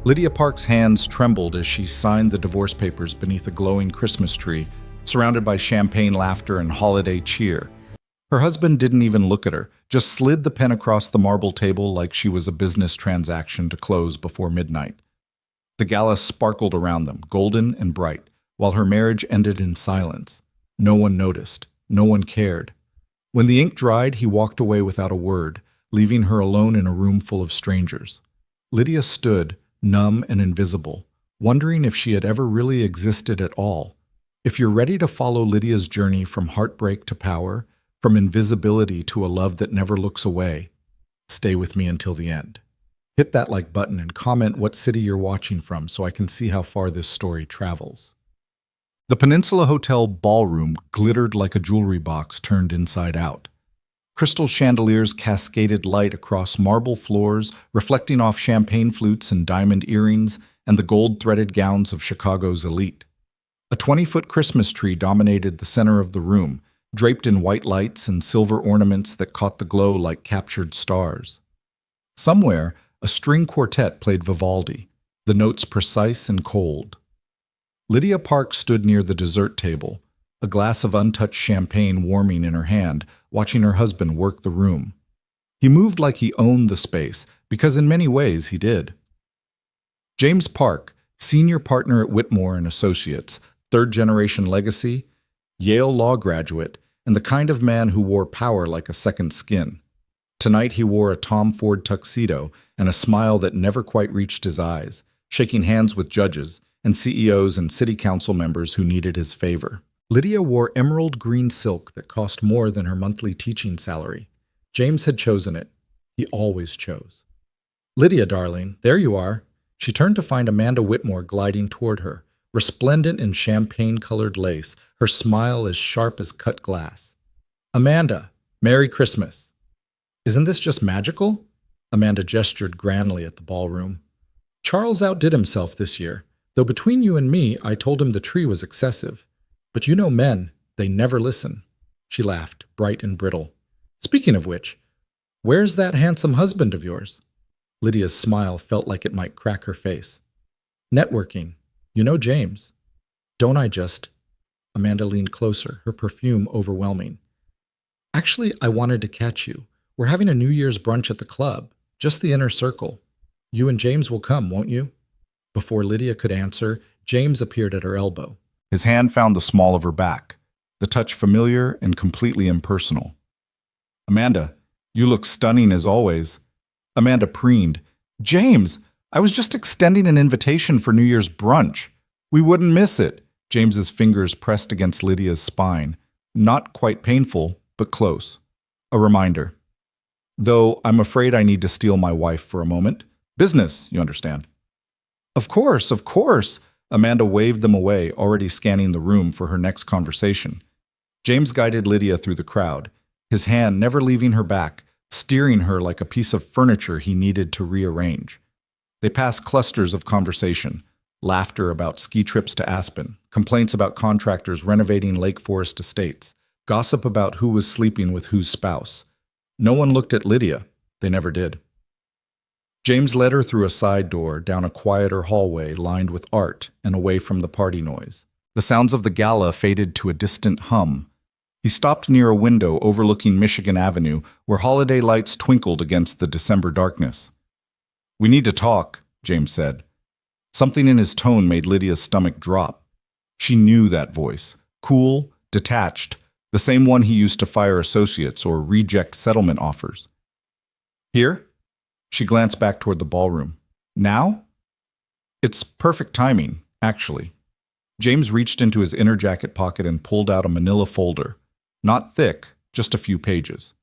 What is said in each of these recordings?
Lydia Park's hands trembled as she signed the divorce papers beneath a glowing Christmas tree, surrounded by champagne laughter and holiday cheer. Her husband didn't even look at her, just slid the pen across the marble table like she was a business transaction to close before midnight. The gala sparkled around them, golden and bright, while her marriage ended in silence. No one noticed. No one cared. When the ink dried, he walked away without a word, leaving her alone in a room full of strangers. Lydia stood, numb and invisible, wondering if she had ever really existed at all. If you're ready to follow Lydia's journey from heartbreak to power, from invisibility to a love that never looks away, stay with me until the end. Hit that like button and comment what city you're watching from so I can see how far this story travels. The Peninsula Hotel ballroom glittered like a jewelry box turned inside out. Crystal chandeliers cascaded light across marble floors, reflecting off champagne flutes and diamond earrings and the gold-threaded gowns of Chicago's elite. A 20-foot Christmas tree dominated the center of the room, draped in white lights and silver ornaments that caught the glow like captured stars. Somewhere, a string quartet played Vivaldi, the notes precise and cold. Lydia Park stood near the dessert table, a glass of untouched champagne warming in her hand, watching her husband work the room. He moved like he owned the space, because in many ways he did. James Park, senior partner at Whitmore and Associates, third-generation legacy, Yale law graduate, and the kind of man who wore power like a second skin. Tonight he wore a Tom Ford tuxedo and a smile that never quite reached his eyes, shaking hands with judges and CEOs and city council members who needed his favor. Lydia wore emerald green silk that cost more than her monthly teaching salary. James had chosen it. He always chose. "Lydia, darling, there you are." She turned to find Amanda Whitmore gliding toward her, resplendent in champagne-colored lace, her smile as sharp as cut glass. "Amanda, Merry Christmas." "Isn't this just magical?" Amanda gestured grandly at the ballroom. "Charles outdid himself this year, though between you and me, I told him the tree was excessive. But you know men, they never listen." She laughed, bright and brittle. "Speaking of which, where's that handsome husband of yours?" Lydia's smile felt like it might crack her face. "Networking. You know James." "Don't I just?" Amanda leaned closer, her perfume overwhelming. "Actually, I wanted to catch you. We're having a New Year's brunch at the club, just the inner circle. You and James will come, won't you?" Before Lydia could answer, James appeared at her elbow. His hand found the small of her back, the touch familiar and completely impersonal. "Amanda, you look stunning as always." Amanda preened. "James, I was just extending an invitation for New Year's brunch. We wouldn't miss it." James's fingers pressed against Lydia's spine. Not quite painful, but close. A reminder. "Though I'm afraid I need to steal my wife for a moment. Business, you understand." Of course, of course." Amanda waved them away, already scanning the room for her next conversation. James guided Lydia through the crowd, his hand never leaving her back, steering her like a piece of furniture he needed to rearrange. They passed clusters of conversation, laughter about ski trips to Aspen, complaints about contractors renovating Lake Forest estates, gossip about who was sleeping with whose spouse. No one looked at Lydia. They never did. James led her through a side door, down a quieter hallway lined with art and away from the party noise. The sounds of the gala faded to a distant hum. He stopped near a window overlooking Michigan Avenue, where holiday lights twinkled against the December darkness. "We need to talk," James said. Something in his tone made Lydia's stomach drop. She knew that voice. Cool, detached, the same one he used to fire associates or reject settlement offers. "Here?" She glanced back toward the ballroom. "Now?" "It's perfect timing, actually." James reached into his inner jacket pocket and pulled out a manila folder. Not thick, just a few pages.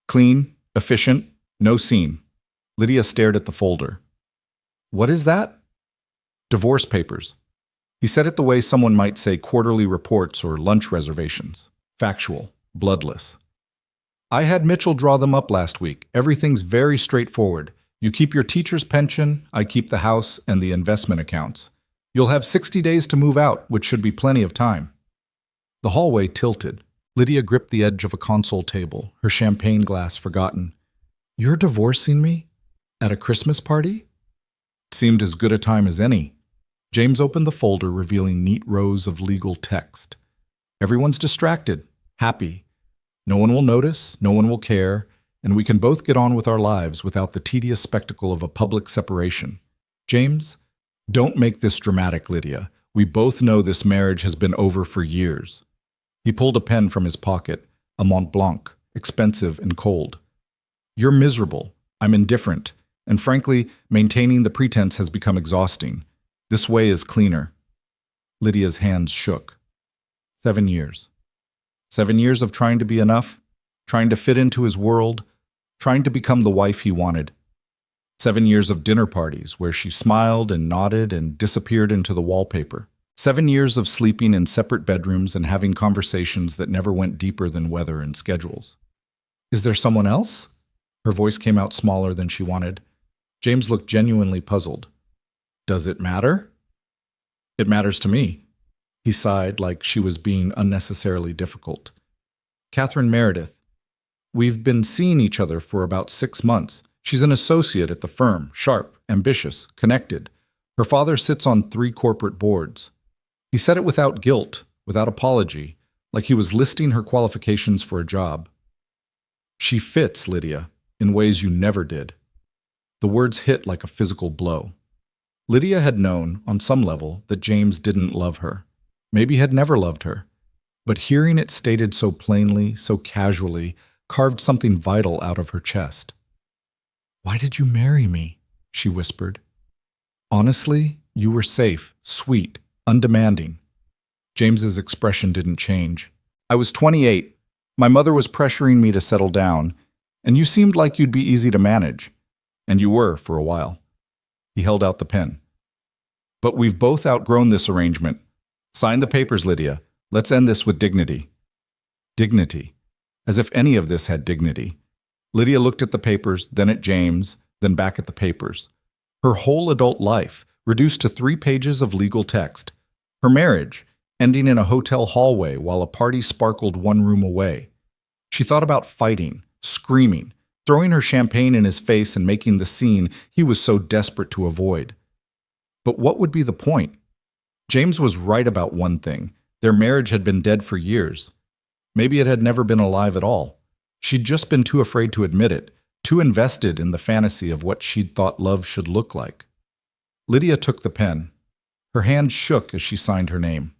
Clean, efficient, no scene. Lydia stared at the folder. "What is that?" "Divorce papers." He said it the way someone might say quarterly reports or lunch reservations. Factual, bloodless. "I had Mitchell draw them up last week. Everything's very straightforward. You keep your teacher's pension, I keep the house and the investment accounts. You'll have 60 days to move out, which should be plenty of time." The hallway tilted. Lydia gripped the edge of a console table, her champagne glass forgotten. "You're divorcing me? At a Christmas party?" It seemed as good a time as any. James opened the folder, revealing neat rows of legal text. Everyone's distracted, happy. No one will notice, no one will care, and we can both get on with our lives without the tedious spectacle of a public separation. James, don't make this dramatic, Lydia. We both know this marriage has been over for years. He pulled a pen from his pocket, a Mont Blanc, expensive and cold. You're miserable. I'm indifferent. And frankly, maintaining the pretense has become exhausting. This way is cleaner. Lydia's hands shook. 7 years. 7 years of trying to be enough, trying to fit into his world, trying to become the wife he wanted. 7 years of dinner parties where she smiled and nodded and disappeared into the wallpaper. 7 years of sleeping in separate bedrooms and having conversations that never went deeper than weather and schedules. Is there someone else? Her voice came out smaller than she wanted. James looked genuinely puzzled. Does it matter? It matters to me. He sighed like she was being unnecessarily difficult. Catherine Meredith. We've been seeing each other for about 6 months. She's an associate at the firm, sharp, ambitious, connected. Her father sits on 3 corporate boards. He said it without guilt, without apology, like he was listing her qualifications for a job. She fits, Lydia, in ways you never did. The words hit like a physical blow. Lydia had known, on some level, that James didn't love her. Maybe had never loved her. But hearing it stated so plainly, so casually, carved something vital out of her chest. Why did you marry me? She whispered. Honestly, you were safe, sweet, undemanding. James's expression didn't change. I was 28. My mother was pressuring me to settle down, and you seemed like you'd be easy to manage. And you were, for a while. He held out the pen. But we've both outgrown this arrangement. Sign the papers, Lydia. Let's end this with dignity. Dignity. As if any of this had dignity. Lydia looked at the papers, then at James, then back at the papers. Her whole adult life, reduced to 3 pages of legal text. Her marriage, ending in a hotel hallway while a party sparkled 1 room away. She thought about fighting, screaming, throwing her champagne in his face and making the scene he was so desperate to avoid. But what would be the point? James was right about one thing. Their marriage had been dead for years. Maybe it had never been alive at all. She'd just been too afraid to admit it, too invested in the fantasy of what she'd thought love should look like. Lydia took the pen. Her hand shook as she signed her name.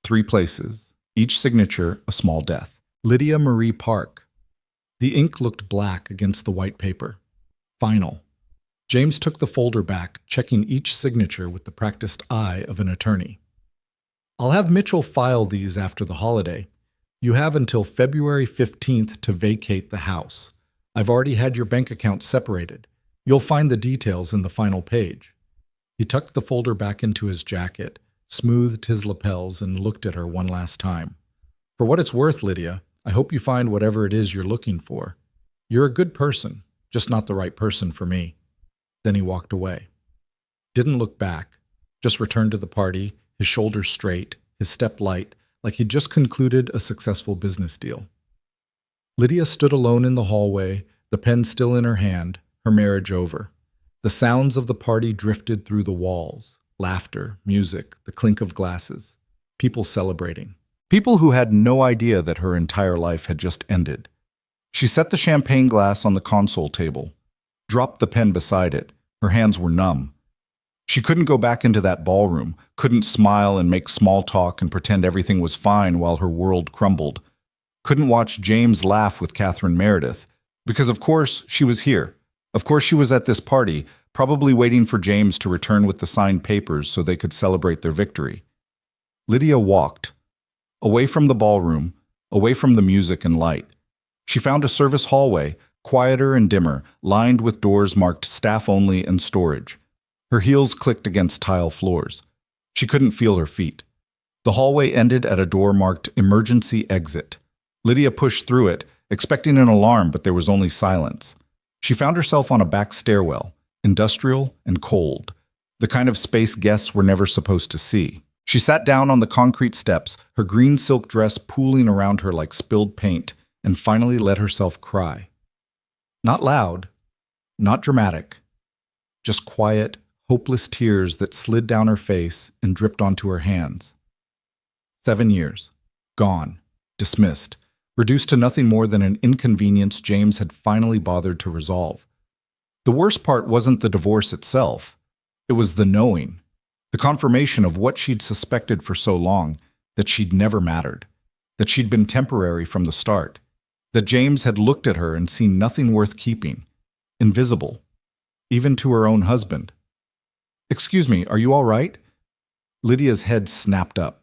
3 places, each signature a small death. Lydia Marie Park. The ink looked black against the white paper. Final. James took the folder back, checking each signature with the practiced eye of an attorney. I'll have Mitchell file these after the holiday. You have until February 15th to vacate the house. I've already had your bank account separated. You'll find the details in the final page. He tucked the folder back into his jacket, smoothed his lapels, and looked at her one last time. For what it's worth, Lydia, I hope you find whatever it is you're looking for. You're a good person, just not the right person for me. Then he walked away. Didn't look back, just returned to the party, his shoulders straight, his step light, like he'd just concluded a successful business deal. Lydia stood alone in the hallway, the pen still in her hand, her marriage over. The sounds of the party drifted through the walls. Laughter, music, the clink of glasses. People celebrating. People who had no idea that her entire life had just ended. She set the champagne glass on the console table, dropped the pen beside it. Her hands were numb. She couldn't go back into that ballroom, couldn't smile and make small talk and pretend everything was fine while her world crumbled. Couldn't watch James laugh with Catherine Meredith, because of course she was here. Of course she was at this party, probably waiting for James to return with the signed papers so they could celebrate their victory. Lydia walked. Away from the ballroom, away from the music and light. She found a service hallway, quieter and dimmer, lined with doors marked staff only and storage. Her heels clicked against tile floors. She couldn't feel her feet. The hallway ended at a door marked emergency exit. Lydia pushed through it, expecting an alarm, but there was only silence. She found herself on a back stairwell, industrial and cold, the kind of space guests were never supposed to see. She sat down on the concrete steps, her green silk dress pooling around her like spilled paint, and finally let herself cry. Not loud, not dramatic, just quiet, hopeless tears that slid down her face and dripped onto her hands. 7 years. Gone. Dismissed. Reduced to nothing more than an inconvenience James had finally bothered to resolve. The worst part wasn't the divorce itself. It was the knowing. The confirmation of what she'd suspected for so long, that she'd never mattered. That she'd been temporary from the start. That James had looked at her and seen nothing worth keeping. Invisible. Even to her own husband. "Excuse me, are you all right?" Lydia's head snapped up.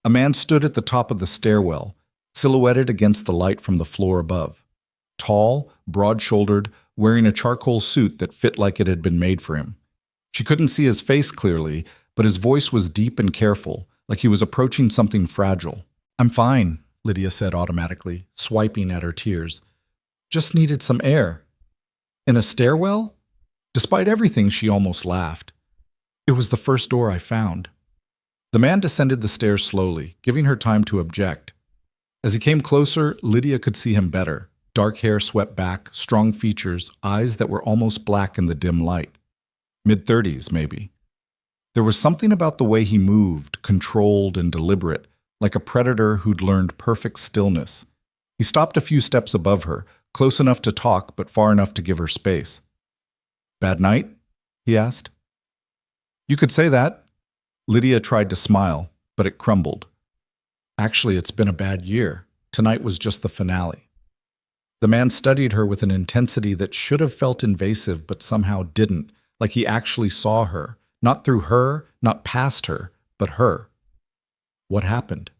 A man stood at the top of the stairwell, silhouetted against the light from the floor above. Tall, broad-shouldered, wearing a charcoal suit that fit like it had been made for him. She couldn't see his face clearly, but his voice was deep and careful, like he was approaching something fragile. "I'm fine," Lydia said automatically, swiping at her tears. "Just needed some air." "In a stairwell?" Despite everything, she almost laughed. "It was the first door I found." The man descended the stairs slowly, giving her time to object. As he came closer, Lydia could see him better. Dark hair swept back, strong features, eyes that were almost black in the dim light. Mid-30s, maybe. There was something about the way he moved, controlled and deliberate, like a predator who'd learned perfect stillness. He stopped a few steps above her, close enough to talk but far enough to give her space. "Bad night?" he asked. "You could say that." Lydia tried to smile, but it crumbled. "Actually, it's been a bad year. Tonight was just the finale." The man studied her with an intensity that should have felt invasive but somehow didn't, like he actually saw her, not through her, not past her, but her. "What happened?"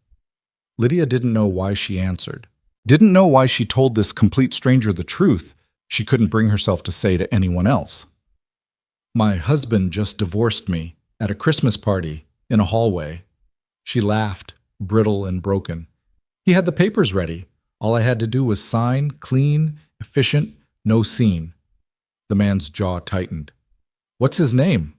Lydia didn't know why she answered. Didn't know why she told this complete stranger the truth she couldn't bring herself to say to anyone else. "My husband just divorced me at a Christmas party in a hallway." She laughed, brittle and broken. "He had the papers ready. All I had to do was sign, clean, efficient, no scene." The man's jaw tightened. "What's his name?"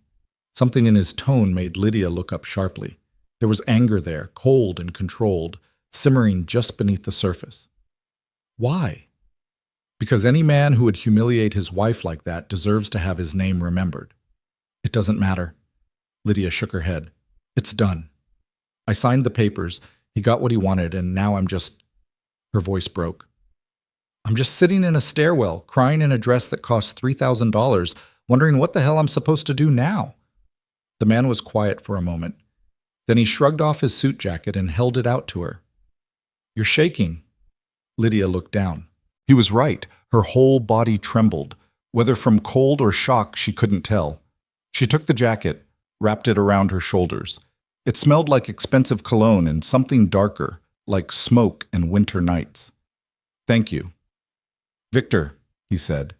Something in his tone made Lydia look up sharply. There was anger there, cold and controlled, simmering just beneath the surface. "Why?" "Because any man who would humiliate his wife like that deserves to have his name remembered." "It doesn't matter." Lydia shook her head. "It's done. I signed the papers, he got what he wanted, and now I'm just—" Her voice broke. "I'm just sitting in a stairwell, crying in a dress that cost $3,000, wondering what the hell I'm supposed to do now." The man was quiet for a moment. Then he shrugged off his suit jacket and held it out to her. "You're shaking." Lydia looked down. He was right. Her whole body trembled. Whether from cold or shock, she couldn't tell. She took the jacket, wrapped it around her shoulders. It smelled like expensive cologne and something darker, like smoke and winter nights. "Thank you." "Victor," he said.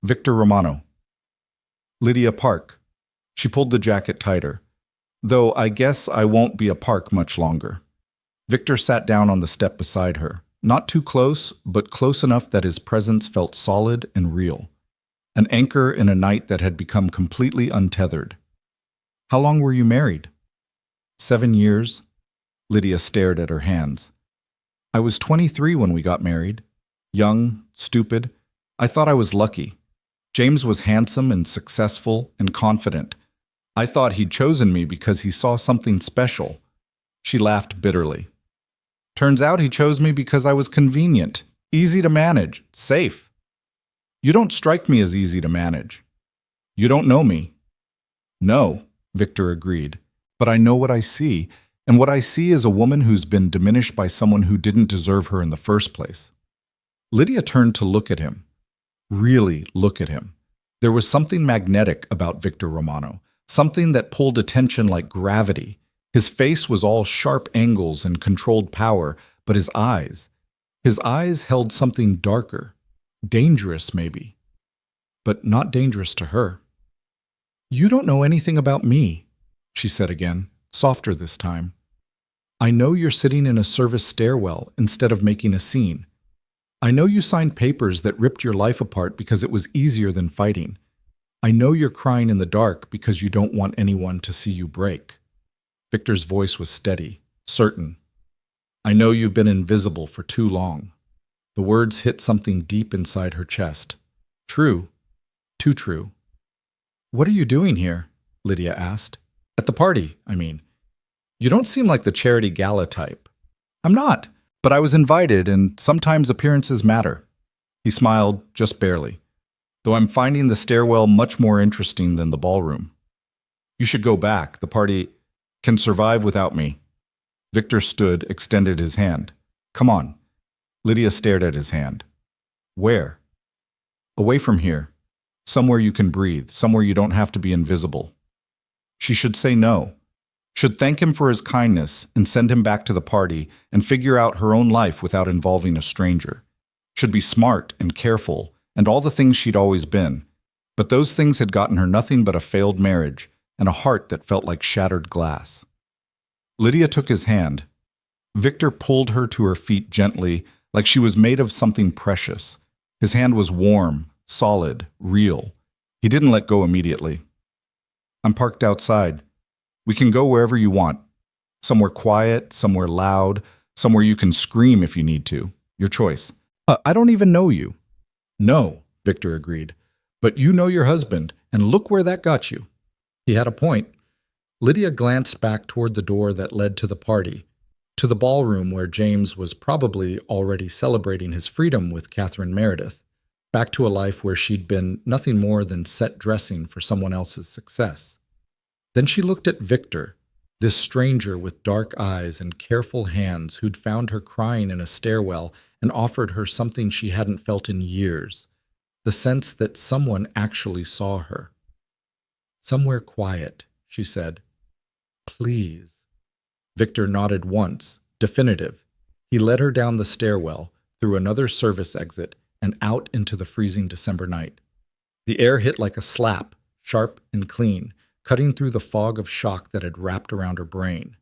"Victor Romano." "Lydia Park." She pulled the jacket tighter. "Though I guess I won't be a Park much longer." Victor sat down on the step beside her. Not too close, but close enough that his presence felt solid and real. An anchor in a night that had become completely untethered. "How long were you married?" 7 years. Lydia stared at her hands. "I was 23 when we got married. Young, stupid. I thought I was lucky. James was handsome and successful and confident. I thought he'd chosen me because he saw something special." She laughed bitterly. "Turns out he chose me because I was convenient, easy to manage, safe." "You don't strike me as easy to manage." "You don't know me." "No," Victor agreed, "but I know what I see, and what I see is a woman who's been diminished by someone who didn't deserve her in the first place." Lydia turned to look at him. Really look at him. There was something magnetic about Victor Romano, something that pulled attention like gravity. His face was all sharp angles and controlled power, but his eyes held something darker, dangerous maybe, but not dangerous to her. "You don't know anything about me," she said again, softer this time. "I know you're sitting in a service stairwell instead of making a scene. I know you signed papers that ripped your life apart because it was easier than fighting. I know you're crying in the dark because you don't want anyone to see you break." Victor's voice was steady, certain. "I know you've been invisible for too long." The words hit something deep inside her chest. True. Too true. "What are you doing here?" Lydia asked. At the party, I mean. You don't seem like the charity gala type. I'm not, but I was invited, and sometimes appearances matter. He smiled, just barely. Though I'm finding the stairwell much more interesting than the ballroom. You should go back. The party can survive without me. Victor stood, extended his hand. Come on. Lydia stared at his hand. Where? Away from here. Somewhere you can breathe, somewhere you don't have to be invisible. She should say no. Should thank him for his kindness and send him back to the party and figure out her own life without involving a stranger. Should be smart and careful and all the things she'd always been. But those things had gotten her nothing but a failed marriage and a heart that felt like shattered glass. Lydia took his hand. Victor pulled her to her feet gently, like she was made of something precious. His hand was warm, solid, real. He didn't let go immediately. I'm parked outside. We can go wherever you want. Somewhere quiet, somewhere loud, somewhere you can scream if you need to. Your choice. I don't even know you. No, Victor agreed. But you know your husband, and look where that got you. He had a point. Lydia glanced back toward the door that led to the party, to the ballroom where James was probably already celebrating his freedom with Catherine Meredith, back to a life where she'd been nothing more than set dressing for someone else's success. Then she looked at Victor, this stranger with dark eyes and careful hands who'd found her crying in a stairwell and offered her something she hadn't felt in years, the sense that someone actually saw her. Somewhere quiet, she said. Please. Victor nodded once, definitive. He led her down the stairwell, through another service exit, and out into the freezing December night. The air hit like a slap, sharp and clean, cutting through the fog of shock that had wrapped around her brain.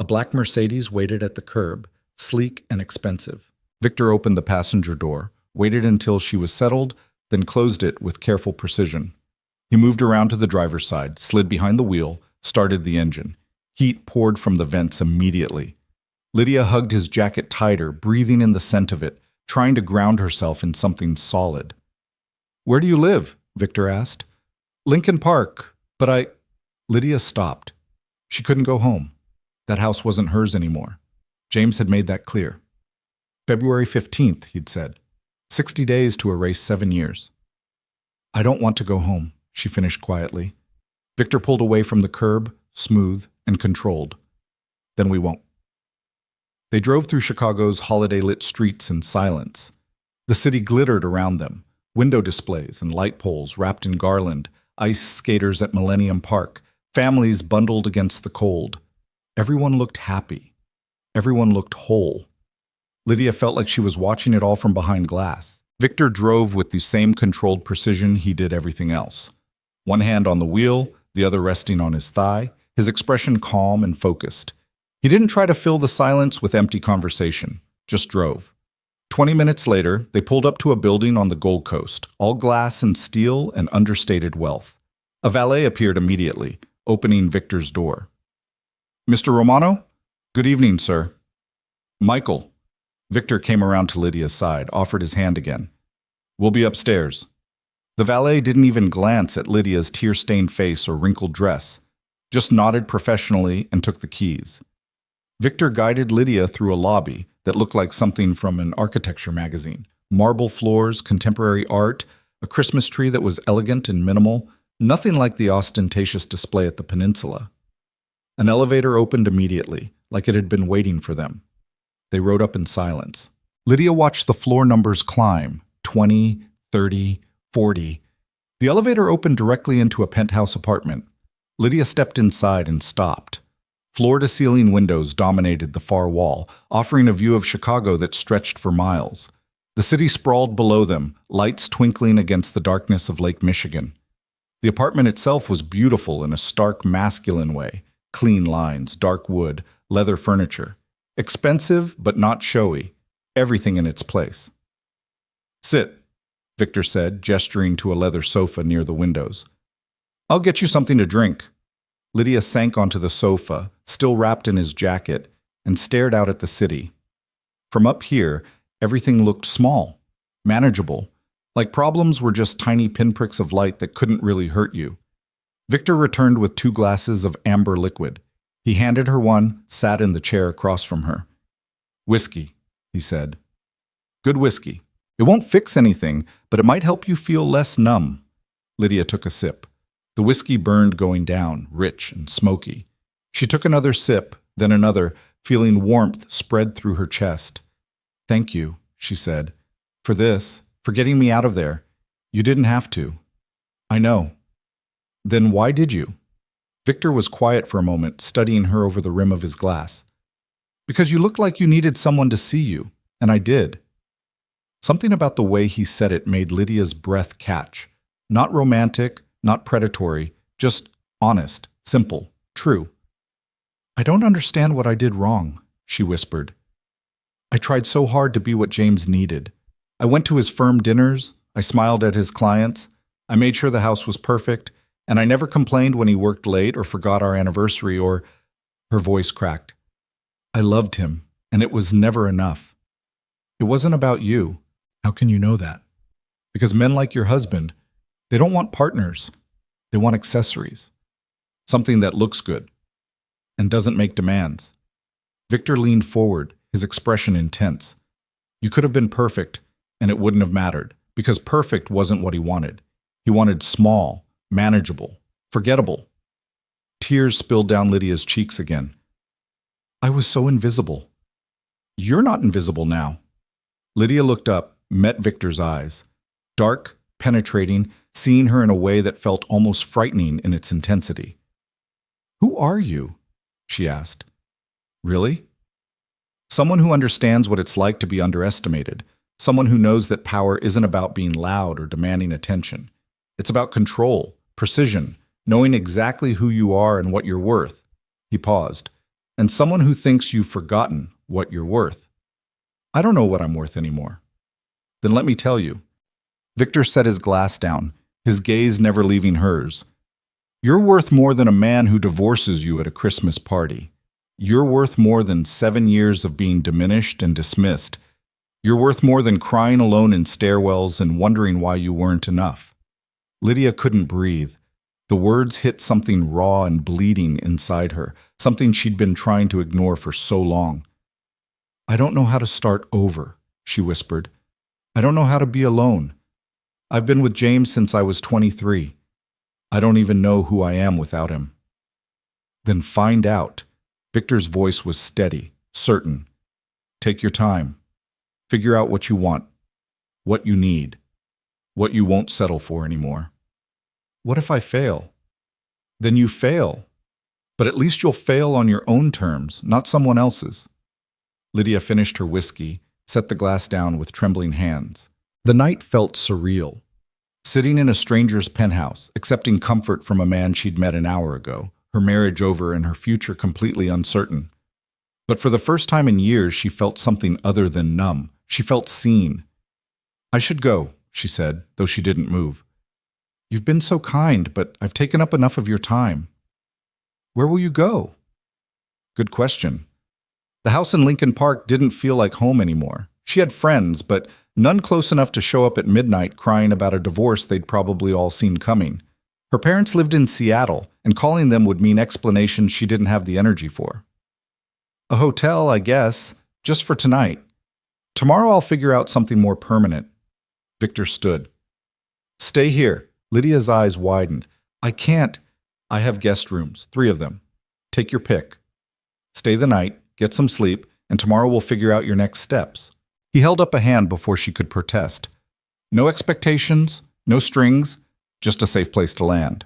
A black Mercedes waited at the curb, sleek and expensive. Victor opened the passenger door, waited until she was settled, then closed it with careful precision. He moved around to the driver's side, slid behind the wheel, started the engine. Heat poured from the vents immediately. Lydia hugged his jacket tighter, breathing in the scent of it, trying to ground herself in something solid. Where do you live? Victor asked. Lincoln Park, but Lydia stopped. She couldn't go home. That house wasn't hers anymore. James had made that clear. February 15th, he'd said. 60 days to erase 7 years. I don't want to go home, she finished quietly. Victor pulled away from the curb, smooth and controlled. Then we won't. They drove through Chicago's holiday-lit streets in silence. The city glittered around them, window displays and light poles wrapped in garland, ice skaters at Millennium Park, families bundled against the cold. Everyone looked happy. Everyone looked whole. Lydia felt like she was watching it all from behind glass. Victor drove with the same controlled precision he did everything else. One hand on the wheel, the other resting on his thigh, his expression calm and focused. He didn't try to fill the silence with empty conversation, just drove. 20 minutes later, they pulled up to a building on the Gold Coast, all glass and steel and understated wealth. A valet appeared immediately, opening Victor's door. Mr. Romano? Good evening, sir. Michael. Victor came around to Lydia's side, offered his hand again. We'll be upstairs. The valet didn't even glance at Lydia's tear-stained face or wrinkled dress, just nodded professionally and took the keys. Victor guided Lydia through a lobby that looked like something from an architecture magazine. Marble floors, contemporary art, a Christmas tree that was elegant and minimal, nothing like the ostentatious display at the peninsula. An elevator opened immediately, like it had been waiting for them. They rode up in silence. Lydia watched the floor numbers climb, 20, 30, 40. The elevator opened directly into a penthouse apartment. Lydia stepped inside and stopped. Floor-to-ceiling windows dominated the far wall, offering a view of Chicago that stretched for miles. The city sprawled below them, lights twinkling against the darkness of Lake Michigan. The apartment itself was beautiful in a stark masculine way. Clean lines, dark wood, leather furniture. Expensive, but not showy. Everything in its place. Sit, Victor said, gesturing to a leather sofa near the windows. I'll get you something to drink. Lydia sank onto the sofa, still wrapped in his jacket, and stared out at the city. From up here, everything looked small, manageable, like problems were just tiny pinpricks of light that couldn't really hurt you. Victor returned with 2 glasses of amber liquid. He handed her one, sat in the chair across from her. "Whiskey," he said. "Good whiskey. It won't fix anything, but it might help you feel less numb." Lydia took a sip. The whiskey burned going down, rich and smoky. She took another sip, then another, feeling warmth spread through her chest. "Thank you," she said, "for this, for getting me out of there. You didn't have to." "I know." "Then why did you?" Victor was quiet for a moment, studying her over the rim of his glass. "Because you looked like you needed someone to see you, and I did." Something about the way he said it made Lydia's breath catch. Not romantic, not predatory, just honest, simple, true. "I don't understand what I did wrong," she whispered. "I tried so hard to be what James needed. I went to his firm dinners, I smiled at his clients, I made sure the house was perfect, and I never complained when he worked late or forgot our anniversary or—" Her voice cracked. "I loved him, and it was never enough. It wasn't about you." "How can you know that?" "Because men like your husband, they don't want partners. They want accessories. Something that looks good and doesn't make demands." Victor leaned forward, his expression intense. "You could have been perfect, and it wouldn't have mattered, because perfect wasn't what he wanted. He wanted small, manageable, forgettable." Tears spilled down Lydia's cheeks again. "I was so invisible." "You're not invisible now." Lydia looked up, met Victor's eyes. Dark, penetrating, seeing her in a way that felt almost frightening in its intensity. "Who are you?" she asked. "Really?" "Someone who understands what it's like to be underestimated. Someone who knows that power isn't about being loud or demanding attention. It's about control, precision, knowing exactly who you are and what you're worth." He paused. "And someone who thinks you've forgotten what you're worth." "I don't know what I'm worth anymore." "Then let me tell you." Victor set his glass down, his gaze never leaving hers. "You're worth more than a man who divorces you at a Christmas party. You're worth more than 7 years of being diminished and dismissed. You're worth more than crying alone in stairwells and wondering why you weren't enough." Lydia couldn't breathe. The words hit something raw and bleeding inside her, something she'd been trying to ignore for so long. "I don't know how to start over," she whispered. "I don't know how to be alone. I've been with James since I was 23. I don't even know who I am without him." "Then find out." Victor's voice was steady, certain. "Take your time. Figure out what you want, what you need, what you won't settle for anymore." "What if I fail?" "Then you fail. But at least you'll fail on your own terms, not someone else's." Lydia finished her whiskey, set the glass down with trembling hands. The night felt surreal. Sitting in a stranger's penthouse, accepting comfort from a man she'd met an hour ago, her marriage over and her future completely uncertain. But for the first time in years, she felt something other than numb. She felt seen. "I should go," she said, though she didn't move. "You've been so kind, but I've taken up enough of your time." "Where will you go?" Good question. The house in Lincoln Park didn't feel like home anymore. She had friends, but none close enough to show up at midnight crying about a divorce they'd probably all seen coming. Her parents lived in Seattle, and calling them would mean explanations she didn't have the energy for. "A hotel, I guess, just for tonight. Tomorrow I'll figure out something more permanent." Victor stood. "Stay here." Lydia's eyes widened. "I can't. I have guest rooms, 3 of them. Take your pick. Stay the night, get some sleep, and tomorrow we'll figure out your next steps." He held up a hand before she could protest. "No expectations, no strings, just a safe place to land."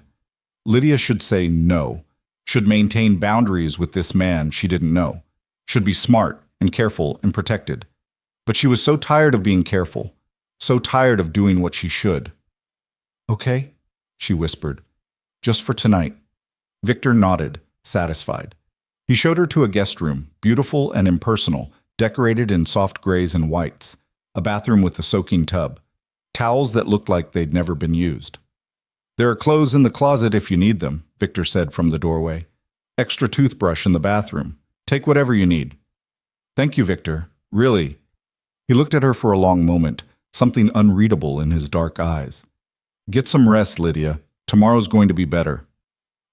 Lydia should say no, should maintain boundaries with this man she didn't know, should be smart and careful and protected. But she was so tired of being careful, so tired of doing what she should. "Okay," she whispered, "just for tonight." Victor nodded, satisfied. He showed her to a guest room, beautiful and impersonal, decorated in soft grays and whites, a bathroom with a soaking tub, towels that looked like they'd never been used. "There are clothes in the closet if you need them," Victor said from the doorway. "Extra toothbrush in the bathroom. Take whatever you need." "Thank you, Victor. Really." He looked at her for a long moment, something unreadable in his dark eyes. "Get some rest, Lydia. Tomorrow's going to be better."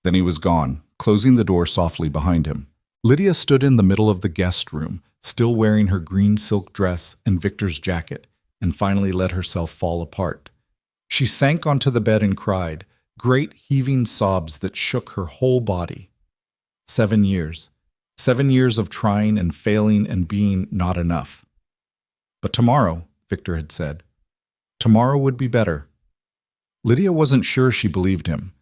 Then he was gone, closing the door softly behind him. Lydia stood in the middle of the guest room, still wearing her green silk dress and Victor's jacket, and finally let herself fall apart. She sank onto the bed and cried, great heaving sobs that shook her whole body. 7 years. 7 years of trying and failing and being not enough. But tomorrow, Victor had said, tomorrow would be better. Lydia wasn't sure she believed him.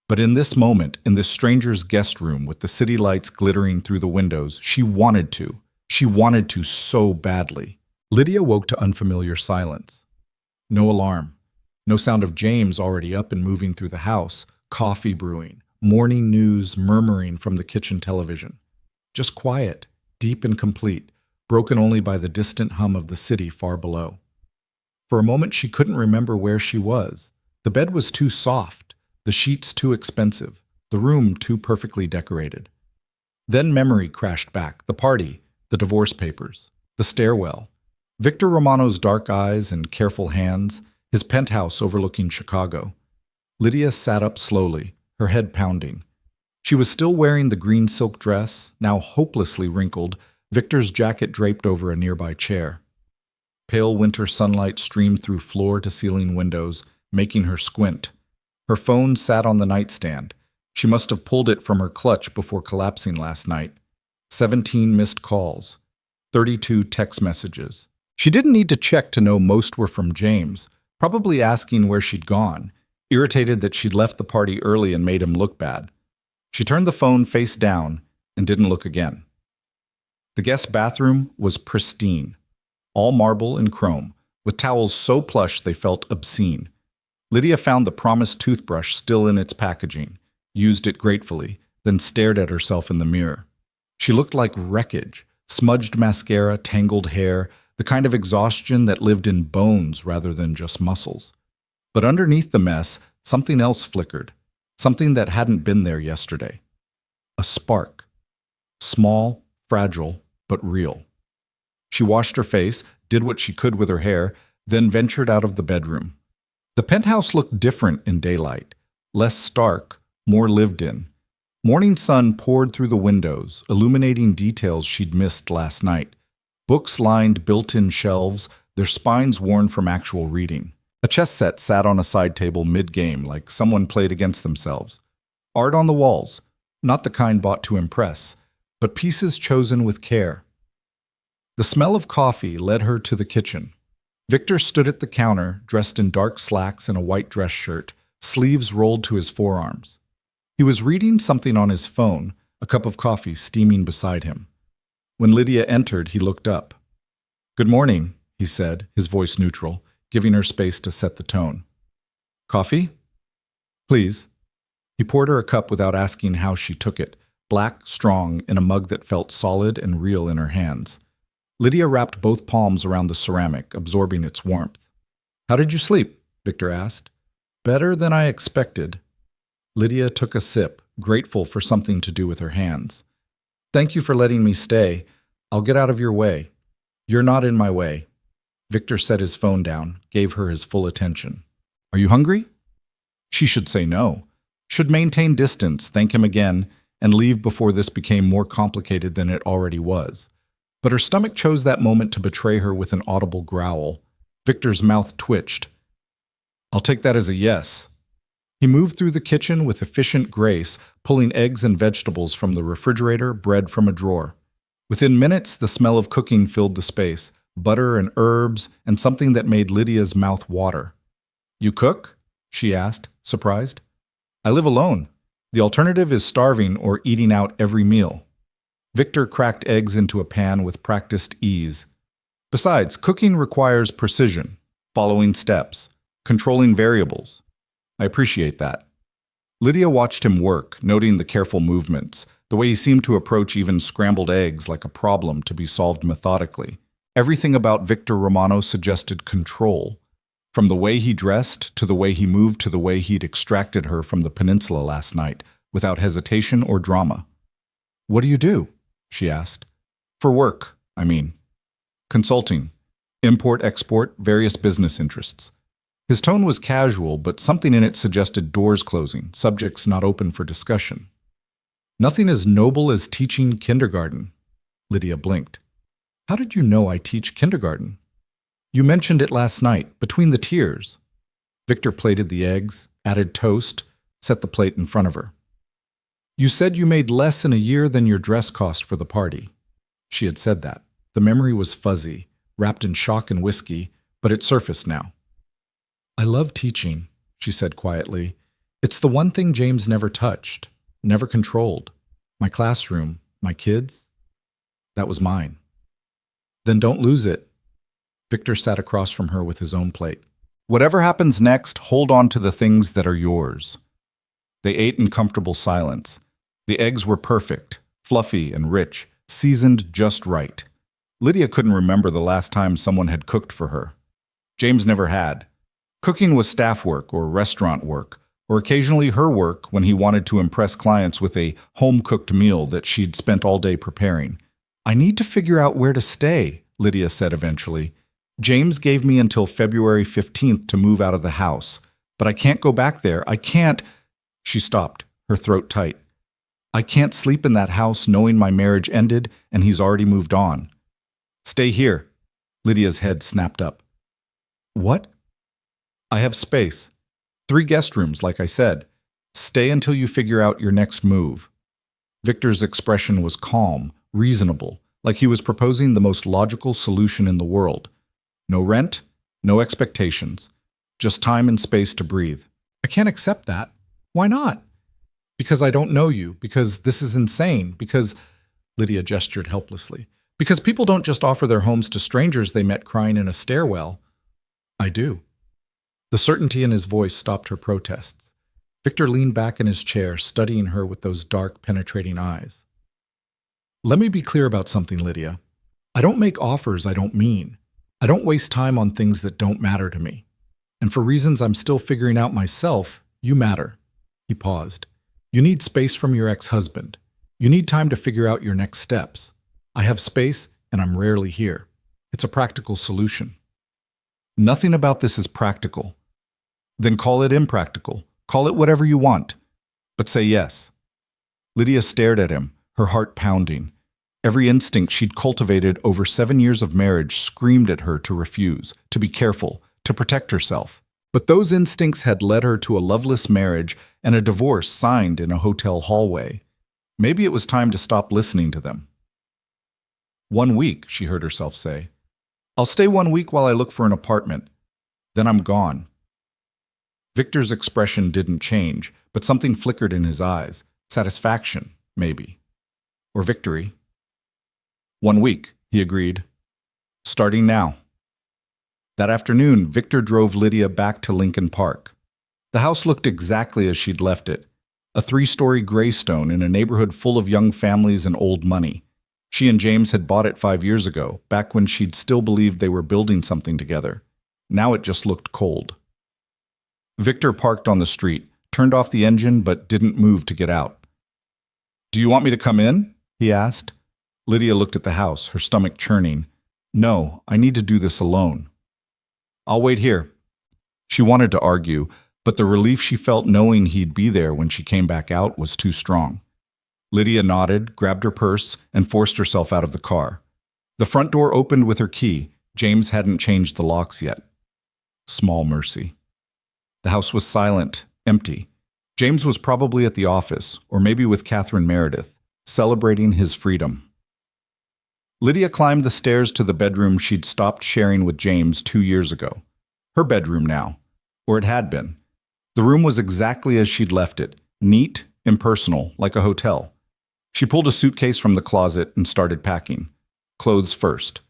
But in this moment, in this stranger's guest room with the city lights glittering through the windows, she wanted to. She wanted to so badly. Lydia woke to unfamiliar silence. No alarm. No sound of James already up and moving through the house, coffee brewing, morning news murmuring from the kitchen television. Just quiet, deep and complete, broken only by the distant hum of the city far below. For a moment she couldn't remember where she was. The bed was too soft. The sheets too expensive, the room too perfectly decorated. Then memory crashed back, the party, the divorce papers, the stairwell, Victor Romano's dark eyes and careful hands, his penthouse overlooking Chicago. Lydia sat up slowly, her head pounding. She was still wearing the green silk dress, now hopelessly wrinkled, Victor's jacket draped over a nearby chair. Pale winter sunlight streamed through floor-to-ceiling windows, making her squint. Her phone sat on the nightstand. She must have pulled it from her clutch before collapsing last night. 17 missed calls. 32 text messages. She didn't need to check to know most were from James, probably asking where she'd gone, irritated that she'd left the party early and made him look bad. She turned the phone face down and didn't look again. The guest bathroom was pristine, all marble and chrome, with towels so plush they felt obscene. Lydia found the promised toothbrush still in its packaging, used it gratefully, then stared at herself in the mirror. She looked like wreckage, smudged mascara, tangled hair, the kind of exhaustion that lived in bones rather than just muscles. But underneath the mess, something else flickered, something that hadn't been there yesterday. A spark. Small, fragile, but real. She washed her face, did what she could with her hair, then ventured out of the bedroom. The penthouse looked different in daylight, less stark, more lived in. Morning sun poured through the windows, illuminating details she'd missed last night. Books lined built-in shelves, their spines worn from actual reading. A chess set sat on a side table mid-game, like someone played against themselves. Art on the walls, not the kind bought to impress, but pieces chosen with care. The smell of coffee led her to the kitchen. Victor stood at the counter, dressed in dark slacks and a white dress shirt, sleeves rolled to his forearms. He was reading something on his phone, a cup of coffee steaming beside him. When Lydia entered, he looked up. "Good morning," he said, his voice neutral, giving her space to set the tone. "Coffee?" "Please." He poured her a cup without asking how she took it, black, strong, in a mug that felt solid and real in her hands. Lydia wrapped both palms around the ceramic, absorbing its warmth. "How did you sleep?" Victor asked. "Better than I expected." Lydia took a sip, grateful for something to do with her hands. "Thank you for letting me stay. I'll get out of your way." "You're not in my way." Victor set his phone down, gave her his full attention. "Are you hungry?" She should say no. Should maintain distance, thank him again, and leave before this became more complicated than it already was. But her stomach chose that moment to betray her with an audible growl. Victor's mouth twitched. "I'll take that as a yes." He moved through the kitchen with efficient grace, pulling eggs and vegetables from the refrigerator, bread from a drawer. Within minutes, the smell of cooking filled the space, butter and herbs, and something that made Lydia's mouth water. "You cook?" she asked, surprised. "I live alone. The alternative is starving or eating out every meal." Victor cracked eggs into a pan with practiced ease. "Besides, cooking requires precision, following steps, controlling variables. I appreciate that." Lydia watched him work, noting the careful movements, the way he seemed to approach even scrambled eggs like a problem to be solved methodically. Everything about Victor Romano suggested control, from the way he dressed to the way he moved to the way he'd extracted her from the peninsula last night, without hesitation or drama. "What do you do?" she asked. "For work, I mean." "Consulting. Import-export, various business interests." His tone was casual, but something in it suggested doors closing, subjects not open for discussion. Nothing as noble as teaching kindergarten. Lydia blinked. How did you know I teach kindergarten? You mentioned it last night, between the tiers. Victor plated the eggs, added toast, set the plate in front of her. You said you made less in a year than your dress cost for the party. She had said that. The memory was fuzzy, wrapped in shock and whiskey, but it surfaced now. I love teaching, she said quietly. It's the one thing James never touched, never controlled. My classroom, my kids, that was mine. Then don't lose it. Victor sat across from her with his own plate. Whatever happens next, hold on to the things that are yours. They ate in comfortable silence. The eggs were perfect, fluffy and rich, seasoned just right. Lydia couldn't remember the last time someone had cooked for her. James never had. Cooking was staff work or restaurant work, or occasionally her work when he wanted to impress clients with a home-cooked meal that she'd spent all day preparing. I need to figure out where to stay, Lydia said eventually. James gave me until February 15th to move out of the house, but I can't go back there. I can't. She stopped, her throat tight. I can't sleep in that house knowing my marriage ended and he's already moved on. Stay here. Lydia's head snapped up. What? I have space. 3 guest rooms, like I said. Stay until you figure out your next move. Victor's expression was calm, reasonable, like he was proposing the most logical solution in the world. No rent, no expectations, just time and space to breathe. I can't accept that. Why not? Because I don't know you, because this is insane, because… Lydia gestured helplessly. Because people don't just offer their homes to strangers they met crying in a stairwell. I do. The certainty in his voice stopped her protests. Victor leaned back in his chair, studying her with those dark, penetrating eyes. Let me be clear about something, Lydia. I don't make offers I don't mean. I don't waste time on things that don't matter to me. And for reasons I'm still figuring out myself, you matter. He paused. You need space from your ex-husband. You need time to figure out your next steps. I have space, and I'm rarely here. It's a practical solution. Nothing about this is practical. Then call it impractical. Call it whatever you want. But say yes. Lydia stared at him, her heart pounding. Every instinct she'd cultivated over 7 years of marriage screamed at her to refuse, to be careful, to protect herself. But those instincts had led her to a loveless marriage and a divorce signed in a hotel hallway. Maybe it was time to stop listening to them. 1 week, she heard herself say. I'll stay 1 week while I look for an apartment. Then I'm gone. Victor's expression didn't change, but something flickered in his eyes. Satisfaction, maybe. Or victory. 1 week, he agreed. Starting now. That afternoon, Victor drove Lydia back to Lincoln Park. The house looked exactly as she'd left it. A 3-story graystone in a neighborhood full of young families and old money. She and James had bought it 5 years ago, back when she'd still believed they were building something together. Now it just looked cold. Victor parked on the street, turned off the engine but didn't move to get out. Do you want me to come in? He asked. Lydia looked at the house, her stomach churning. No, I need to do this alone. I'll wait here. She wanted to argue, but the relief she felt knowing he'd be there when she came back out was too strong. Lydia nodded, grabbed her purse, and forced herself out of the car. The front door opened with her key. James hadn't changed the locks yet. Small mercy. The house was silent, empty. James was probably at the office, or maybe with Catherine Meredith, celebrating his freedom. Lydia climbed the stairs to the bedroom she'd stopped sharing with James 2 years ago. Her bedroom now, or it had been. The room was exactly as she'd left it, neat, impersonal, like a hotel. She pulled a suitcase from the closet and started packing. Clothes first.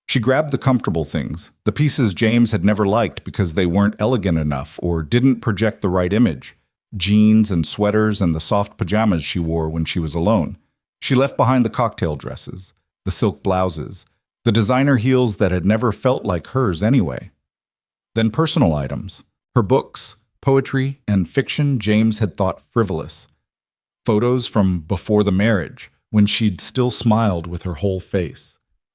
She grabbed the comfortable things, the pieces James had never liked because they weren't elegant enough or didn't project the right image. Jeans and sweaters and the soft pajamas she wore when she was alone. She left behind the cocktail dresses, the silk blouses, the designer heels that had never felt like hers anyway. Then personal items, her books, poetry, and fiction James had thought frivolous. Photos from before the marriage, when she'd still smiled with her whole face.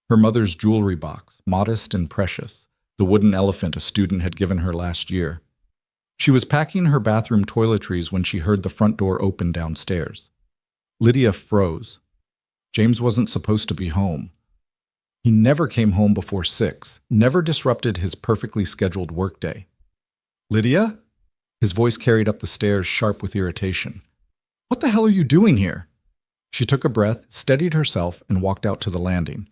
Her mother's jewelry box, modest and precious. The the wooden elephant a student had given her last year. She was packing her bathroom toiletries when she heard the front door open downstairs. Lydia froze. James wasn't supposed to be home. He never came home before 6, never disrupted his perfectly scheduled workday. "Lydia?" His voice carried up the stairs, sharp with irritation. "What the hell are you doing here?" She took a breath, steadied herself, and walked out to the landing.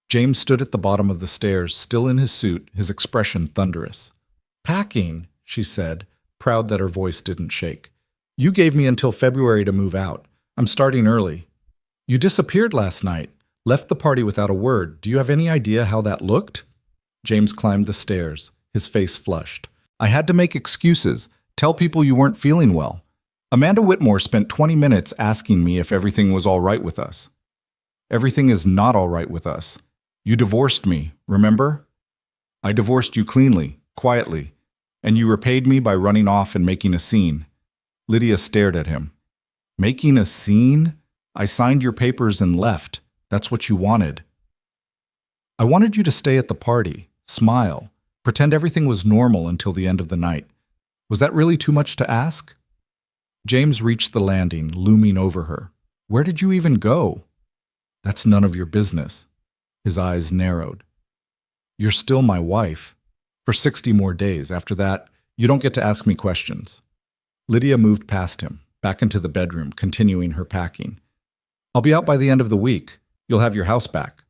James stood at the bottom of the stairs, still in his suit, his expression thunderous. "Packing," she said, proud that her voice didn't shake. "You gave me until February to move out. I'm starting early. You disappeared last night, left the party without a word. Do you have any idea how that looked?" James climbed the stairs, his face flushed. "I had to make excuses, tell people you weren't feeling well. Amanda Whitmore spent 20 minutes asking me if everything was all right with us. Everything is not all right with us. You divorced me, remember? I divorced you cleanly, quietly, and you repaid me by running off and making a scene." Lydia stared at him. "Making a scene? I signed your papers and left. That's what you wanted." "I wanted you to stay at the party, smile, pretend everything was normal until the end of the night. Was that really too much to ask?" James reached the landing, looming over her. "Where did you even go?" "That's none of your business." His eyes narrowed. "You're still my wife. For 60 more days. After that, you don't get to ask me questions." Lydia moved past him, back into the bedroom, continuing her packing. "I'll be out by the end of the week. You'll have your house back."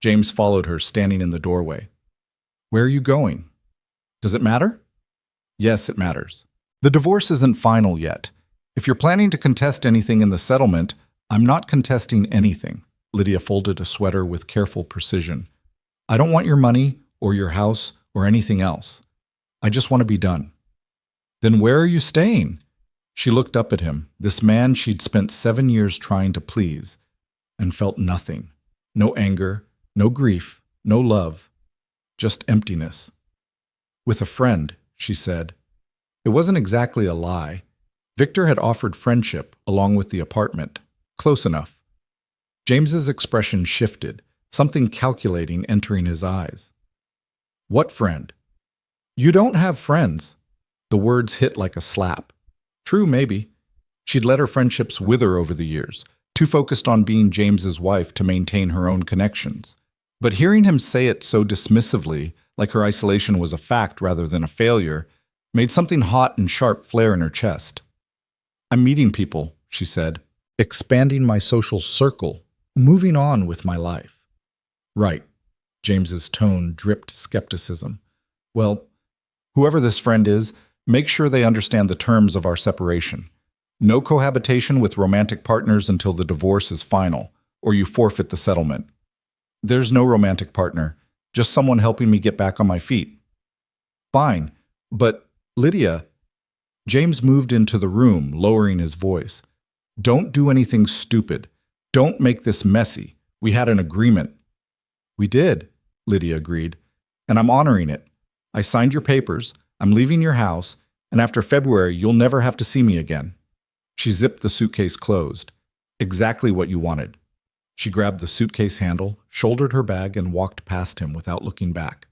James followed her, standing in the doorway. "Where are you going?" "Does it matter?" "Yes, it matters. The divorce isn't final yet. If you're planning to contest anything in the settlement, I'm not contesting anything." Lydia folded a sweater with careful precision. "I don't want your money or your house or anything else. I just want to be done." "Then where are you staying?" She looked up at him, this man she'd spent 7 years trying to please, and felt nothing. No anger, no grief, no love, just emptiness. "With a friend," she said. It wasn't exactly a lie. Victor had offered friendship along with the apartment. Close enough. James's expression shifted, something calculating entering his eyes. "What friend?" "You don't have friends." The words hit like a slap. True, maybe. She'd let her friendships wither over the years, too focused on being James's wife to maintain her own connections. But hearing him say it so dismissively, like her isolation was a fact rather than a failure, made something hot and sharp flare in her chest. "I'm meeting people," she said, "expanding my social circle, moving on with my life." "Right." James's tone dripped skepticism. "Well, whoever this friend is, make sure they understand the terms of our separation. No cohabitation with romantic partners until the divorce is final, or you forfeit the settlement." "There's no romantic partner, just someone helping me get back on my feet." "Fine, but Lydia..." James moved into the room, lowering his voice. "Don't do anything stupid. Don't make this messy. We had an agreement." "We did," Lydia agreed, "and I'm honoring it. I signed your papers, I'm leaving your house, and after February you'll never have to see me again." She zipped the suitcase closed. "Exactly what you wanted." She grabbed the suitcase handle, shouldered her bag, and walked past him without looking back.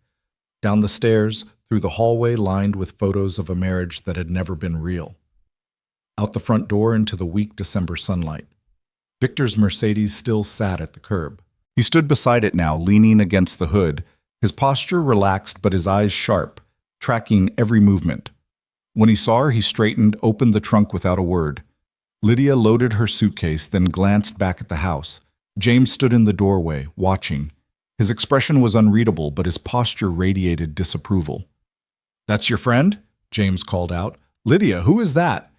Down the stairs, through the hallway lined with photos of a marriage that had never been real. Out the front door into the weak December sunlight. Victor's Mercedes still sat at the curb. He stood beside it now, leaning against the hood, his posture relaxed but his eyes sharp, tracking every movement. When he saw her, he straightened, opened the trunk without a word. Lydia loaded her suitcase, then glanced back at the house. James stood in the doorway, watching. His expression was unreadable, but his posture radiated disapproval. "That's your friend?" James called out. "Lydia, who is that?"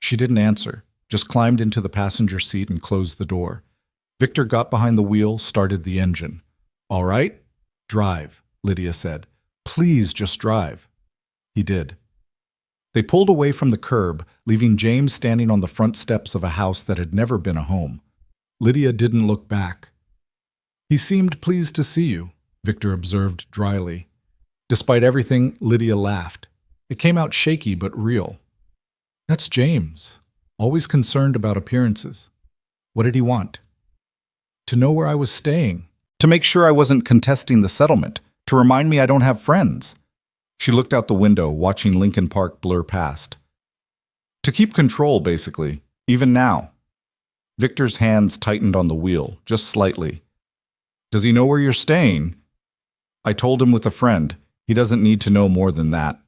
She didn't answer, just climbed into the passenger seat and closed the door. Victor got behind the wheel, started the engine. "All right? Drive," Lydia said. "Please just drive." He did. They pulled away from the curb, leaving James standing on the front steps of a house that had never been a home. Lydia didn't look back. "He seemed pleased to see you," Victor observed dryly. Despite everything, Lydia laughed. It came out shaky but real. "That's James, always concerned about appearances. What did he want?" "To know where I was staying. To make sure I wasn't contesting the settlement. To remind me I don't have friends. She looked out the window, watching Lincoln Park blur past. To keep control, basically, even now. Victor's hands tightened on the wheel, just slightly. Does he know where you're staying? I told him with a friend. He doesn't need to know more than that.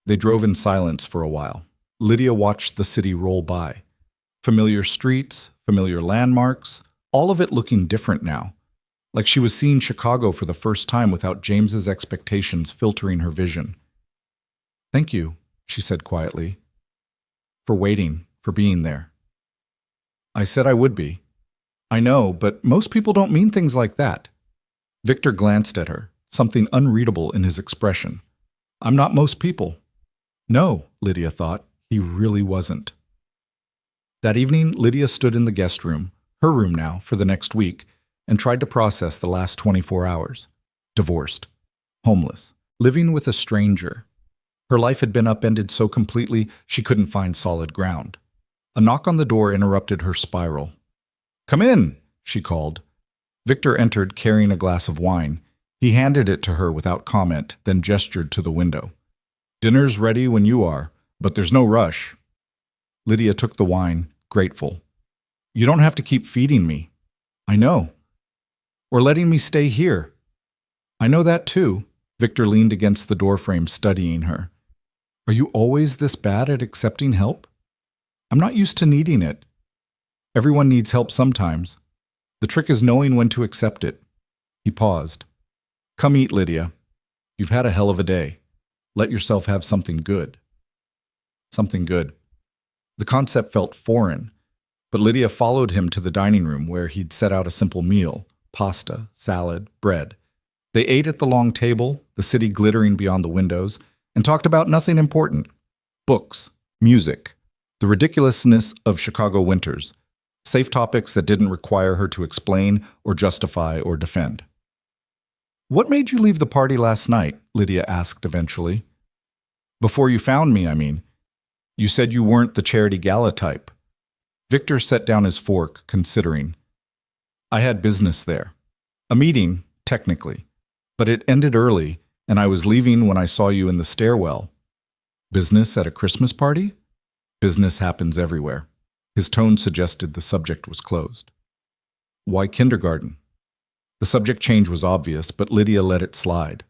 They drove in silence for a while. Lydia watched the city roll by. Familiar streets, familiar landmarks, all of it looking different now. Like she was seeing Chicago for the first time without James's expectations filtering her vision. Thank you, she said quietly. For waiting, for being there. I said I would be. I know, but most people don't mean things like that. Victor glanced at her, something unreadable in his expression. I'm not most people. No, Lydia thought, he really wasn't. That evening, Lydia stood in the guest room, her room now, for the next week, and tried to process the last 24 hours. Divorced. Homeless. Living with a stranger. Her life had been upended so completely she couldn't find solid ground. A knock on the door interrupted her spiral. Come in, she called. Victor entered carrying a glass of wine. He handed it to her without comment, then gestured to the window. Dinner's ready when you are, but there's no rush. Lydia took the wine, grateful. You don't have to keep feeding me. I know. Or letting me stay here. I know that too. Victor leaned against the doorframe, studying her. Are you always this bad at accepting help? I'm not used to needing it. Everyone needs help sometimes. The trick is knowing when to accept it. He paused. Come eat, Lydia. You've had a hell of a day. Let yourself have something good. Something good. The concept felt foreign, but Lydia followed him to the dining room where he'd set out a simple meal, pasta, salad, bread. They ate at the long table, the city glittering beyond the windows, and talked about nothing important. Books, music, the ridiculousness of Chicago winters, safe topics that didn't require her to explain or justify or defend. What made you leave the party last night? Lydia asked eventually. Before you found me, I mean. You said you weren't the charity gala type. Victor set down his fork, considering. I had business there. A meeting, technically. But it ended early, and I was leaving when I saw you in the stairwell. Business at a Christmas party? Business happens everywhere. His tone suggested the subject was closed. Why kindergarten? The subject change was obvious, but Lydia let it slide.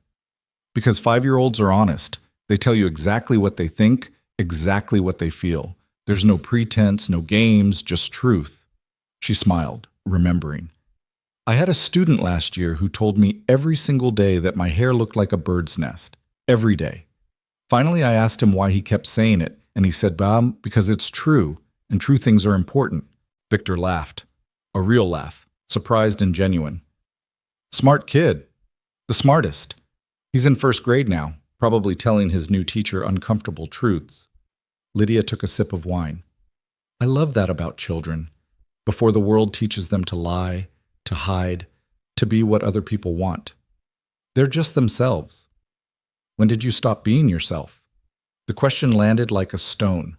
Because 5-year-olds are honest. They tell you exactly what they think, exactly what they feel. There's no pretense, no games, just truth. She smiled, remembering. I had a student last year who told me every single day that my hair looked like a bird's nest. Every day. Finally, I asked him why he kept saying it, and he said, because it's true, and true things are important. Victor laughed. A real laugh, surprised and genuine. Smart kid. The smartest. He's in first grade now, probably telling his new teacher uncomfortable truths. Lydia took a sip of wine. I love that about children. Before the world teaches them to lie, to hide, to be what other people want. They're just themselves. When did you stop being yourself? The question landed like a stone.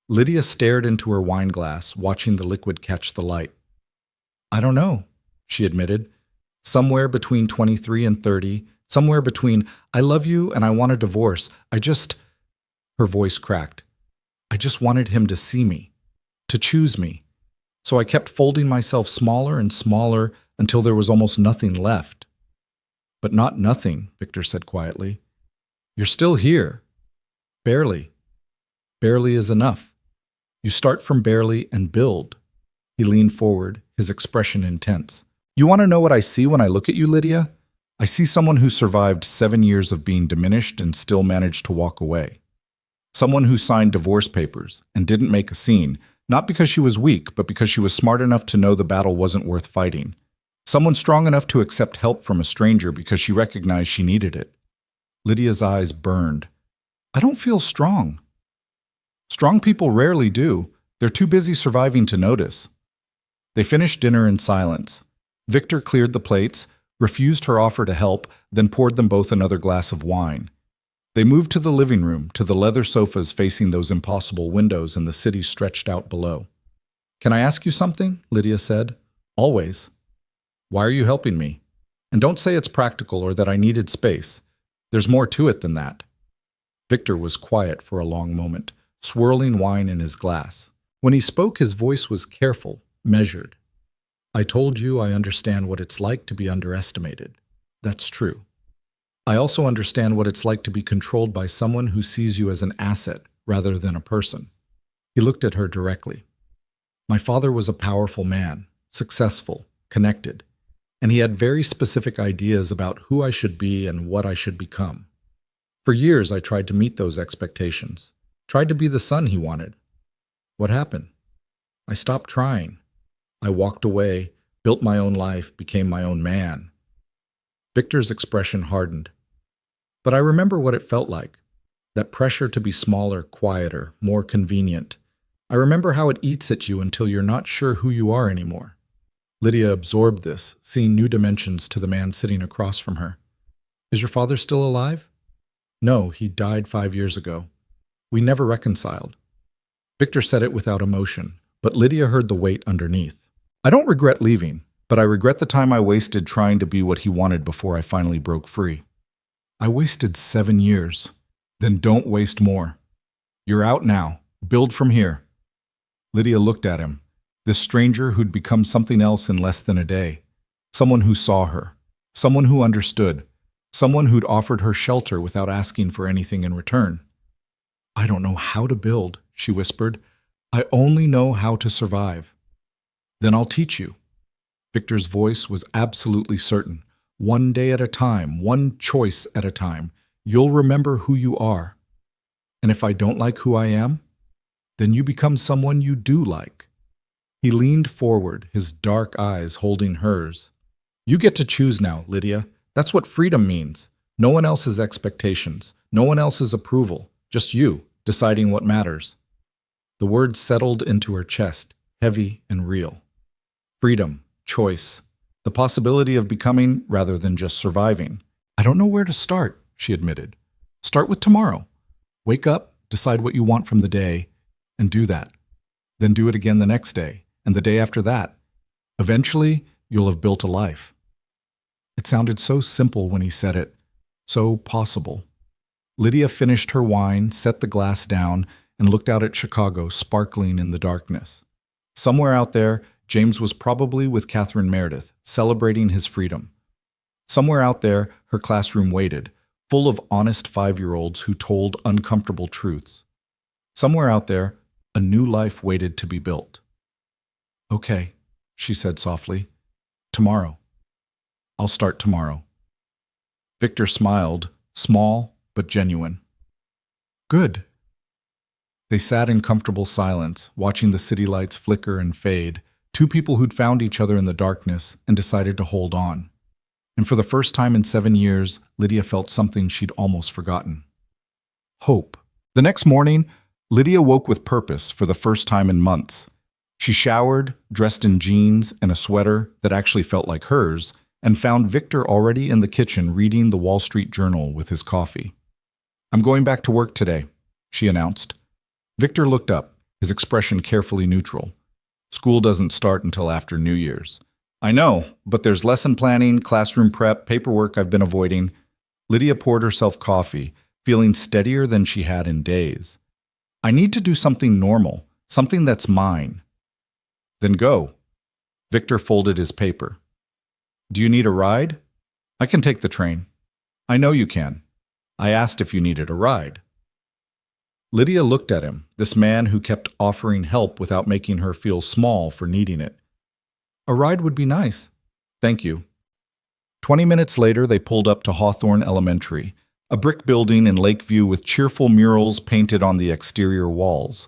Lydia stared into her wine glass, watching the liquid catch the light. I don't know, she admitted. Somewhere between 23 and 30, somewhere between I love you and I want a divorce. Her voice cracked. I just wanted him to see me, to choose me. So I kept folding myself smaller and smaller until there was almost nothing left. But not nothing, Victor said quietly. You're still here. Barely. Barely is enough. You start from barely and build. He leaned forward, his expression intense. You want to know what I see when I look at you, Lydia? I see someone who survived 7 years of being diminished and still managed to walk away. Someone who signed divorce papers and didn't make a scene, not because she was weak, but because she was smart enough to know the battle wasn't worth fighting. Someone strong enough to accept help from a stranger because she recognized she needed it. Lydia's eyes burned. I don't feel strong. Strong people rarely do. They're too busy surviving to notice. They finished dinner in silence. Victor cleared the plates, refused her offer to help, then poured them both another glass of wine. They moved to the living room, to the leather sofas facing those impossible windows and the city stretched out below. Can I ask you something? Lydia said. Always. Why are you helping me? And don't say it's practical or that I needed space. There's more to it than that. Victor was quiet for a long moment, swirling wine in his glass. When he spoke, his voice was careful, measured. I told you I understand what it's like to be underestimated. That's true. I also understand what it's like to be controlled by someone who sees you as an asset rather than a person. He looked at her directly. My father was a powerful man, successful, connected, and he had very specific ideas about who I should be and what I should become. For years, I tried to meet those expectations, tried to be the son he wanted. What happened? I stopped trying. I walked away, built my own life, became my own man. Victor's expression hardened. But I remember what it felt like, that pressure to be smaller, quieter, more convenient. I remember how it eats at you until you're not sure who you are anymore. Lydia absorbed this, seeing new dimensions to the man sitting across from her. Is your father still alive? No, he died 5 years ago. We never reconciled. Victor said it without emotion, but Lydia heard the weight underneath. I don't regret leaving, but I regret the time I wasted trying to be what he wanted before I finally broke free. I wasted 7 years. Then don't waste more. You're out now. Build from here. Lydia looked at him, this stranger who'd become something else in less than a day. Someone who saw her. Someone who understood. Someone who'd offered her shelter without asking for anything in return. I don't know how to build, she whispered. I only know how to survive. Then I'll teach you. Victor's voice was absolutely certain. One day at a time, one choice at a time, you'll remember who you are. And if I don't like who I am, then you become someone you do like. He leaned forward, his dark eyes holding hers. You get to choose now, Lydia. That's what freedom means. No one else's expectations, no one else's approval, just you, deciding what matters. The words settled into her chest, heavy and real. Freedom, choice, the possibility of becoming rather than just surviving. I don't know where to start, she admitted. Start with tomorrow. Wake up, decide what you want from the day, and do that. Then do it again the next day, and the day after that. Eventually, you'll have built a life. It sounded so simple when he said it, so possible. Lydia finished her wine, set the glass down, and looked out at Chicago sparkling in the darkness. Somewhere out there, James was probably with Catherine Meredith, celebrating his freedom. Somewhere out there, her classroom waited, full of honest 5-year-olds who told uncomfortable truths. Somewhere out there, a new life waited to be built. Okay, she said softly. Tomorrow. I'll start tomorrow. Victor smiled, small but genuine. Good. They sat in comfortable silence, watching the city lights flicker and fade, two people who'd found each other in the darkness and decided to hold on. And for the first time in 7 years, Lydia felt something she'd almost forgotten. Hope. The next morning, Lydia woke with purpose for the first time in months. She showered, dressed in jeans and a sweater that actually felt like hers, and found Victor already in the kitchen reading the Wall Street Journal with his coffee. I'm going back to work today, she announced. Victor looked up, his expression carefully neutral. School doesn't start until after New Year's. I know, but there's lesson planning, classroom prep, paperwork I've been avoiding. Lydia poured herself coffee, feeling steadier than she had in days. I need to do something normal, something that's mine. Then go. Victor folded his paper. Do you need a ride? I can take the train. I know you can. I asked if you needed a ride. Lydia looked at him, this man who kept offering help without making her feel small for needing it. A ride would be nice. Thank you. 20 minutes later, they pulled up to Hawthorne Elementary, a brick building in Lakeview with cheerful murals painted on the exterior walls.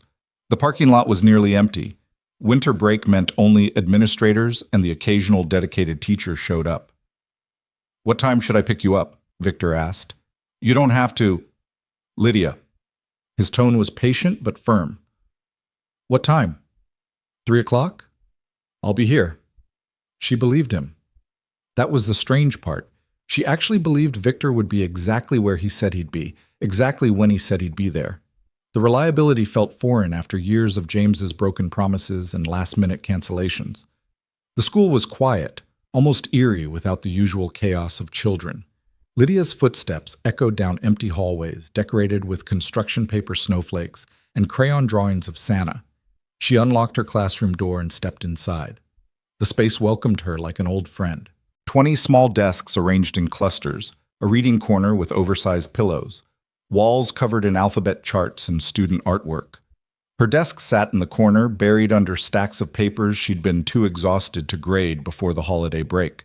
The parking lot was nearly empty. Winter break meant only administrators and the occasional dedicated teacher showed up. What time should I pick you up? Victor asked. You don't have to. Lydia. His tone was patient but firm. What time? 3 o'clock? I'll be here. She believed him. That was the strange part. She actually believed Victor would be exactly where he said he'd be, exactly when he said he'd be there. The reliability felt foreign after years of James's broken promises and last-minute cancellations. The school was quiet, almost eerie without the usual chaos of children. Lydia's footsteps echoed down empty hallways decorated with construction paper snowflakes and crayon drawings of Santa. She unlocked her classroom door and stepped inside. The space welcomed her like an old friend. 20 small desks arranged in clusters, a reading corner with oversized pillows, walls covered in alphabet charts and student artwork. Her desk sat in the corner, buried under stacks of papers she'd been too exhausted to grade before the holiday break.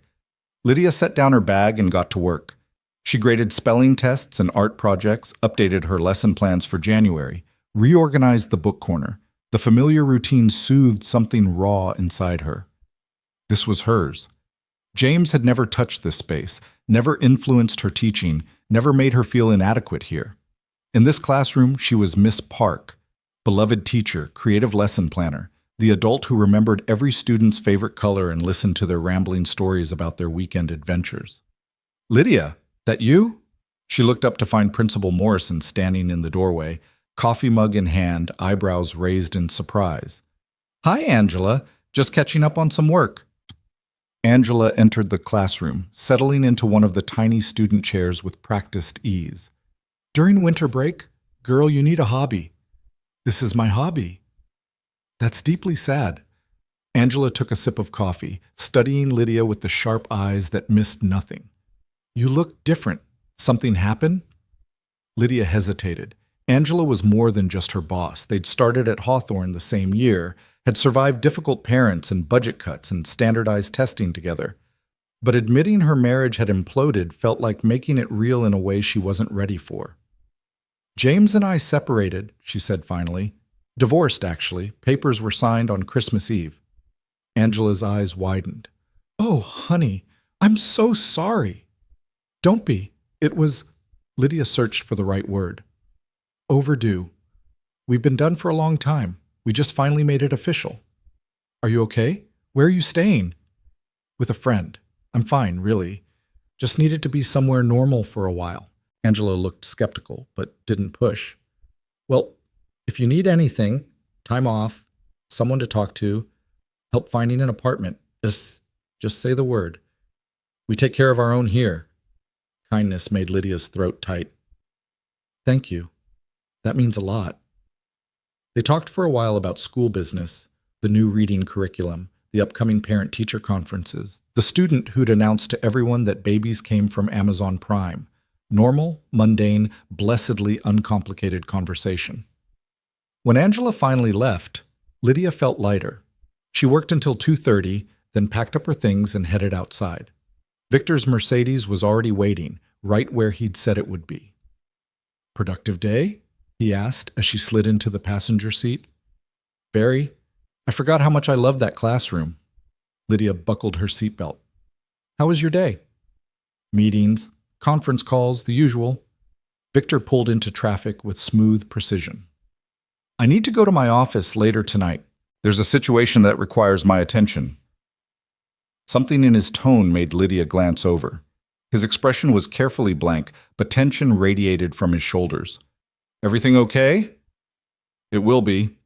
Lydia set down her bag and got to work. She graded spelling tests and art projects, updated her lesson plans for January, reorganized the book corner. The familiar routine soothed something raw inside her. This was hers. James had never touched this space, never influenced her teaching, never made her feel inadequate here. In this classroom, she was Miss Park, beloved teacher, creative lesson planner, the adult who remembered every student's favorite color and listened to their rambling stories about their weekend adventures. "Lydia, that you?" She looked up to find Principal Morrison standing in the doorway, coffee mug in hand, eyebrows raised in surprise. "Hi, Angela. Just catching up on some work." Angela entered the classroom, settling into one of the tiny student chairs with practiced ease. "During winter break? Girl, you need a hobby." "This is my hobby." "That's deeply sad." Angela took a sip of coffee, studying Lydia with the sharp eyes that missed nothing. "You look different. Something happened?" Lydia hesitated. Angela was more than just her boss. They'd started at Hawthorne the same year, had survived difficult parents and budget cuts and standardized testing together. But admitting her marriage had imploded felt like making it real in a way she wasn't ready for. "James and I separated," she said finally. "Divorced, actually. Papers were signed on Christmas Eve." Angela's eyes widened. "Oh, honey, I'm so sorry." "Don't be. It was—" Lydia searched for the right word. "Overdue. We've been done for a long time. We just finally made it official." "Are you okay? Where are you staying?" "With a friend. I'm fine, really. Just needed to be somewhere normal for a while." Angela looked skeptical, but didn't push. "Well, if you need anything, time off, someone to talk to, help finding an apartment, just say the word. We take care of our own here." Kindness made Lydia's throat tight. "Thank you. That means a lot." They talked for a while about school business, the new reading curriculum, the upcoming parent-teacher conferences, the student who'd announced to everyone that babies came from Amazon Prime. Normal, mundane, blessedly uncomplicated conversation. When Angela finally left, Lydia felt lighter. She worked until 2:30, then packed up her things and headed outside. Victor's Mercedes was already waiting, right where he'd said it would be. "Productive day?" he asked as she slid into the passenger seat. "Very. I forgot how much I loved that classroom." Lydia buckled her seatbelt. "How was your day?" "Meetings, conference calls, the usual." Victor pulled into traffic with smooth precision. "I need to go to my office later tonight. There's a situation that requires my attention." Something in his tone made Lydia glance over. His expression was carefully blank, but tension radiated from his shoulders. "Everything okay?" "It will be."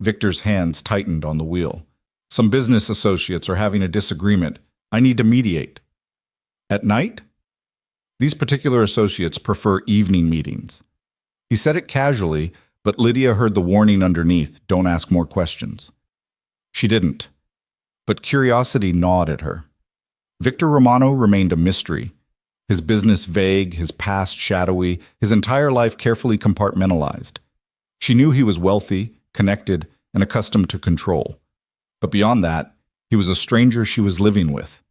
Victor's hands tightened on the wheel. "Some business associates are having a disagreement. I need to mediate." "At night?" "These particular associates prefer evening meetings." He said it casually, but Lydia heard the warning underneath, "Don't ask more questions." She didn't, but curiosity gnawed at her. Victor Romano remained a mystery. His business vague, his past shadowy, his entire life carefully compartmentalized. She knew he was wealthy, connected, and accustomed to control. But beyond that, he was a stranger she was living with.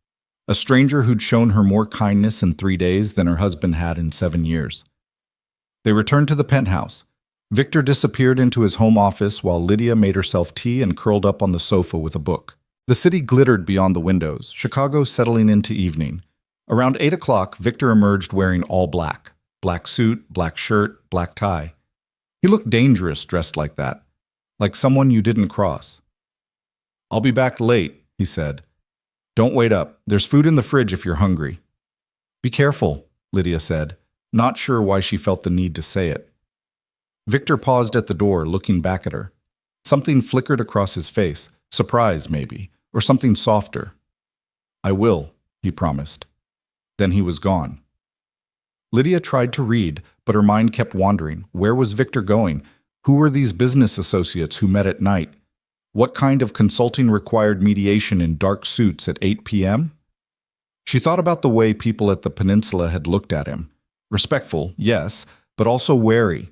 A stranger who'd shown her more kindness in 3 days than her husband had in 7 years. They returned to the penthouse. Victor disappeared into his home office while Lydia made herself tea and curled up on the sofa with a book. The city glittered beyond the windows, Chicago settling into evening. Around 8 o'clock, Victor emerged wearing all black. Black suit, black shirt, black tie. He looked dangerous dressed like that, like someone you didn't cross. "I'll be back late," he said. "Don't wait up. There's food in the fridge if you're hungry." "Be careful," Lydia said, not sure why she felt the need to say it. Victor paused at the door, looking back at her. Something flickered across his face, surprise maybe, or something softer. I will, he promised. Then he was gone. Lydia tried to read, but her mind kept wandering. Where was Victor going? Who were these business associates who met at night? What kind of consulting required mediation in dark suits at 8 p.m.? She thought about the way people at the peninsula had looked at him. Respectful, yes, but also wary.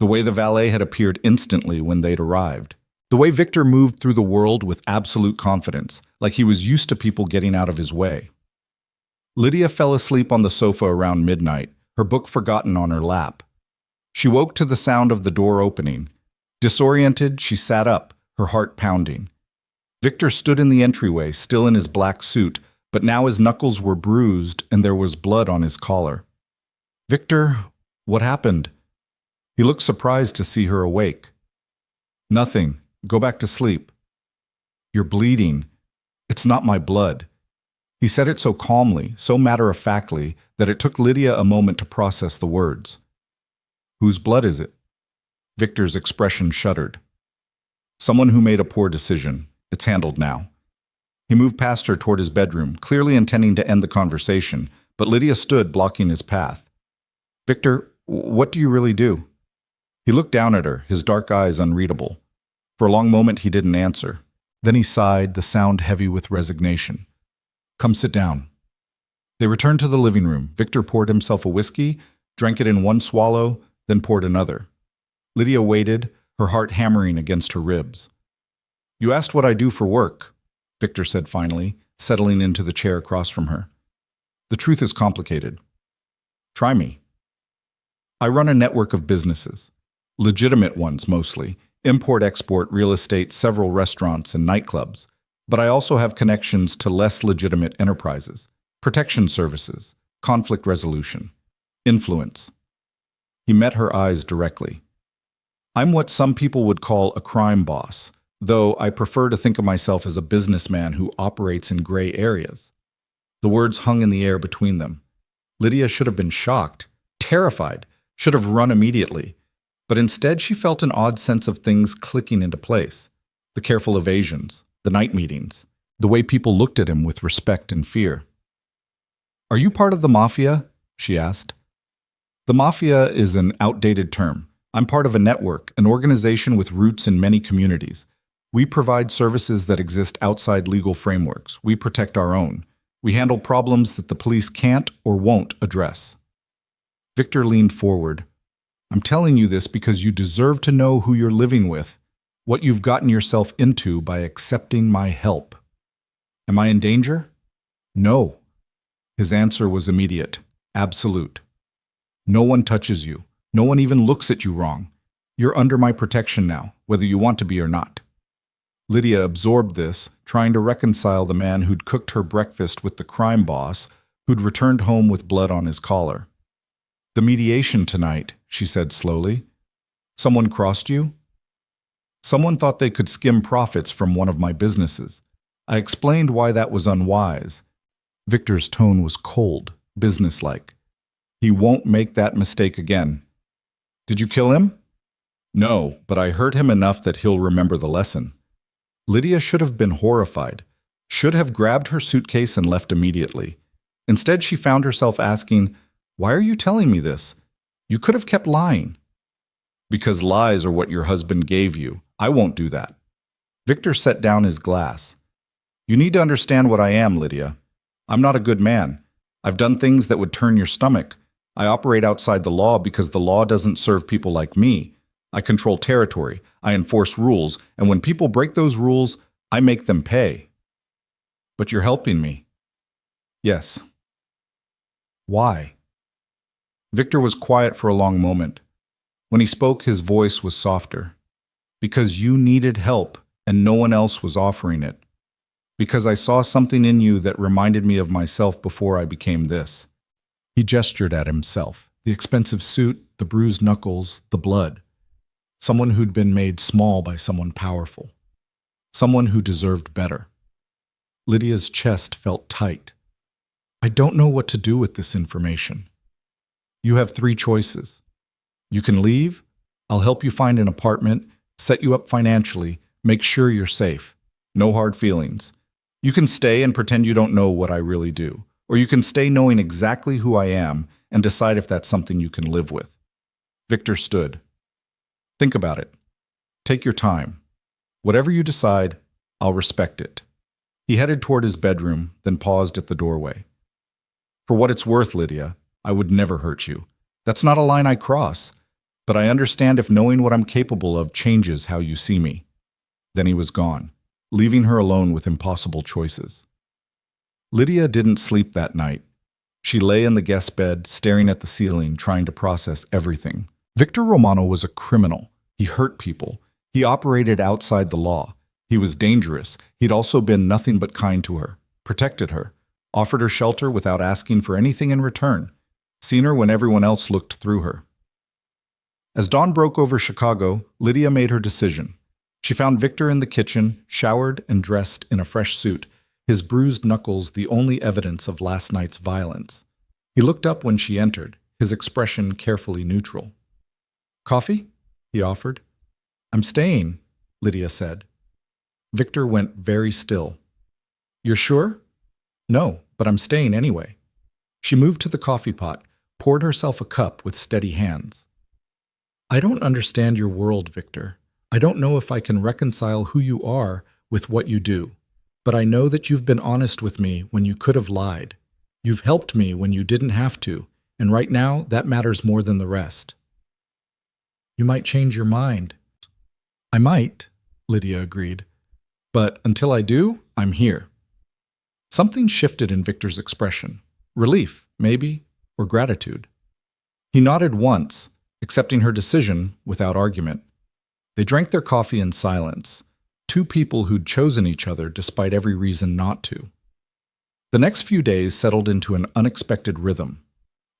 The way the valet had appeared instantly when they'd arrived. The way Victor moved through the world with absolute confidence, like he was used to people getting out of his way. Lydia fell asleep on the sofa around midnight, her book forgotten on her lap. She woke to the sound of the door opening. Disoriented, she sat up, her heart pounding. Victor stood in the entryway, still in his black suit, but now his knuckles were bruised and there was blood on his collar. "Victor, what happened?" He looked surprised to see her awake. "Nothing. Go back to sleep." "You're bleeding." "It's not my blood." He said it so calmly, so matter-of-factly, that it took Lydia a moment to process the words. "Whose blood is it?" Victor's expression shuddered. "Someone who made a poor decision. It's handled now." He moved past her toward his bedroom, clearly intending to end the conversation, but Lydia stood blocking his path. "Victor, what do you really do?" He looked down at her, his dark eyes unreadable. For a long moment he didn't answer. Then he sighed, the sound heavy with resignation. "Come sit down." They returned to the living room. Victor poured himself a whiskey, drank it in one swallow, then poured another. Lydia waited, her heart hammering against her ribs. "You asked what I do for work," Victor said finally, settling into the chair across from her. "The truth is complicated. Try me. I run a network of businesses. Legitimate ones mostly. Import-export, real estate, several restaurants and nightclubs. But I also have connections to less legitimate enterprises. Protection services, conflict resolution, influence." He met her eyes directly. "I'm what some people would call a crime boss, though I prefer to think of myself as a businessman who operates in gray areas." The words hung in the air between them. Lydia should have been shocked, terrified, should have run immediately. But instead she felt an odd sense of things clicking into place. The careful evasions, the night meetings, the way people looked at him with respect and fear. "Are you part of the Mafia?" she asked. "The Mafia is an outdated term. I'm part of a network, an organization with roots in many communities. We provide services that exist outside legal frameworks. We protect our own. We handle problems that the police can't or won't address." Victor leaned forward. "I'm telling you this because you deserve to know who you're living with, what you've gotten yourself into by accepting my help." "Am I in danger?" "No." His answer was immediate, absolute. "No one touches you. No one even looks at you wrong. You're under my protection now, whether you want to be or not." Lydia absorbed this, trying to reconcile the man who'd cooked her breakfast with the crime boss who'd returned home with blood on his collar. "The mediation tonight," she said slowly. "Someone crossed you?" "Someone thought they could skim profits from one of my businesses. I explained why that was unwise." Victor's tone was cold, businesslike. "He won't make that mistake again." "Did you kill him?" "No, but I hurt him enough that he'll remember the lesson." Lydia should have been horrified, should have grabbed her suitcase and left immediately. Instead, she found herself asking, "Why are you telling me this? You could have kept lying." "Because lies are what your husband gave you. I won't do that." Victor set down his glass. "You need to understand what I am, Lydia. I'm not a good man. I've done things that would turn your stomach. I operate outside the law because the law doesn't serve people like me. I control territory, I enforce rules, and when people break those rules, I make them pay." "But you're helping me." "Yes." "Why?" Victor was quiet for a long moment. When he spoke, his voice was softer. "Because you needed help, and no one else was offering it. Because I saw something in you that reminded me of myself before I became this." He gestured at himself, the expensive suit, the bruised knuckles, the blood. Someone who'd been made small by someone powerful. Someone who deserved better. Lydia's chest felt tight. "I don't know what to do with this information." "You have 3 choices. You can leave. I'll help you find an apartment, set you up financially, make sure you're safe. No hard feelings. You can stay and pretend you don't know what I really do, or you can stay knowing exactly who I am and decide if that's something you can live with. Victor stood. Think about it. Take your time. Whatever you decide, I'll respect it. He headed toward his bedroom, then paused at the doorway. For what it's worth, Lydia, I would never hurt you. That's not a line I cross, but I understand if knowing what I'm capable of changes how you see me. Then he was gone, leaving her alone with impossible choices. Lydia didn't sleep that night. She lay in the guest bed, staring at the ceiling, trying to process everything. Victor Romano was a criminal. He hurt people. He operated outside the law. He was dangerous. He'd also been nothing but kind to her, protected her, offered her shelter without asking for anything in return, seen her when everyone else looked through her. As dawn broke over Chicago, Lydia made her decision. She found Victor in the kitchen, showered and dressed in a fresh suit, his bruised knuckles the only evidence of last night's violence. He looked up when she entered, his expression carefully neutral. "Coffee?" he offered. "I'm staying," Lydia said. Victor went very still. "You're sure?" "No, but I'm staying anyway." She moved to the coffee pot, poured herself a cup with steady hands. "I don't understand your world, Victor. I don't know if I can reconcile who you are with what you do. But I know that you've been honest with me when you could have lied. You've helped me when you didn't have to, and right now that matters more than the rest." "You might change your mind." "I might," Lydia agreed. "But until I do, I'm here." Something shifted in Victor's expression. Relief, maybe, or gratitude. He nodded once, accepting her decision without argument. They drank their coffee in silence, two people who'd chosen each other despite every reason not to. The next few days settled into an unexpected rhythm.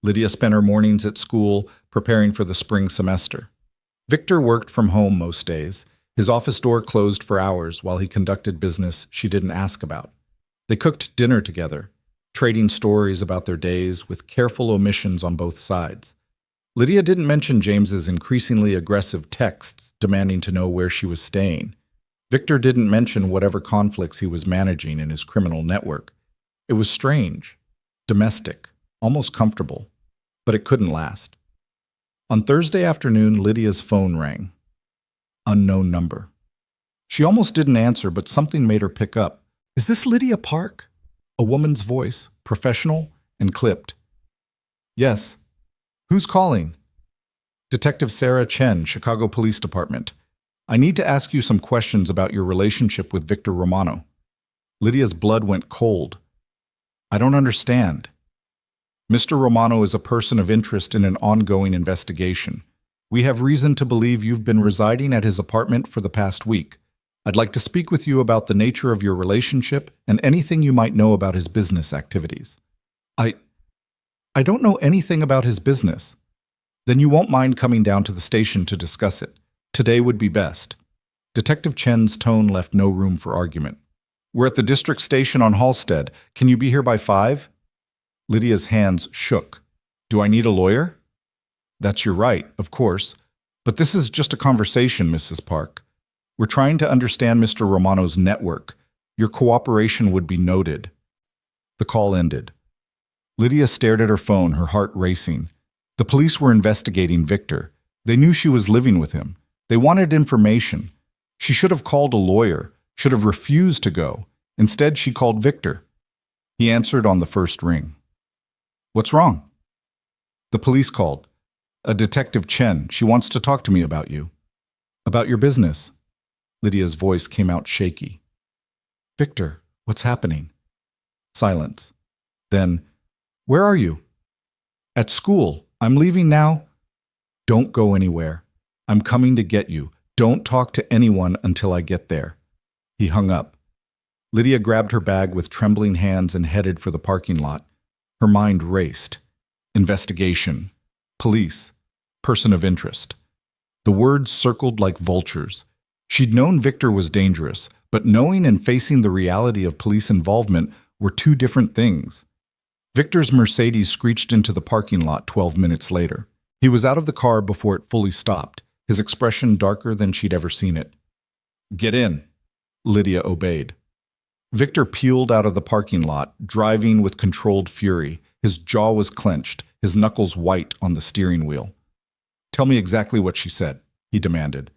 Lydia spent her mornings at school, preparing for the spring semester. Victor worked from home most days, his office door closed for hours while he conducted business she didn't ask about. They cooked dinner together, trading stories about their days with careful omissions on both sides. Lydia didn't mention James's increasingly aggressive texts demanding to know where she was staying. Victor didn't mention whatever conflicts he was managing in his criminal network. It was strange, domestic, almost comfortable, but it couldn't last. On Thursday afternoon, Lydia's phone rang. Unknown number. She almost didn't answer, but something made her pick up. "Is this Lydia Park?" A woman's voice, professional and clipped. "Yes. Who's calling?" "Detective Sarah Chen, Chicago Police Department. I need to ask you some questions about your relationship with Victor Romano." Lydia's blood went cold. "I don't understand." "Mr. Romano is a person of interest in an ongoing investigation. We have reason to believe you've been residing at his apartment for the past week. I'd like to speak with you about the nature of your relationship and anything you might know about his business activities." I don't know anything about his business." "Then you won't mind coming down to the station to discuss it. Today would be best." Detective Chen's tone left no room for argument. "We're at the district station on Halstead. Can you be here by 5? Lydia's hands shook. "Do I need a lawyer?" "That's your right, of course. But this is just a conversation, Mrs. Park. We're trying to understand Mr. Romano's network. Your cooperation would be noted." The call ended. Lydia stared at her phone, her heart racing. The police were investigating Victor. They knew she was living with him. They wanted information. She should have called a lawyer, should have refused to go. Instead, she called Victor. He answered on the first ring. "What's wrong?" "The police called. A Detective Chen. She wants to talk to me about you." "About your business?" Lydia's voice came out shaky. "Victor, what's happening?" Silence. Then, "Where are you?" "At school. I'm leaving now." "Don't go anywhere. I'm coming to get you. Don't talk to anyone until I get there." He hung up. Lydia grabbed her bag with trembling hands and headed for the parking lot. Her mind raced. Investigation. Police. Person of interest. The words circled like vultures. She'd known Victor was dangerous, but knowing and facing the reality of police involvement were two different things. Victor's Mercedes screeched into the parking lot 12 minutes later. He was out of the car before it fully stopped, his expression darker than she'd ever seen it. "Get in." Lydia obeyed. Victor peeled out of the parking lot, driving with controlled fury. His jaw was clenched, his knuckles white on the steering wheel. "Tell me exactly what she said," he demanded.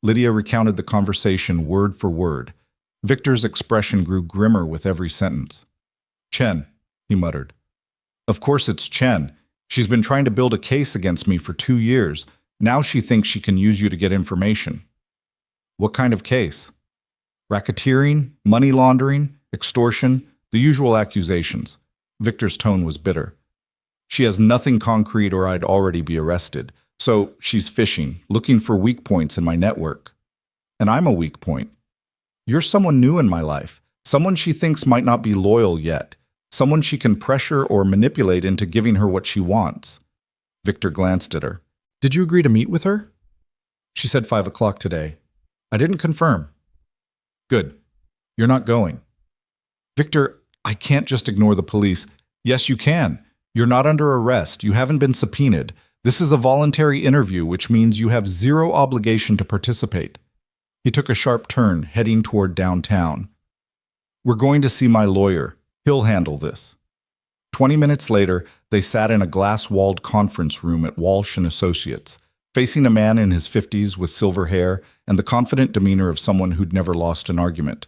Lydia recounted the conversation word for word. Victor's expression grew grimmer with every sentence. "Chen," he muttered. "Of course it's Chen. She's been trying to build a case against me for 2 years. Now she thinks she can use you to get information." "What kind of case?" "Racketeering, money laundering, extortion, the usual accusations." Victor's tone was bitter. "She has nothing concrete or I'd already be arrested. So she's fishing, looking for weak points in my network. And I'm a weak point. You're someone new in my life, someone she thinks might not be loyal yet, someone she can pressure or manipulate into giving her what she wants." Victor glanced at her. "Did you agree to meet with her?" "She said 5 o'clock today. I didn't confirm." "Good. You're not going." "Victor, I can't just ignore the police." "Yes, you can. You're not under arrest. You haven't been subpoenaed. This is a voluntary interview, which means you have zero obligation to participate." He took a sharp turn, heading toward downtown. "We're going to see my lawyer. He'll handle this." 20 minutes later, they sat in a glass-walled conference room at Walsh & Associates, facing a man in his 50s with silver hair and the confident demeanor of someone who'd never lost an argument.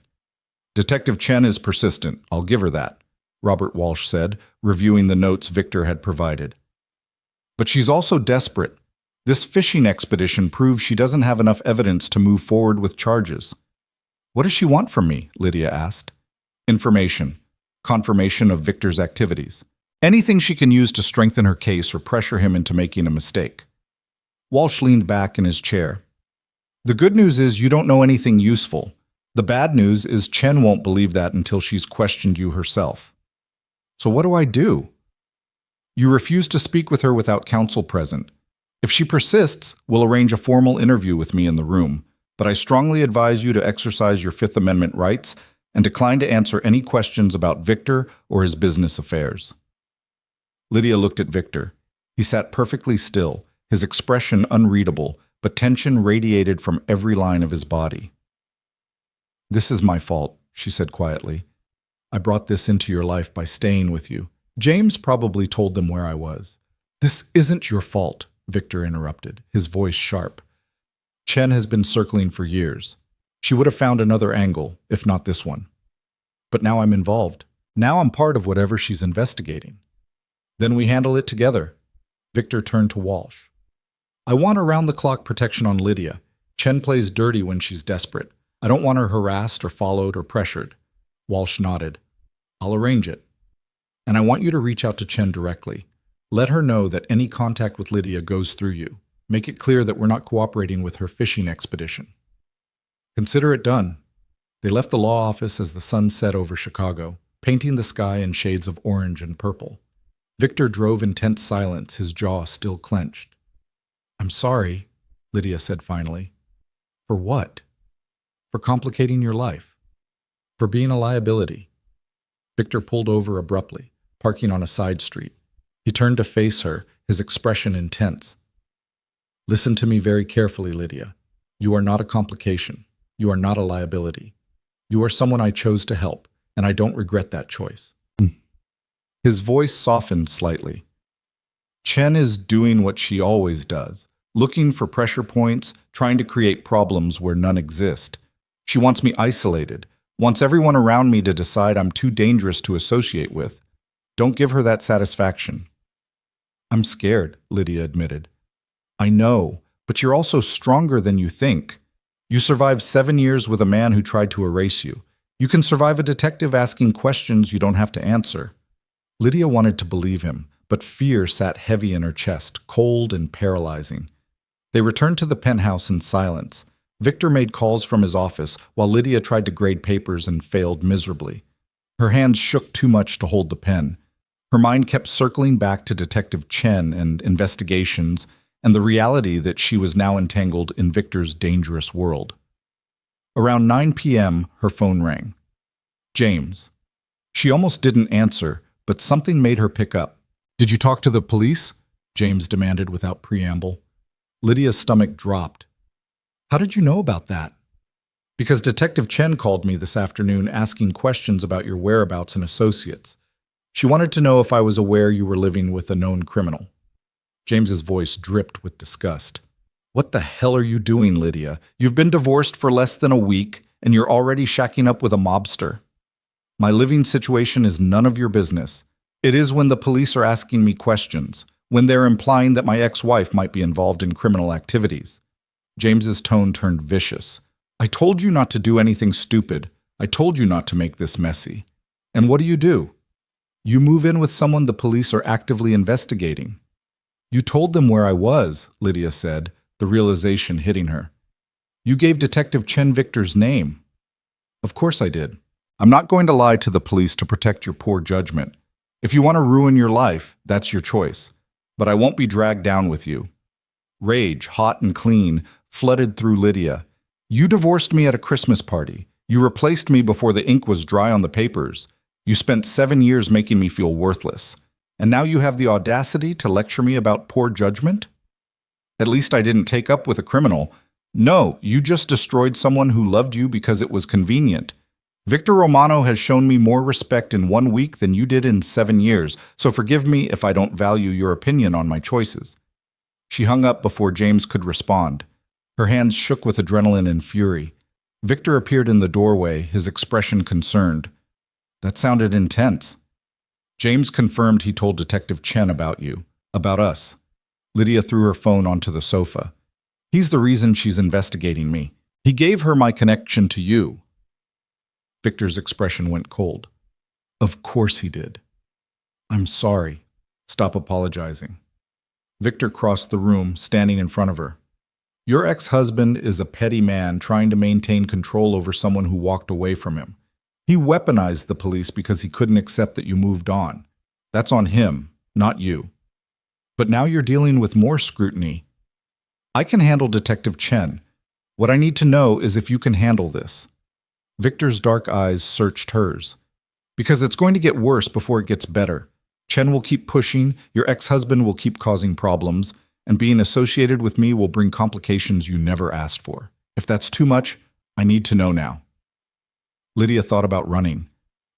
"Detective Chen is persistent, I'll give her that," Robert Walsh said, reviewing the notes Victor had provided. "But she's also desperate. This fishing expedition proves she doesn't have enough evidence to move forward with charges." "What does she want from me?" Lydia asked. "Information. Confirmation of Victor's activities. Anything she can use to strengthen her case or pressure him into making a mistake." Walsh leaned back in his chair. "The good news is you don't know anything useful. The bad news is Chen won't believe that until she's questioned you herself." "So what do I do?" "You refuse to speak with her without counsel present. If she persists, we'll arrange a formal interview with me in the room, but I strongly advise you to exercise your Fifth Amendment rights and decline to answer any questions about Victor or his business affairs." Lydia looked at Victor. He sat perfectly still, his expression unreadable, but tension radiated from every line of his body. "This is my fault," she said quietly. "I brought this into your life by staying with you. James probably told them where I was." "This isn't your fault," Victor interrupted, his voice sharp. "Chen has been circling for years. She would have found another angle, if not this one. But now I'm involved. Now I'm part of whatever she's investigating." "Then we handle it together." Victor turned to Walsh. "I want around-the-clock protection on Lydia. Chen plays dirty when she's desperate. I don't want her harassed or followed or pressured." Walsh nodded. "I'll arrange it. And I want you to reach out to Chen directly. Let her know that any contact with Lydia goes through you. Make it clear that we're not cooperating with her fishing expedition." "Consider it done." They left the law office as the sun set over Chicago, painting the sky in shades of orange and purple. Victor drove in tense silence, his jaw still clenched. "I'm sorry," Lydia said finally. "For what?" "For complicating your life. For being a liability." Victor pulled over abruptly, parking on a side street. He turned to face her, his expression intense. "Listen to me very carefully, Lydia. You are not a complication. You are not a liability. You are someone I chose to help, and I don't regret that choice." His voice softened slightly. "Chen is doing what she always does, looking for pressure points, trying to create problems where none exist. She wants me isolated, wants everyone around me to decide I'm too dangerous to associate with. Don't give her that satisfaction." "I'm scared," Lydia admitted. "I know, but you're also stronger than you think. You survived 7 years with a man who tried to erase you. You can survive a detective asking questions you don't have to answer." Lydia wanted to believe him, but fear sat heavy in her chest, cold and paralyzing. They returned to the penthouse in silence. Victor made calls from his office, while Lydia tried to grade papers and failed miserably. Her hands shook too much to hold the pen. Her mind kept circling back to Detective Chen and investigations, and the reality that she was now entangled in Victor's dangerous world. Around 9 p.m., her phone rang. James. She almost didn't answer, but something made her pick up. "Did you talk to the police?" James demanded without preamble. Lydia's stomach dropped. "How did you know about that?" Because Detective Chen called me this afternoon asking questions about your whereabouts and associates. She wanted to know if I was aware you were living with a known criminal. James's voice dripped with disgust. What the hell are you doing, Lydia? You've been divorced for less than a week, and you're already shacking up with a mobster. My living situation is none of your business. It is when the police are asking me questions, when they're implying that my ex-wife might be involved in criminal activities. James's tone turned vicious. I told you not to do anything stupid. I told you not to make this messy. And what do? You move in with someone the police are actively investigating. You told them where I was, Lydia said, the realization hitting her. You gave Detective Chen Victor's name. Of course I did. I'm not going to lie to the police to protect your poor judgment. If you want to ruin your life, that's your choice. But I won't be dragged down with you. Rage, hot and clean, flooded through Lydia. You divorced me at a Christmas party. You replaced me before the ink was dry on the papers. You spent 7 years making me feel worthless. And now you have the audacity to lecture me about poor judgment? At least I didn't take up with a criminal. No, you just destroyed someone who loved you because it was convenient. Victor Romano has shown me more respect in 1 week than you did in 7 years, so forgive me if I don't value your opinion on my choices. She hung up before James could respond. Her hands shook with adrenaline and fury. Victor appeared in the doorway, his expression concerned. That sounded intense. James confirmed he told Detective Chen about you, about us. Lydia threw her phone onto the sofa. He's the reason she's investigating me. He gave her my connection to you. Victor's expression went cold. Of course he did. I'm sorry. Stop apologizing. Victor crossed the room, standing in front of her. Your ex-husband is a petty man trying to maintain control over someone who walked away from him. He weaponized the police because he couldn't accept that you moved on. That's on him, not you. But now you're dealing with more scrutiny. I can handle Detective Chen. What I need to know is if you can handle this. Victor's dark eyes searched hers. Because it's going to get worse before it gets better. Chen will keep pushing, your ex-husband will keep causing problems, and being associated with me will bring complications you never asked for. If that's too much, I need to know now. Lydia thought about running,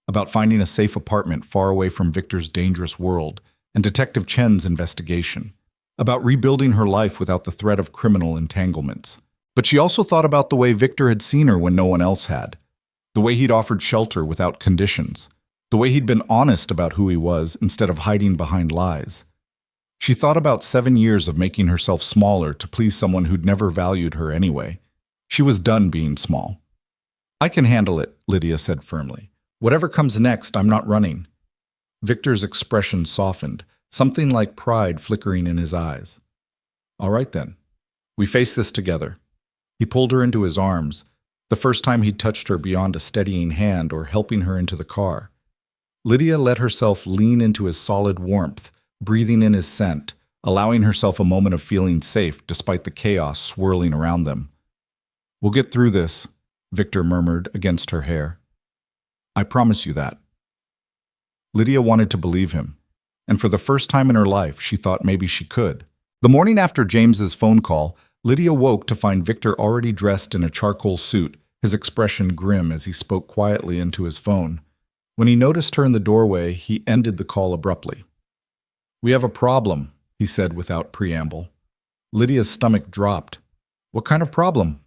about finding a safe apartment far away from Victor's dangerous world and Detective Chen's investigation, about rebuilding her life without the threat of criminal entanglements. But she also thought about the way Victor had seen her when no one else had, the way he'd offered shelter without conditions, the way he'd been honest about who he was instead of hiding behind lies. She thought about 7 years of making herself smaller to please someone who'd never valued her anyway. She was done being small. I can handle it, Lydia said firmly. Whatever comes next, I'm not running. Victor's expression softened, something like pride flickering in his eyes. All right then. We face this together. He pulled her into his arms, the first time he'd touched her beyond a steadying hand or helping her into the car. Lydia let herself lean into his solid warmth, breathing in his scent, allowing herself a moment of feeling safe despite the chaos swirling around them. We'll get through this, Victor murmured against her hair. I promise you that. Lydia wanted to believe him, and for the first time in her life, she thought maybe she could. The morning after James's phone call, Lydia woke to find Victor already dressed in a charcoal suit, his expression grim as he spoke quietly into his phone. When he noticed her in the doorway, he ended the call abruptly. We have a problem, he said without preamble. Lydia's stomach dropped. What kind of problem?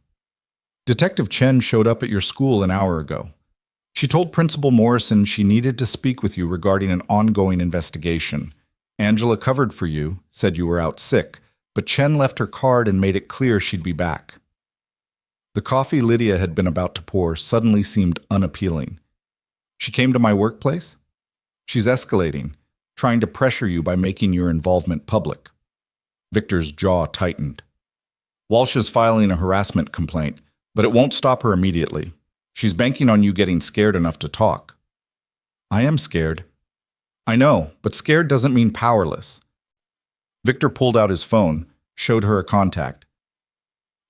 Detective Chen showed up at your school an hour ago. She told Principal Morrison she needed to speak with you regarding an ongoing investigation. Angela covered for you, said you were out sick, but Chen left her card and made it clear she'd be back. The coffee Lydia had been about to pour suddenly seemed unappealing. She came to my workplace? She's escalating, trying to pressure you by making your involvement public. Victor's jaw tightened. Walsh is filing a harassment complaint, but it won't stop her immediately. She's banking on you getting scared enough to talk. I am scared. I know, but scared doesn't mean powerless. Victor pulled out his phone, showed her a contact.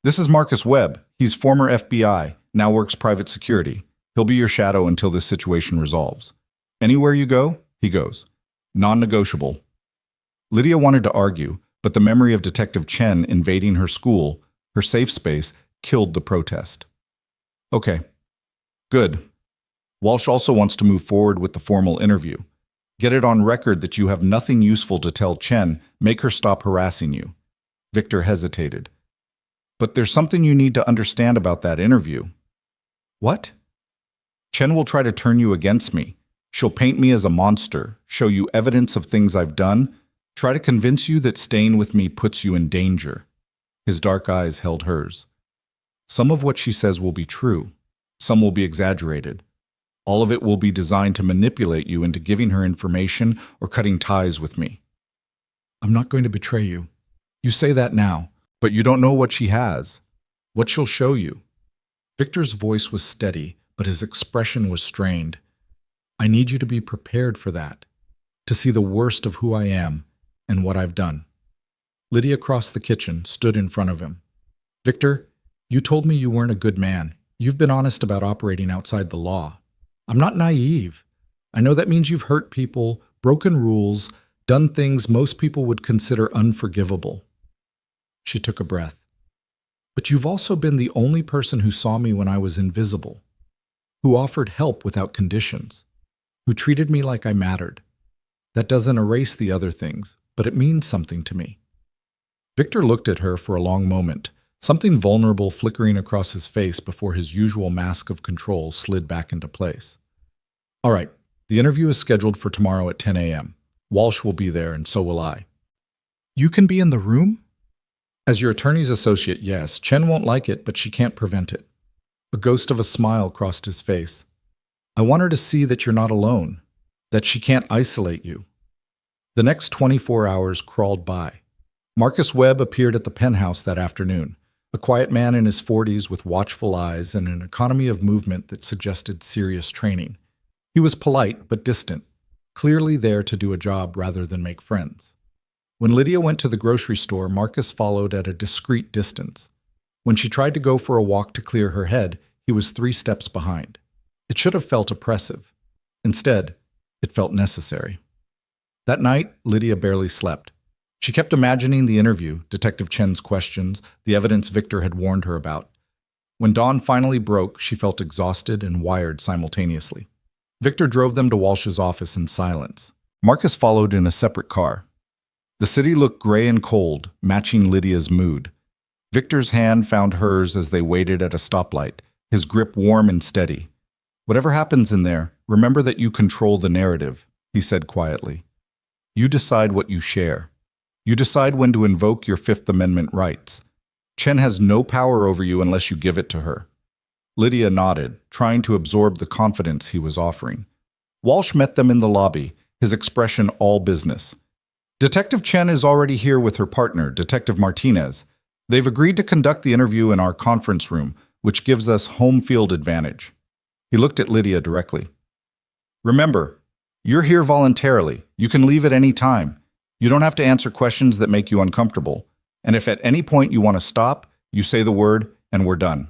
This is Marcus Webb. He's former FBI, now works private security. He'll be your shadow until this situation resolves. Anywhere you go, he goes. Non-negotiable. Lydia wanted to argue, but the memory of Detective Chen invading her school, her safe space, killed the protest. Okay, good. Walsh also wants to move forward with the formal interview. Get it on record that you have nothing useful to tell Chen. Make her stop harassing you. Victor hesitated. But there's something you need to understand about that interview. What? Chen will try to turn you against me. She'll paint me as a monster, show you evidence of things I've done, try to convince you that staying with me puts you in danger. His dark eyes held hers. Some of what she says will be true. Some will be exaggerated. All of it will be designed to manipulate you into giving her information or cutting ties with me. I'm not going to betray you. You say that now, but you don't know what she has, what she'll show you. Victor's voice was steady, but his expression was strained. I need you to be prepared for that, to see the worst of who I am and what I've done. Lydia crossed the kitchen, stood in front of him. Victor, you told me you weren't a good man. You've been honest about operating outside the law. I'm not naive. I know that means you've hurt people, broken rules, done things most people would consider unforgivable. She took a breath. But you've also been the only person who saw me when I was invisible, who offered help without conditions, who treated me like I mattered. That doesn't erase the other things, but it means something to me. Victor looked at her for a long moment, something vulnerable flickering across his face before his usual mask of control slid back into place. All right, the interview is scheduled for tomorrow at 10 a.m. Walsh will be there, and so will I. You can be in the room? As your attorney's associate, yes. Chen won't like it, but she can't prevent it. A ghost of a smile crossed his face. I want her to see that you're not alone, that she can't isolate you. The next 24 hours crawled by. Marcus Webb appeared at the penthouse that afternoon, a quiet man in his 40s with watchful eyes and an economy of movement that suggested serious training. He was polite but distant, clearly there to do a job rather than make friends. When Lydia went to the grocery store, Marcus followed at a discreet distance. When she tried to go for a walk to clear her head, he was 3 steps behind. It should have felt oppressive. Instead, it felt necessary. That night, Lydia barely slept. She kept imagining the interview, Detective Chen's questions, the evidence Victor had warned her about. When dawn finally broke, she felt exhausted and wired simultaneously. Victor drove them to Walsh's office in silence. Marcus followed in a separate car. The city looked gray and cold, matching Lydia's mood. Victor's hand found hers as they waited at a stoplight, his grip warm and steady. Whatever happens in there, remember that you control the narrative, he said quietly. You decide what you share. You decide when to invoke your Fifth Amendment rights. Chen has no power over you unless you give it to her. Lydia nodded, trying to absorb the confidence he was offering. Walsh met them in the lobby, his expression all business. Detective Chen is already here with her partner, Detective Martinez. They've agreed to conduct the interview in our conference room, which gives us home field advantage. He looked at Lydia directly. Remember, you're here voluntarily. You can leave at any time. You don't have to answer questions that make you uncomfortable. And if at any point you want to stop, you say the word, and we're done.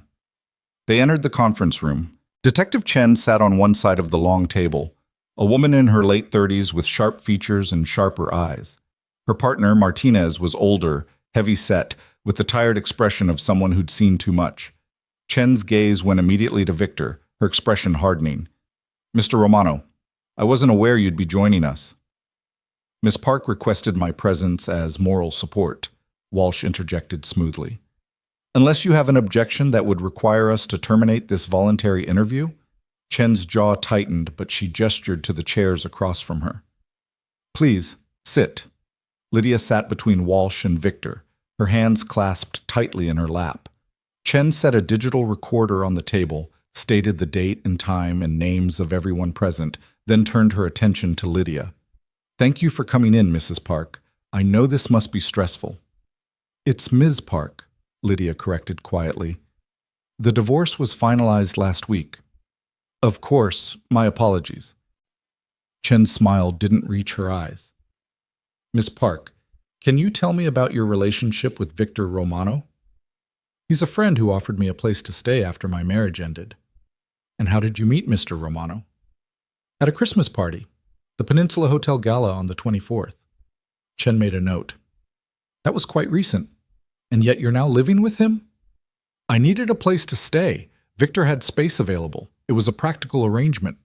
They entered the conference room. Detective Chen sat on one side of the long table, a woman in her late 30s with sharp features and sharper eyes. Her partner, Martinez, was older, heavy-set, with the tired expression of someone who'd seen too much. Chen's gaze went immediately to Victor, her expression hardening. Mr. Romano, I wasn't aware you'd be joining us. Miss Park requested my presence as moral support, Walsh interjected smoothly. Unless you have an objection that would require us to terminate this voluntary interview? Chen's jaw tightened, but she gestured to the chairs across from her. Please, sit. Lydia sat between Walsh and Victor, her hands clasped tightly in her lap. Chen set a digital recorder on the table, stated the date and time and names of everyone present, then turned her attention to Lydia. Thank you for coming in, Mrs. Park. I know this must be stressful. It's Ms. Park, Lydia corrected quietly. The divorce was finalized last week. Of course, my apologies. Chen's smile didn't reach her eyes. Miss Park, can you tell me about your relationship with Victor Romano? He's a friend who offered me a place to stay after my marriage ended. And how did you meet Mr. Romano? At a Christmas party, the Peninsula Hotel Gala on the 24th. Chen made a note. That was quite recent. And yet you're now living with him? I needed a place to stay. Victor had space available. It was a practical arrangement.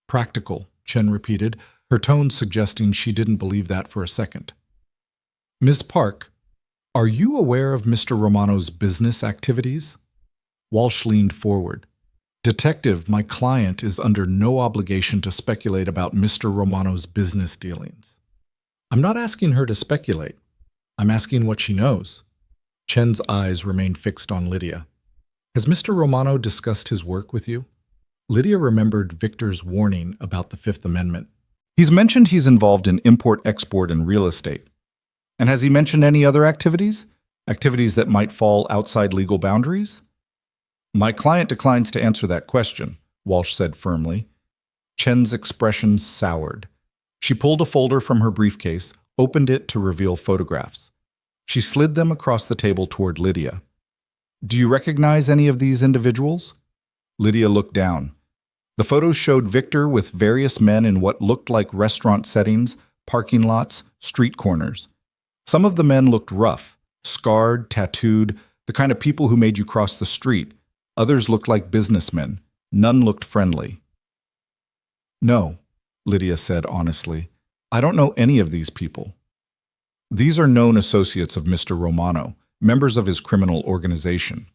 Practical, Chen repeated, her tone suggesting she didn't believe that for a second. Ms. Park, are you aware of Mr. Romano's business activities? Walsh leaned forward. Detective, my client is under no obligation to speculate about Mr. Romano's business dealings. I'm not asking her to speculate. I'm asking what she knows. Chen's eyes remained fixed on Lydia. Has Mr. Romano discussed his work with you? Lydia remembered Victor's warning about the Fifth Amendment. He's mentioned he's involved in import-export and real estate. And has he mentioned any other activities? Activities that might fall outside legal boundaries? My client declines to answer that question, Walsh said firmly. Chen's expression soured. She pulled a folder from her briefcase, opened it to reveal photographs. She slid them across the table toward Lydia. Do you recognize any of these individuals? Lydia looked down. The photos showed Victor with various men in what looked like restaurant settings, parking lots, street corners. Some of the men looked rough, scarred, tattooed, the kind of people who made you cross the street. Others looked like businessmen. None looked friendly. No, Lydia said honestly. I don't know any of these people. These are known associates of Mr. Romano, members of his criminal organization.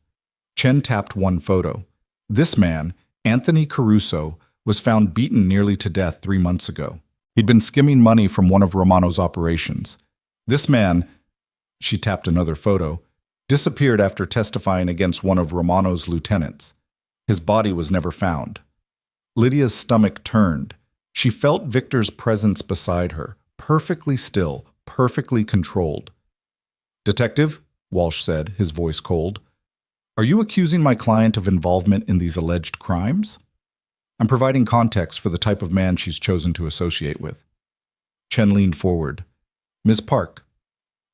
Chen tapped one photo. This man, Anthony Caruso, was found beaten nearly to death 3 months ago. He'd been skimming money from one of Romano's operations. This man, she tapped another photo, disappeared after testifying against one of Romano's lieutenants. His body was never found. Lydia's stomach turned. She felt Victor's presence beside her, perfectly still, perfectly controlled. Detective, Walsh said, his voice cold, are you accusing my client of involvement in these alleged crimes? I'm providing context for the type of man she's chosen to associate with. Chen leaned forward. Ms. Park,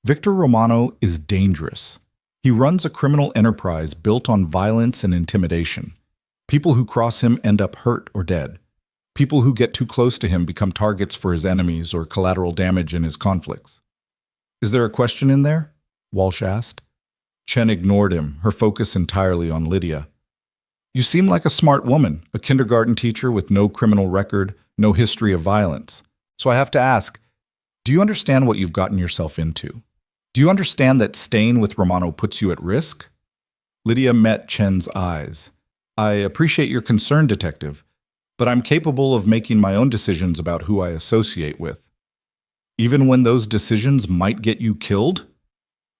Victor Romano is dangerous. He runs a criminal enterprise built on violence and intimidation. People who cross him end up hurt or dead. People who get too close to him become targets for his enemies or collateral damage in his conflicts. Is there a question in there? Walsh asked. Chen ignored him, her focus entirely on Lydia. You seem like a smart woman, a kindergarten teacher with no criminal record, no history of violence. So I have to ask, do you understand what you've gotten yourself into? Do you understand that staying with Romano puts you at risk? Lydia met Chen's eyes. I appreciate your concern, Detective, but I'm capable of making my own decisions about who I associate with. Even when those decisions might get you killed?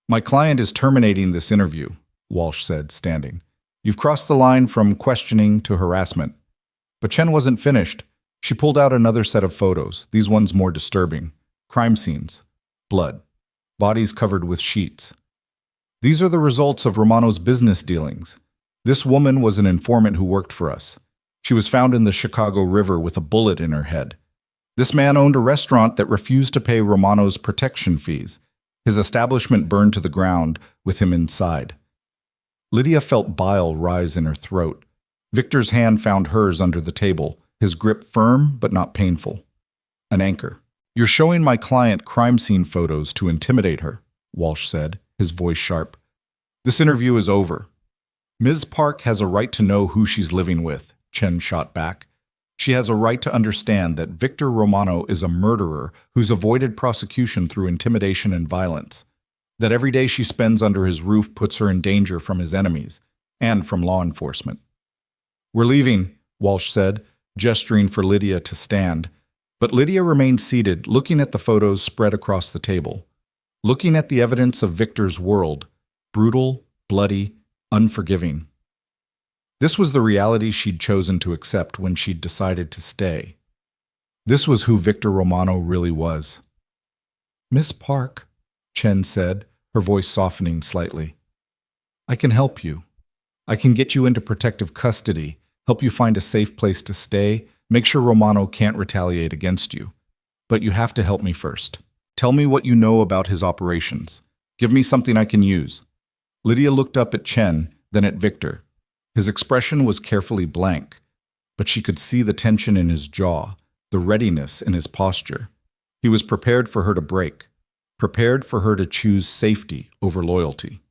My client is terminating this interview, Walsh said, standing. You've crossed the line from questioning to harassment. But Chen wasn't finished. She pulled out another set of photos, these ones more disturbing. Crime scenes. Blood. Bodies covered with sheets. These are the results of Romano's business dealings. This woman was an informant who worked for us. She was found in the Chicago River with a bullet in her head. This man owned a restaurant that refused to pay Romano's protection fees. His establishment burned to the ground with him inside. Lydia felt bile rise in her throat. Victor's hand found hers under the table, his grip firm but not painful. An anchor. You're showing my client crime scene photos to intimidate her, Walsh said, his voice sharp. This interview is over. Ms. Park has a right to know who she's living with, Chen shot back. She has a right to understand that Victor Romano is a murderer who's avoided prosecution through intimidation and violence. That every day she spends under his roof puts her in danger from his enemies and from law enforcement. We're leaving, Walsh said, gesturing for Lydia to stand. But Lydia remained seated, looking at the photos spread across the table, looking at the evidence of Victor's world, brutal, bloody, unforgiving. This was the reality she'd chosen to accept when she'd decided to stay. This was who Victor Romano really was. Miss Park, Chen said, her voice softening slightly. I can help you. I can get you into protective custody, help you find a safe place to stay, make sure Romano can't retaliate against you. But you have to help me first. Tell me what you know about his operations. Give me something I can use. Lydia looked up at Chen, then at Victor. His expression was carefully blank, but she could see the tension in his jaw, the readiness in his posture. He was prepared for her to break, prepared for her to choose safety over loyalty.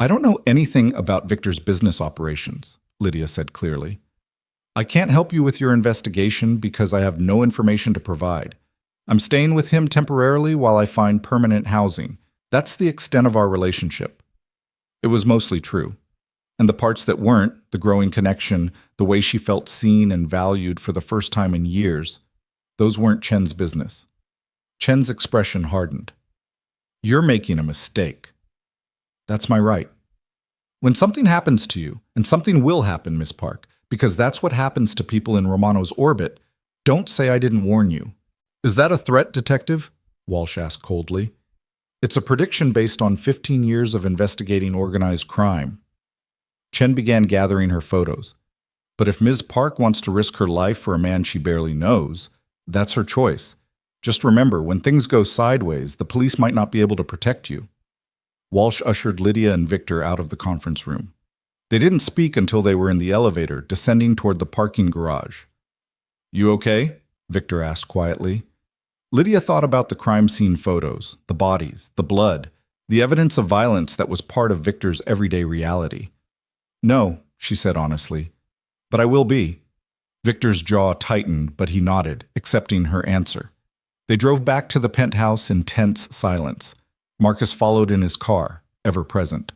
I don't know anything about Victor's business operations, Lydia said clearly. I can't help you with your investigation because I have no information to provide. I'm staying with him temporarily while I find permanent housing. That's the extent of our relationship. It was mostly true. And the parts that weren't, the growing connection, the way she felt seen and valued for the first time in years, those weren't Chen's business. Chen's expression hardened. You're making a mistake. That's my right. When something happens to you, and something will happen, Miss Park, because that's what happens to people in Romano's orbit, don't say I didn't warn you. Is that a threat, Detective? Walsh asked coldly. It's a prediction based on 15 years of investigating organized crime. Chen began gathering her photos. But if Ms. Park wants to risk her life for a man she barely knows, that's her choice. Just remember, when things go sideways, the police might not be able to protect you. Walsh ushered Lydia and Victor out of the conference room. They didn't speak until they were in the elevator, descending toward the parking garage. You okay? Victor asked quietly. Lydia thought about the crime scene photos, the bodies, the blood, the evidence of violence that was part of Victor's everyday reality. No, she said honestly, but I will be. Victor's jaw tightened, but he nodded, accepting her answer. They drove back to the penthouse in tense silence. Marcus followed in his car, ever present.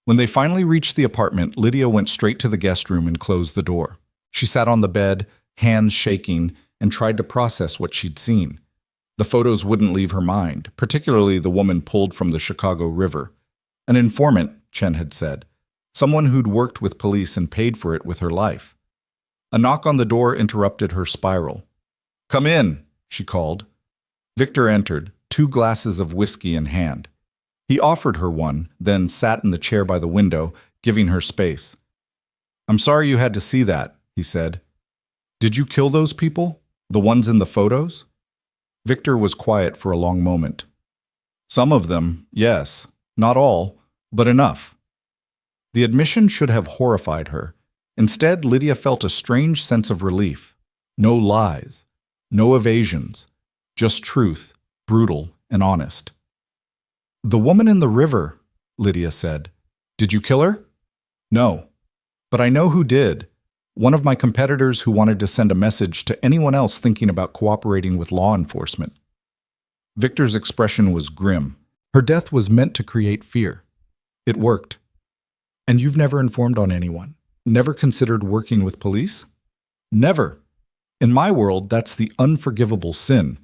When they finally reached the apartment, Lydia went straight to the guest room and closed the door. She sat on the bed, hands shaking, and tried to process what she'd seen. The photos wouldn't leave her mind, particularly the woman pulled from the Chicago River. An informant, Chen had said. Someone who'd worked with police and paid for it with her life. A knock on the door interrupted her spiral. Come in, she called. Victor entered, 2 glasses of whiskey in hand. He offered her one, then sat in the chair by the window, giving her space. I'm sorry you had to see that, he said. Did you kill those people? The ones in the photos? Victor was quiet for a long moment. Some of them, yes. Not all, but enough. The admission should have horrified her. Instead, Lydia felt a strange sense of relief. No lies, no evasions, just truth, brutal and honest. The woman in the river, Lydia said. Did you kill her? No, but I know who did. One of my competitors who wanted to send a message to anyone else thinking about cooperating with law enforcement. Victor's expression was grim. Her death was meant to create fear. It worked. And you've never informed on anyone? Never considered working with police? Never. In my world, that's the unforgivable sin.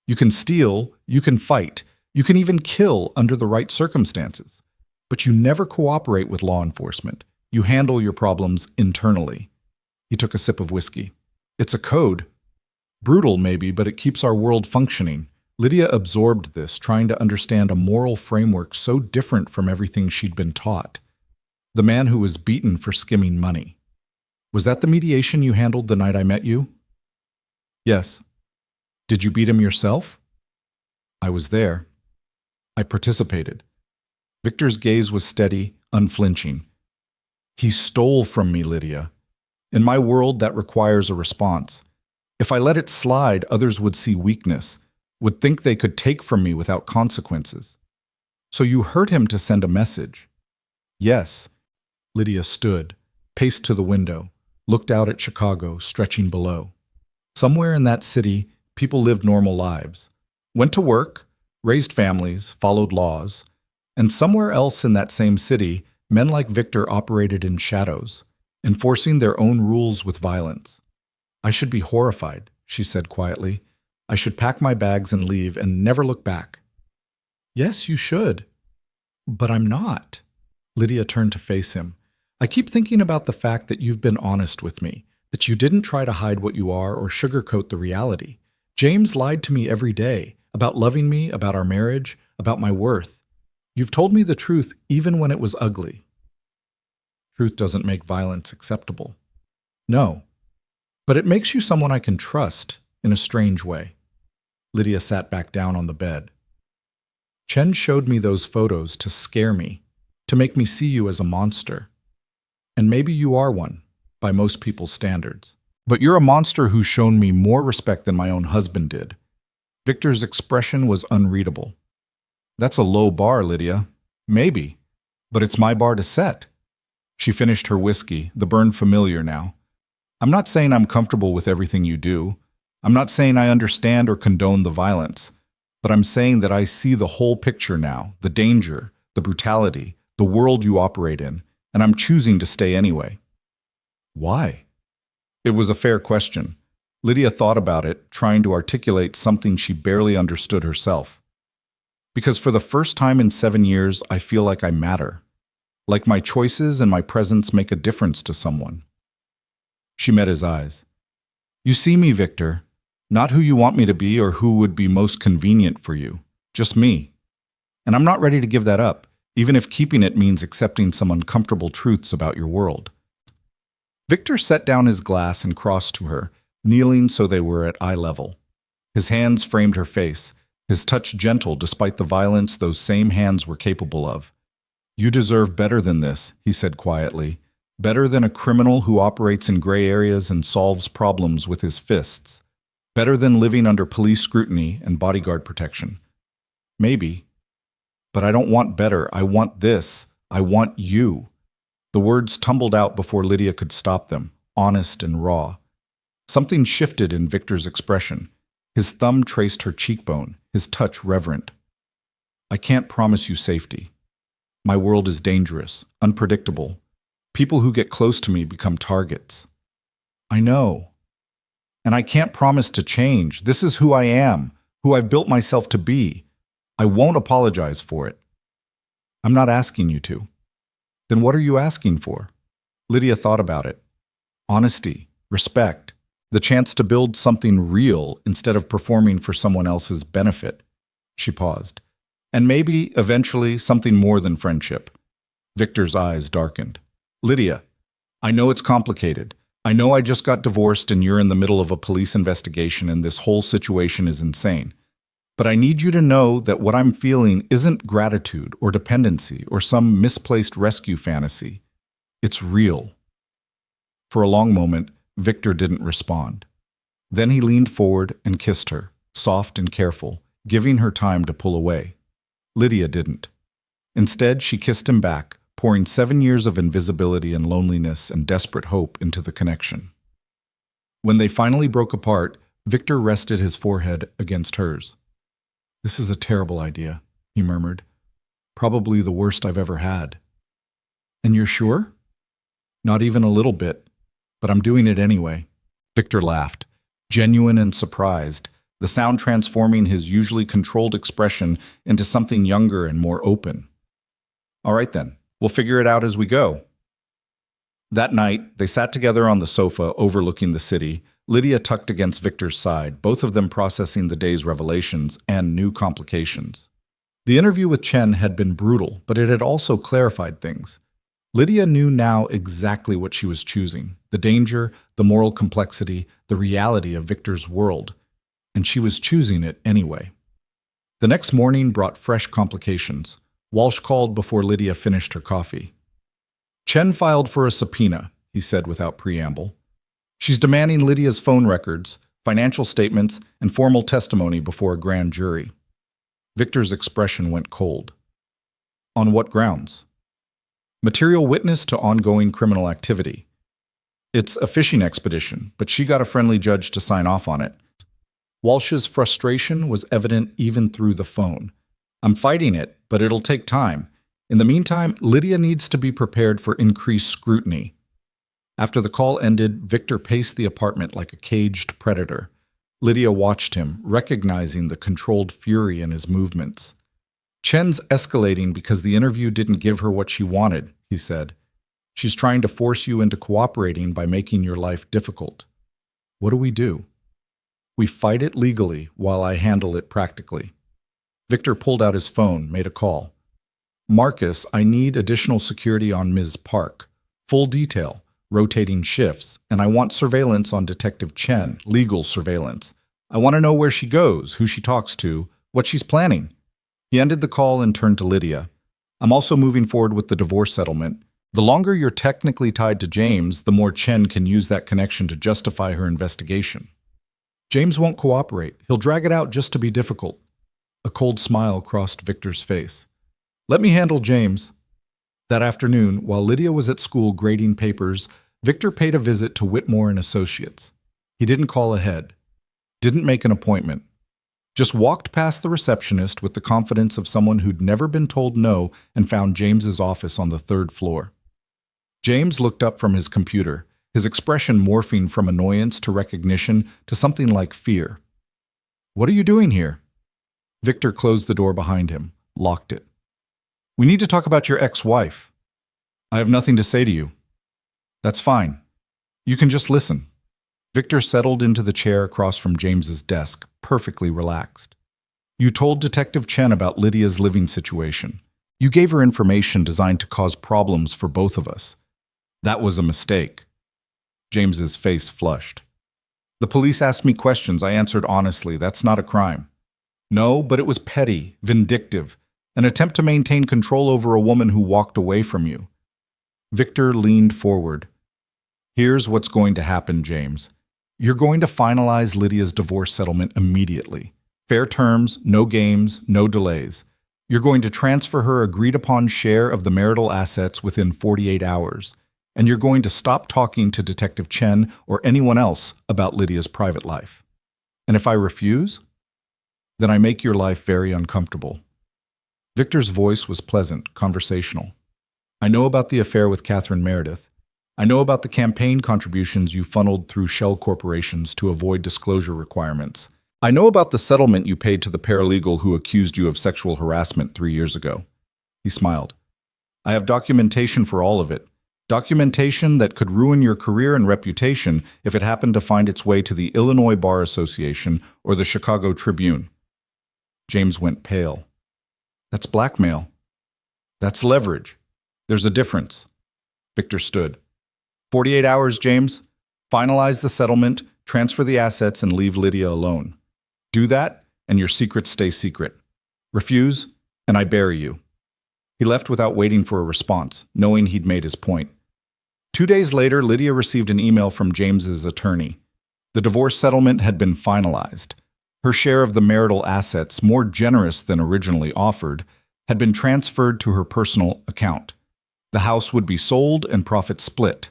You can steal, you can fight, you can even kill under the right circumstances. But you never cooperate with law enforcement. You handle your problems internally. He took a sip of whiskey. It's a code. Brutal, maybe, but it keeps our world functioning. Lydia absorbed this, trying to understand a moral framework so different from everything she'd been taught. The man who was beaten for skimming money. Was that the mediation you handled the night I met you? Yes. Did you beat him yourself? I was there. I participated. Victor's gaze was steady, unflinching. He stole from me, Lydia. In my world, that requires a response. If I let it slide, others would see weakness, would think they could take from me without consequences. So you hurt him to send a message. Yes. Lydia stood, paced to the window, looked out at Chicago, stretching below. Somewhere in that city, people lived normal lives, went to work, raised families, followed laws, and somewhere else in that same city, men like Victor operated in shadows, enforcing their own rules with violence. I should be horrified, she said quietly. I should pack my bags and leave and never look back. Yes, you should. But I'm not. Lydia turned to face him. I keep thinking about the fact that you've been honest with me, that you didn't try to hide what you are or sugarcoat the reality. James lied to me every day, about loving me, about our marriage, about my worth. You've told me the truth even when it was ugly. Truth doesn't make violence acceptable. No, but it makes you someone I can trust in a strange way. Lydia sat back down on the bed. Chen showed me those photos to scare me, to make me see you as a monster. And maybe you are one, by most people's standards. But you're a monster who's shown me more respect than my own husband did. Victor's expression was unreadable. That's a low bar, Lydia. Maybe. But it's my bar to set. She finished her whiskey, the burn familiar now. I'm not saying I'm comfortable with everything you do. I'm not saying I understand or condone the violence. But I'm saying that I see the whole picture now, the danger, the brutality, the world you operate in, and I'm choosing to stay anyway. Why? It was a fair question. Lydia thought about it, trying to articulate something she barely understood herself. Because for the first time in 7 years, I feel like I matter. Like my choices and my presence make a difference to someone. She met his eyes. You see me, Victor. Not who you want me to be or who would be most convenient for you. Just me. And I'm not ready to give that up, even if keeping it means accepting some uncomfortable truths about your world. Victor set down his glass and crossed to her, kneeling so they were at eye level. His hands framed her face, his touch gentle despite the violence those same hands were capable of. You deserve better than this, he said quietly. Better than a criminal who operates in gray areas and solves problems with his fists. Better than living under police scrutiny and bodyguard protection. Maybe. But I don't want better. I want this. I want you. The words tumbled out before Lydia could stop them, honest and raw. Something shifted in Victor's expression. His thumb traced her cheekbone, his touch reverent. I can't promise you safety. My world is dangerous, unpredictable. People who get close to me become targets. I know. And I can't promise to change. This is who I am, who I've built myself to be. I won't apologize for it. I'm not asking you to. Then what are you asking for? Lydia thought about it. Honesty, respect, the chance to build something real instead of performing for someone else's benefit. She paused. And maybe, eventually, something more than friendship. Victor's eyes darkened. Lydia, I know it's complicated. I know I just got divorced and you're in the middle of a police investigation and this whole situation is insane. But I need you to know that what I'm feeling isn't gratitude or dependency or some misplaced rescue fantasy. It's real. For a long moment, Victor didn't respond. Then he leaned forward and kissed her, soft and careful, giving her time to pull away. Lydia didn't. Instead, she kissed him back, pouring 7 years of invisibility and loneliness and desperate hope into the connection. When they finally broke apart, Victor rested his forehead against hers. This is a terrible idea, he murmured. Probably the worst I've ever had. And you're sure? Not even a little bit, but I'm doing it anyway. Victor laughed, genuine and surprised, the sound transforming his usually controlled expression into something younger and more open. All right then. We'll figure it out as we go. That night, they sat together on the sofa overlooking the city, Lydia tucked against Victor's side, both of them processing the day's revelations and new complications. The interview with Chen had been brutal, but it had also clarified things. Lydia knew now exactly what she was choosing, the danger, the moral complexity, the reality of Victor's world, and she was choosing it anyway. The next morning brought fresh complications. Walsh called before Lydia finished her coffee. Chen filed for a subpoena, he said without preamble. She's demanding Lydia's phone records, financial statements, and formal testimony before a grand jury. Victor's expression went cold. On what grounds? Material witness to ongoing criminal activity. It's a fishing expedition, but she got a friendly judge to sign off on it. Walsh's frustration was evident even through the phone. I'm fighting it, but it'll take time. In the meantime, Lydia needs to be prepared for increased scrutiny. After the call ended, Victor paced the apartment like a caged predator. Lydia watched him, recognizing the controlled fury in his movements. Chen's escalating because the interview didn't give her what she wanted, he said. She's trying to force you into cooperating by making your life difficult. What do? We fight it legally while I handle it practically. Victor pulled out his phone, made a call. Marcus, I need additional security on Ms. Park. Full detail, rotating shifts, and I want surveillance on Detective Chen, legal surveillance. I want to know where she goes, who she talks to, what she's planning. He ended the call and turned to Lydia. I'm also moving forward with the divorce settlement. The longer you're technically tied to James, the more Chen can use that connection to justify her investigation. James won't cooperate. He'll drag it out just to be difficult. A cold smile crossed Victor's face. Let me handle James. That afternoon, while Lydia was at school grading papers, Victor paid a visit to Whitmore and Associates. He didn't call ahead, didn't make an appointment, just walked past the receptionist with the confidence of someone who'd never been told no and found James's office on the third floor. James looked up from his computer, his expression morphing from annoyance to recognition to something like fear. "What are you doing here?" Victor closed the door behind him, locked it. "We need to talk about your ex-wife." "I have nothing to say to you." "That's fine. You can just listen." Victor settled into the chair across from James's desk, perfectly relaxed. "You told Detective Chen about Lydia's living situation. You gave her information designed to cause problems for both of us. That was a mistake." James's face flushed. "The police asked me questions. I answered honestly. That's not a crime." "No, but it was petty, vindictive, an attempt to maintain control over a woman who walked away from you." Victor leaned forward. "Here's what's going to happen, James. You're going to finalize Lydia's divorce settlement immediately. Fair terms, no games, no delays. You're going to transfer her agreed-upon share of the marital assets within 48 hours. And you're going to stop talking to Detective Chen or anyone else about Lydia's private life. And if I refuse, then I make your life very uncomfortable." Victor's voice was pleasant, conversational. "I know about the affair with Catherine Meredith. I know about the campaign contributions you funneled through shell corporations to avoid disclosure requirements. I know about the settlement you paid to the paralegal who accused you of sexual harassment 3 years ago." He smiled. "I have documentation for all of it. Documentation that could ruin your career and reputation if it happened to find its way to the Illinois Bar Association or the Chicago Tribune." James went pale. "That's blackmail. That's leverage. There's a difference." Victor stood. 48 hours, James. Finalize the settlement, transfer the assets, and leave Lydia alone. Do that, and your secrets stay secret. Refuse, and I bury you." He left without waiting for a response, knowing he'd made his point. 2 days later, Lydia received an email from James's attorney. The divorce settlement had been finalized. Her share of the marital assets, more generous than originally offered, had been transferred to her personal account. The house would be sold and profits split.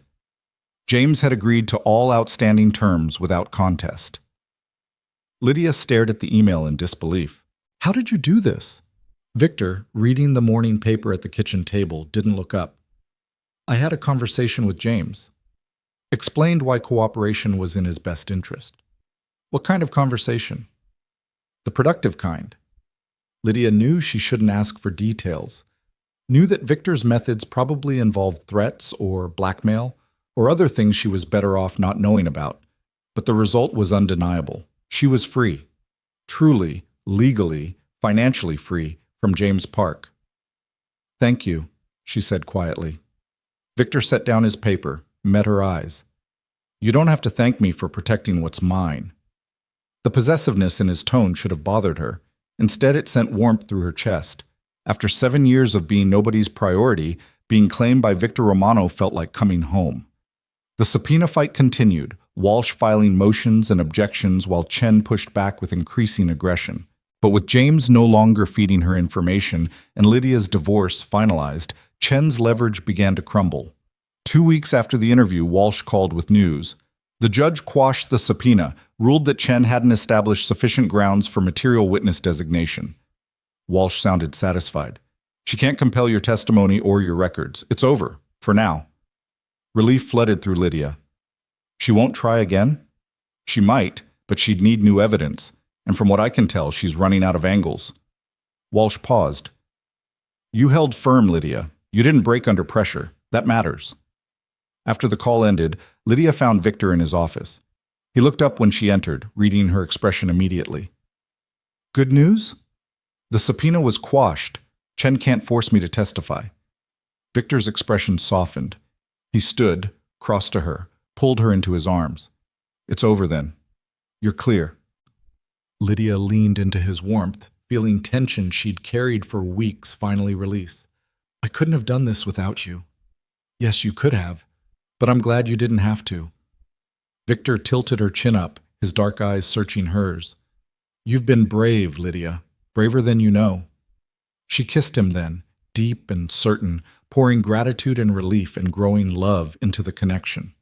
James had agreed to all outstanding terms without contest. Lydia stared at the email in disbelief. "How did you do this?" Victor, reading the morning paper at the kitchen table, didn't look up. "I had a conversation with James. Explained why cooperation was in his best interest." "What kind of conversation?" "The productive kind." Lydia knew she shouldn't ask for details. Knew that Victor's methods probably involved threats or blackmail, or other things she was better off not knowing about. But the result was undeniable. She was free. Truly, legally, financially free from James Park. "Thank you," she said quietly. Victor set down his paper, met her eyes. "You don't have to thank me for protecting what's mine." The possessiveness in his tone should have bothered her. Instead, it sent warmth through her chest. After 7 years of being nobody's priority, being claimed by Victor Romano felt like coming home. The subpoena fight continued, Walsh filing motions and objections while Chen pushed back with increasing aggression. But with James no longer feeding her information and Lydia's divorce finalized, Chen's leverage began to crumble. 2 weeks after the interview, Walsh called with news. The judge quashed the subpoena, ruled that Chen hadn't established sufficient grounds for material witness designation. Walsh sounded satisfied. "She can't compel your testimony or your records. It's over, for now." Relief flooded through Lydia. She won't try again? She might, but she'd need new evidence, and from what I can tell, she's running out of angles. Walsh paused. "You held firm, Lydia. You didn't break under pressure. That matters." After the call ended, Lydia found Victor in his office. He looked up when she entered, reading her expression immediately. "Good news?" "The subpoena was quashed. Chen can't force me to testify." Victor's expression softened. He stood, crossed to her, pulled her into his arms. "It's over then. You're clear." Lydia leaned into his warmth, feeling tension she'd carried for weeks finally release. "I couldn't have done this without you." "Yes, you could have, but I'm glad you didn't have to." Victor tilted her chin up, his dark eyes searching hers. "You've been brave, Lydia, braver than you know." She kissed him then, deep and certain, pouring gratitude and relief and growing love into the connection.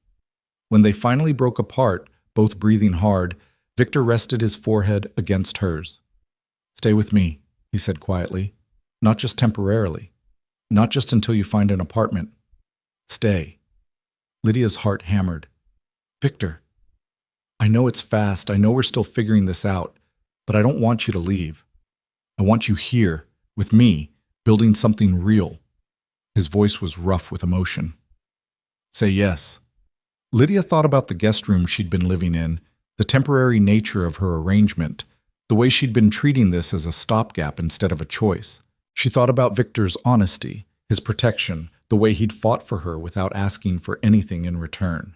When they finally broke apart, both breathing hard, Victor rested his forehead against hers. "Stay with me," he said quietly. "Not just temporarily. Not just until you find an apartment. Stay." Lydia's heart hammered. "Victor, I know it's fast. I know we're still figuring this out, but I don't want you to leave. I want you here, with me, building something real." His voice was rough with emotion. "Say yes." Lydia thought about the guest room she'd been living in, the temporary nature of her arrangement, the way she'd been treating this as a stopgap instead of a choice. She thought about Victor's honesty, his protection, the way he'd fought for her without asking for anything in return.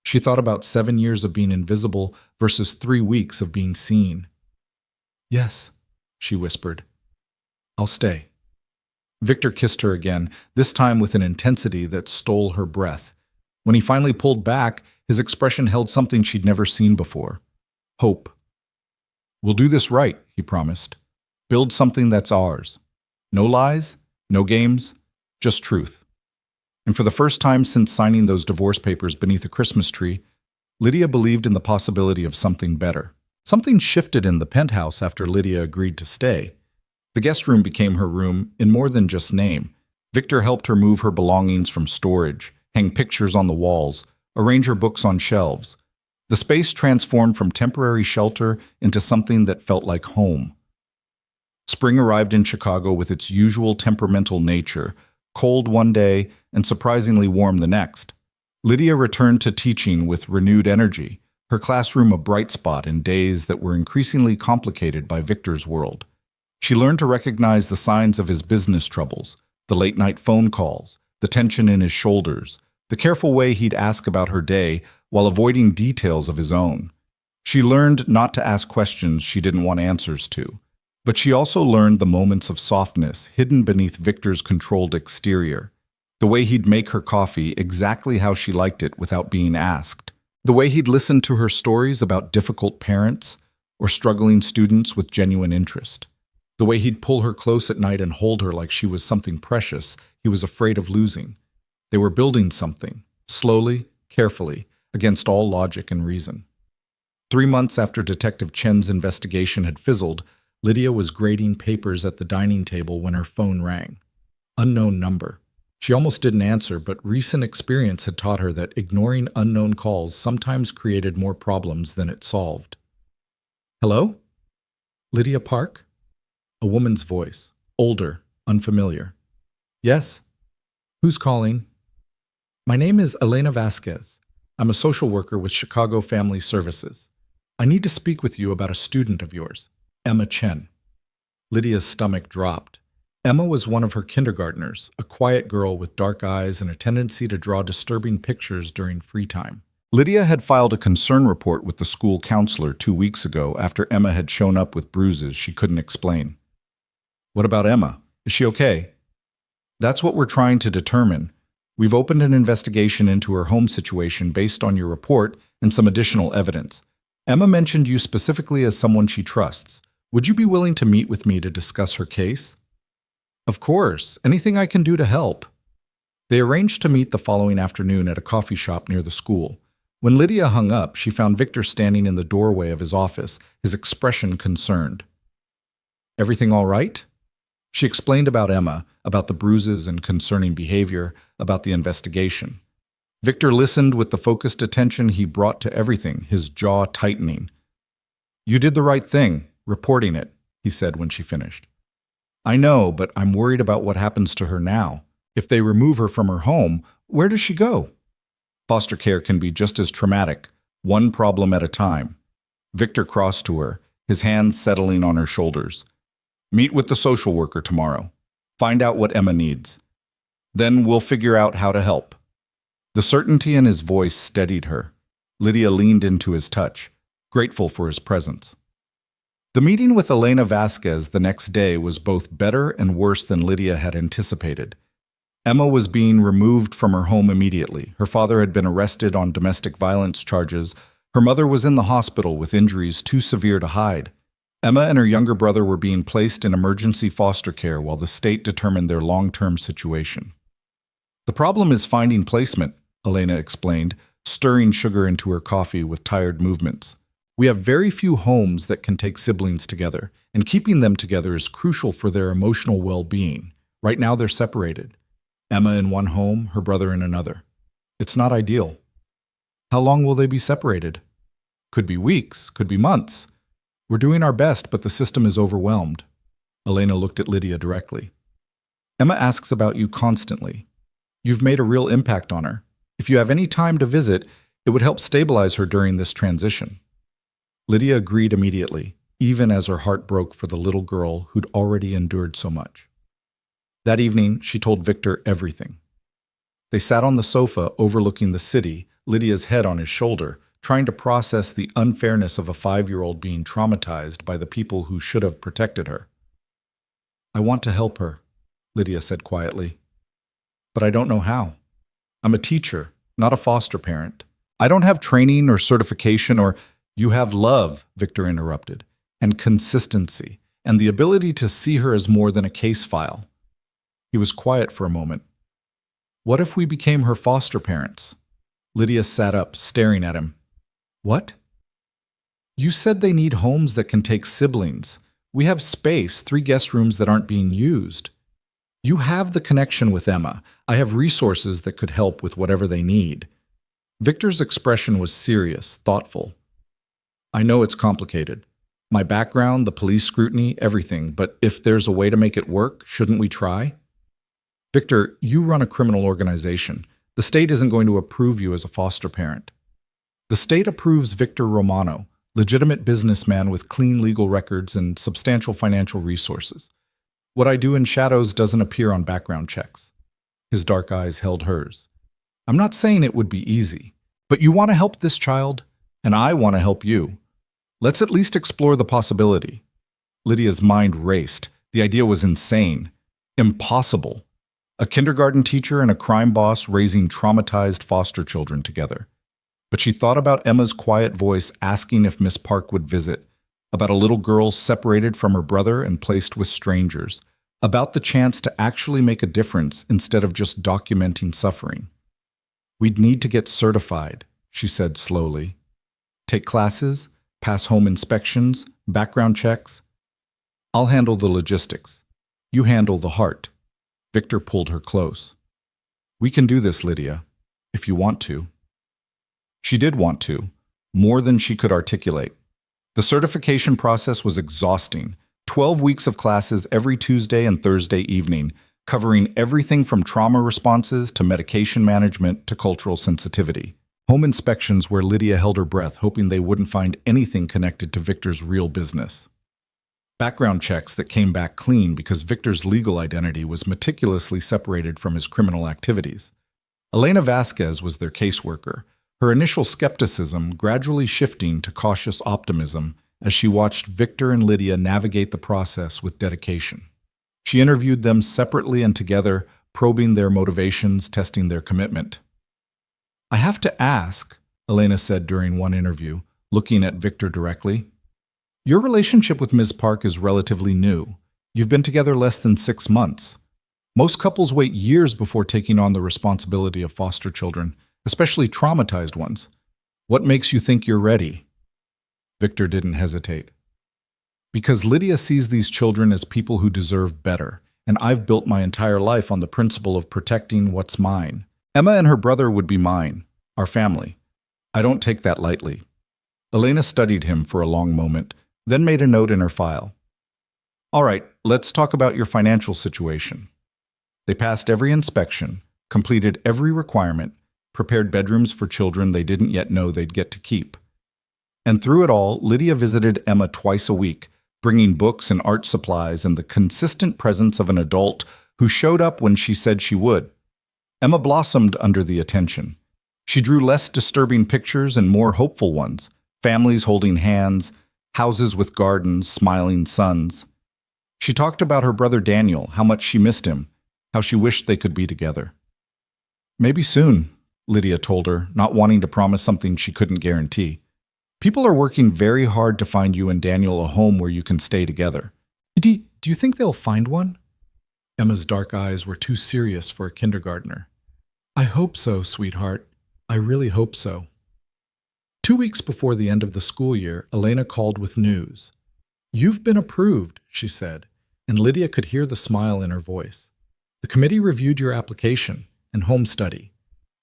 She thought about 7 years of being invisible versus 3 weeks of being seen. "Yes," she whispered. "I'll stay." Victor kissed her again, this time with an intensity that stole her breath. When he finally pulled back, his expression held something she'd never seen before. Hope. "We'll do this right," he promised. "Build something that's ours. No lies, no games, just truth." And for the first time since signing those divorce papers beneath a Christmas tree, Lydia believed in the possibility of something better. Something shifted in the penthouse after Lydia agreed to stay. The guest room became her room in more than just name. Victor helped her move her belongings from storage, hang pictures on the walls, arrange her books on shelves. The space transformed from temporary shelter into something that felt like home. Spring arrived in Chicago with its usual temperamental nature, cold one day and surprisingly warm the next. Lydia returned to teaching with renewed energy, her classroom a bright spot in days that were increasingly complicated by Victor's world. She learned to recognize the signs of his business troubles, the late-night phone calls, the tension in his shoulders, the careful way he'd ask about her day while avoiding details of his own. She learned not to ask questions she didn't want answers to. But she also learned the moments of softness hidden beneath Victor's controlled exterior. The way he'd make her coffee exactly how she liked it without being asked. The way he'd listen to her stories about difficult parents or struggling students with genuine interest. The way he'd pull her close at night and hold her like she was something precious he was afraid of losing. They were building something, slowly, carefully, against all logic and reason. 3 months after Detective Chen's investigation had fizzled, Lydia was grading papers at the dining table when her phone rang. Unknown number. She almost didn't answer, but recent experience had taught her that ignoring unknown calls sometimes created more problems than it solved. "Hello? Lydia Park?" A woman's voice, older, unfamiliar. "Yes. Who's calling?" "My name is Elena Vasquez. I'm a social worker with Chicago Family Services. I need to speak with you about a student of yours, Emma Chen." Lydia's stomach dropped. Emma was one of her kindergartners, a quiet girl with dark eyes and a tendency to draw disturbing pictures during free time. Lydia had filed a concern report with the school counselor 2 weeks ago after Emma had shown up with bruises she couldn't explain. "What about Emma? Is she okay?" "That's what we're trying to determine. We've opened an investigation into her home situation based on your report and some additional evidence. Emma mentioned you specifically as someone she trusts. Would you be willing to meet with me to discuss her case?" "Of course. Anything I can do to help." They arranged to meet the following afternoon at a coffee shop near the school. When Lydia hung up, she found Victor standing in the doorway of his office, his expression concerned. "Everything all right?" She explained about Emma, about the bruises and concerning behavior, about the investigation. Victor listened with the focused attention he brought to everything, his jaw tightening. "You did the right thing, reporting it," he said when she finished. "I know, but I'm worried about what happens to her now. If they remove her from her home, where does she go?" "Foster care can be just as traumatic, one problem at a time." Victor crossed to her, his hands settling on her shoulders. "Meet with the social worker tomorrow. Find out what Emma needs. Then we'll figure out how to help." The certainty in his voice steadied her. Lydia leaned into his touch, grateful for his presence. The meeting with Elena Vasquez the next day was both better and worse than Lydia had anticipated. Emma was being removed from her home immediately. Her father had been arrested on domestic violence charges. Her mother was in the hospital with injuries too severe to hide. Emma and her younger brother were being placed in emergency foster care while the state determined their long-term situation. The problem is finding placement, Elena explained, stirring sugar into her coffee with tired movements. We have very few homes that can take siblings together, and keeping them together is crucial for their emotional well-being. Right now they're separated. Emma in one home, her brother in another. It's not ideal. How long will they be separated? Could be weeks, could be months. We're doing our best, but the system is overwhelmed. Elena looked at Lydia directly. Emma asks about you constantly. You've made a real impact on her. If you have any time to visit, it would help stabilize her during this transition. Lydia agreed immediately, even as her heart broke for the little girl who'd already endured so much. That evening, she told Victor everything. They sat on the sofa overlooking the city, Lydia's head on his shoulder, trying to process the unfairness of a 5-year-old being traumatized by the people who should have protected her. I want to help her, Lydia said quietly. But I don't know how. I'm a teacher, not a foster parent. I don't have training or certification or— You have love, Victor interrupted, and consistency, and the ability to see her as more than a case file. He was quiet for a moment. What if we became her foster parents? Lydia sat up, staring at him. What? You said they need homes that can take siblings. We have space, 3 guest rooms that aren't being used. You have the connection with Emma. I have resources that could help with whatever they need. Victor's expression was serious, thoughtful. I know it's complicated. My background, the police scrutiny, everything, but if there's a way to make it work, shouldn't we try? Victor, you run a criminal organization. The state isn't going to approve you as a foster parent. The state approves Victor Romano, legitimate businessman with clean legal records and substantial financial resources. What I do in shadows doesn't appear on background checks. His dark eyes held hers. I'm not saying it would be easy, but you want to help this child, and I want to help you. Let's at least explore the possibility. Lydia's mind raced. The idea was insane. Impossible. A kindergarten teacher and a crime boss raising traumatized foster children together. But she thought about Emma's quiet voice asking if Miss Park would visit, about a little girl separated from her brother and placed with strangers, about the chance to actually make a difference instead of just documenting suffering. We'd need to get certified, she said slowly. Take classes, pass home inspections, background checks. I'll handle the logistics. You handle the heart. Victor pulled her close. We can do this, Lydia, if you want to. She did want to, more than she could articulate. The certification process was exhausting. 12 weeks of classes every Tuesday and Thursday evening, covering everything from trauma responses to medication management to cultural sensitivity. Home inspections where Lydia held her breath, hoping they wouldn't find anything connected to Victor's real business. Background checks that came back clean because Victor's legal identity was meticulously separated from his criminal activities. Elena Vasquez was their caseworker, her initial skepticism gradually shifting to cautious optimism as she watched Victor and Lydia navigate the process with dedication. She interviewed them separately and together, probing their motivations, testing their commitment. I have to ask, Elena said during one interview, looking at Victor directly. Your relationship with Ms. Park is relatively new. You've been together less than 6 months. Most couples wait years before taking on the responsibility of foster children, especially traumatized ones. What makes you think you're ready? Victor didn't hesitate. Because Lydia sees these children as people who deserve better, and I've built my entire life on the principle of protecting what's mine. Emma and her brother would be mine, our family. I don't take that lightly. Elena studied him for a long moment, then made a note in her file. All right, let's talk about your financial situation. They passed every inspection, completed every requirement, prepared bedrooms for children they didn't yet know they'd get to keep. And through it all, Lydia visited Emma twice a week, bringing books and art supplies and the consistent presence of an adult who showed up when she said she would. Emma blossomed under the attention. She drew less disturbing pictures and more hopeful ones, families holding hands, houses with gardens, smiling suns. She talked about her brother Daniel, how much she missed him, how she wished they could be together. Maybe soon, Lydia told her, not wanting to promise something she couldn't guarantee. People are working very hard to find you and Daniel a home where you can stay together. Do you think they'll find one? Emma's dark eyes were too serious for a kindergartner. I hope so, sweetheart. I really hope so. 2 weeks before the end of the school year, Elena called with news. You've been approved, she said, and Lydia could hear the smile in her voice. The committee reviewed your application and home study.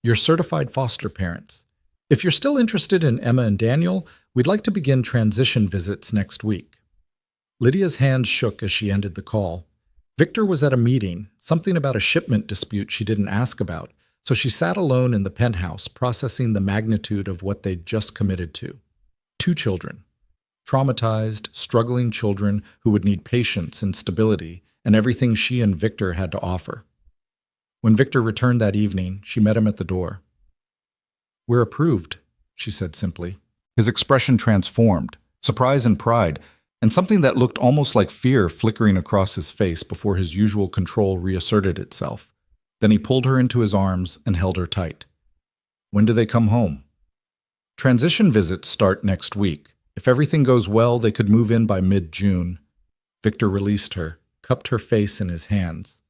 You're certified foster parents. If you're still interested in Emma and Daniel, we'd like to begin transition visits next week. Lydia's hands shook as she ended the call. Victor was at a meeting, something about a shipment dispute she didn't ask about, so she sat alone in the penthouse processing the magnitude of what they'd just committed to. 2 children. Traumatized, struggling children who would need patience and stability and everything she and Victor had to offer. When Victor returned that evening, she met him at the door. We're approved, she said simply. His expression transformed, surprise and pride, and something that looked almost like fear flickering across his face before his usual control reasserted itself. Then he pulled her into his arms and held her tight. When do they come home? Transition visits start next week. If everything goes well, they could move in by mid-June. Victor released her, cupped her face in his hands.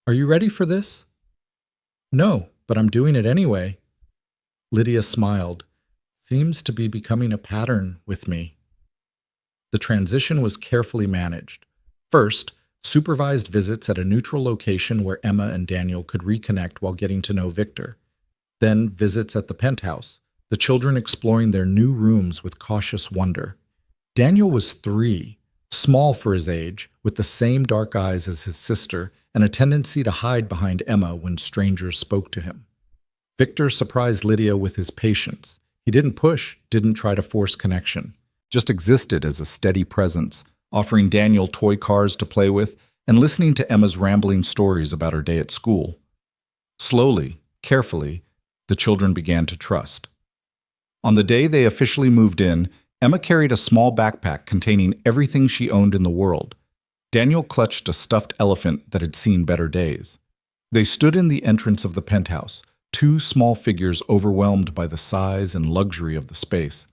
Are you ready for this? No, but I'm doing it anyway. Lydia smiled. Seems to be becoming a pattern with me. The transition was carefully managed. First, supervised visits at a neutral location where Emma and Daniel could reconnect while getting to know Victor. Then visits at the penthouse, the children exploring their new rooms with cautious wonder. Daniel was 3, small for his age, with the same dark eyes as his sister and a tendency to hide behind Emma when strangers spoke to him. Victor surprised Lydia with his patience. He didn't push, didn't try to force connection, just existed as a steady presence, offering Daniel toy cars to play with and listening to Emma's rambling stories about her day at school. Slowly, carefully, the children began to trust. On the day they officially moved in, Emma carried a small backpack containing everything she owned in the world. Daniel clutched a stuffed elephant that had seen better days. They stood in the entrance of the penthouse, 2 small figures overwhelmed by the size and luxury of the space.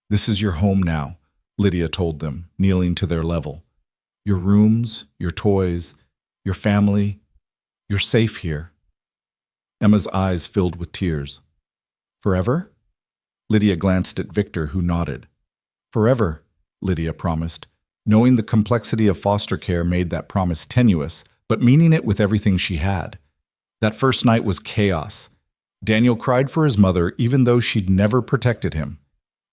This is your home now, Lydia told them, kneeling to their level. Your rooms, your toys, your family, you're safe here. Emma's eyes filled with tears. Forever? Lydia glanced at Victor, who nodded. Forever, Lydia promised, knowing the complexity of foster care made that promise tenuous, but meaning it with everything she had. That first night was chaos. Daniel cried for his mother even though she'd never protected him.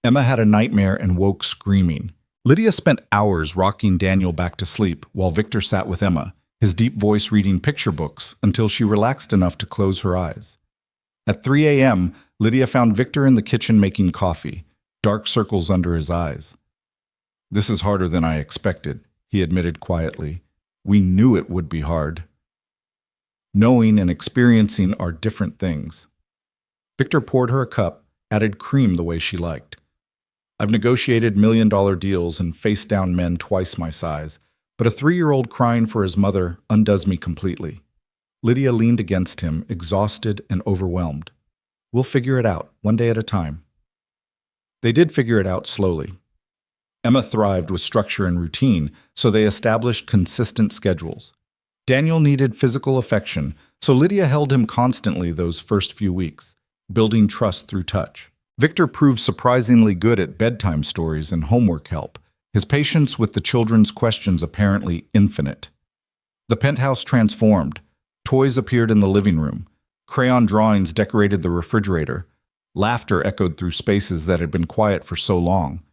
Emma had a nightmare and woke screaming. Lydia spent hours rocking Daniel back to sleep while Victor sat with Emma, his deep voice reading picture books until she relaxed enough to close her eyes. At 3 a.m., Lydia found Victor in the kitchen making coffee, dark circles under his eyes. This is harder than I expected, he admitted quietly. We knew it would be hard. Knowing and experiencing are different things. Victor poured her a cup, added cream the way she liked. I've negotiated million-dollar deals and faced down men twice my size, but a 3-year-old crying for his mother undoes me completely. Lydia leaned against him, exhausted and overwhelmed. We'll figure it out, one day at a time. They did figure it out slowly. Emma thrived with structure and routine, so they established consistent schedules. Daniel needed physical affection, so Lydia held him constantly those first few weeks, building trust through touch. Victor proved surprisingly good at bedtime stories and homework help, his patience with the children's questions apparently infinite. The penthouse transformed. Toys appeared in the living room. Crayon drawings decorated the refrigerator. Laughter echoed through spaces that had been quiet for so long.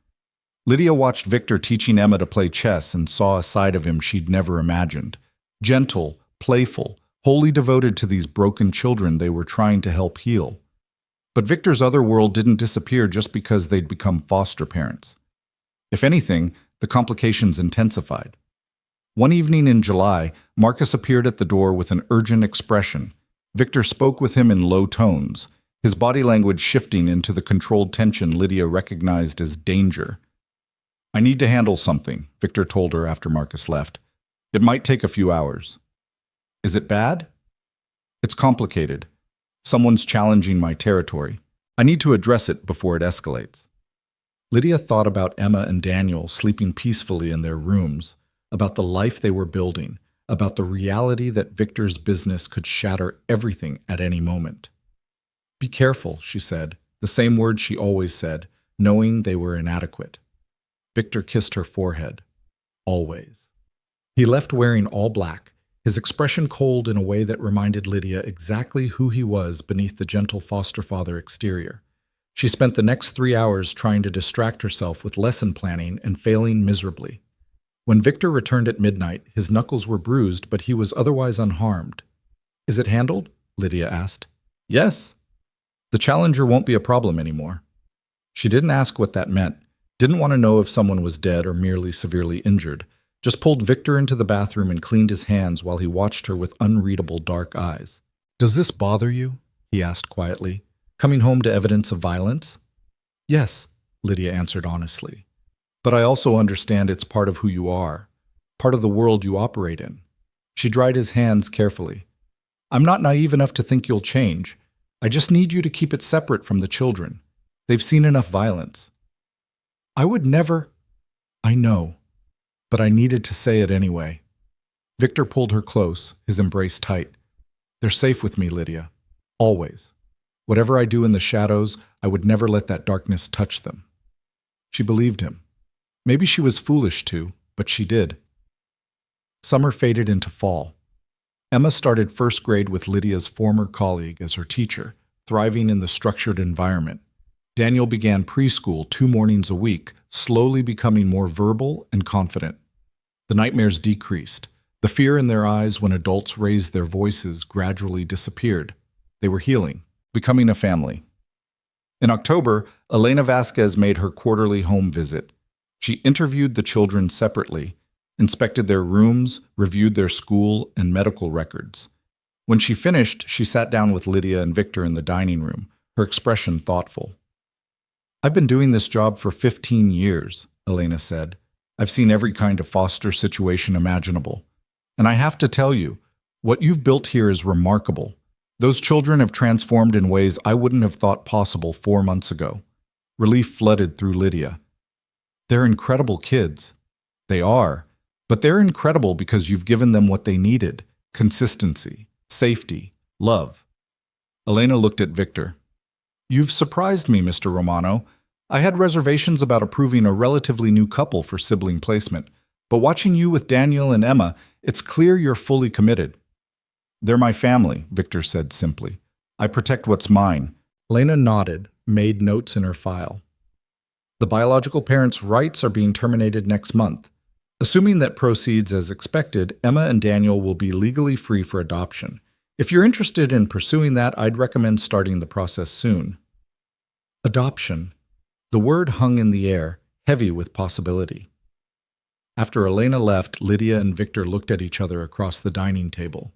Lydia watched Victor teaching Emma to play chess and saw a side of him she'd never imagined. Gentle, playful, wholly devoted to these broken children they were trying to help heal. But Victor's other world didn't disappear just because they'd become foster parents. If anything, the complications intensified. One evening in July, Marcus appeared at the door with an urgent expression. Victor spoke with him in low tones, his body language shifting into the controlled tension Lydia recognized as danger. I need to handle something, Victor told her after Marcus left. It might take a few hours. Is it bad? It's complicated. Someone's challenging my territory. I need to address it before it escalates. Lydia thought about Emma and Daniel sleeping peacefully in their rooms, about the life they were building, about the reality that Victor's business could shatter everything at any moment. "Be careful," she said, the same words she always said, knowing they were inadequate. Victor kissed her forehead. Always. He left wearing all black, his expression cold in a way that reminded Lydia exactly who he was beneath the gentle foster father exterior. She spent the next 3 hours trying to distract herself with lesson planning and failing miserably. When Victor returned at midnight, his knuckles were bruised, but he was otherwise unharmed. "Is it handled?" Lydia asked. "Yes. The Challenger won't be a problem anymore." She didn't ask what that meant, didn't want to know if someone was dead or merely severely injured, just pulled Victor into the bathroom and cleaned his hands while he watched her with unreadable dark eyes. "Does this bother you?" he asked quietly. "Coming home to evidence of violence?" "Yes," Lydia answered honestly. "But I also understand it's part of who you are, part of the world you operate in." She dried his hands carefully. "I'm not naive enough to think you'll change. I just need you to keep it separate from the children. They've seen enough violence." "I would never—" "I know, but I needed to say it anyway." Victor pulled her close, his embrace tight. "They're safe with me, Lydia. Always. Whatever I do in the shadows, I would never let that darkness touch them." She believed him. Maybe she was foolish too, but she did. Summer faded into fall. Emma started first grade with Lydia's former colleague as her teacher, thriving in the structured environment. Daniel began preschool 2 mornings a week, slowly becoming more verbal and confident. The nightmares decreased. The fear in their eyes when adults raised their voices gradually disappeared. They were healing, becoming a family. In October, Elena Vasquez made her quarterly home visit. She interviewed the children separately, inspected their rooms, reviewed their school and medical records. When she finished, she sat down with Lydia and Victor in the dining room, her expression thoughtful. "I've been doing this job for 15 years, Elena said. "I've seen every kind of foster situation imaginable. And I have to tell you, what you've built here is remarkable. Those children have transformed in ways I wouldn't have thought possible 4 months ago." Relief flooded through Lydia. "They're incredible kids." "They are, but they're incredible because you've given them what they needed: consistency, safety, love." Elena looked at Victor. "You've surprised me, Mr. Romano. I had reservations about approving a relatively new couple for sibling placement, but watching you with Daniel and Emma, it's clear you're fully committed." "They're my family," Victor said simply. "I protect what's mine." Elena nodded, made notes in her file. "The biological parents' rights are being terminated next month. Assuming that proceeds as expected, Emma and Daniel will be legally free for adoption. If you're interested in pursuing that, I'd recommend starting the process soon." Adoption. The word hung in the air, heavy with possibility. After Elena left, Lydia and Victor looked at each other across the dining table.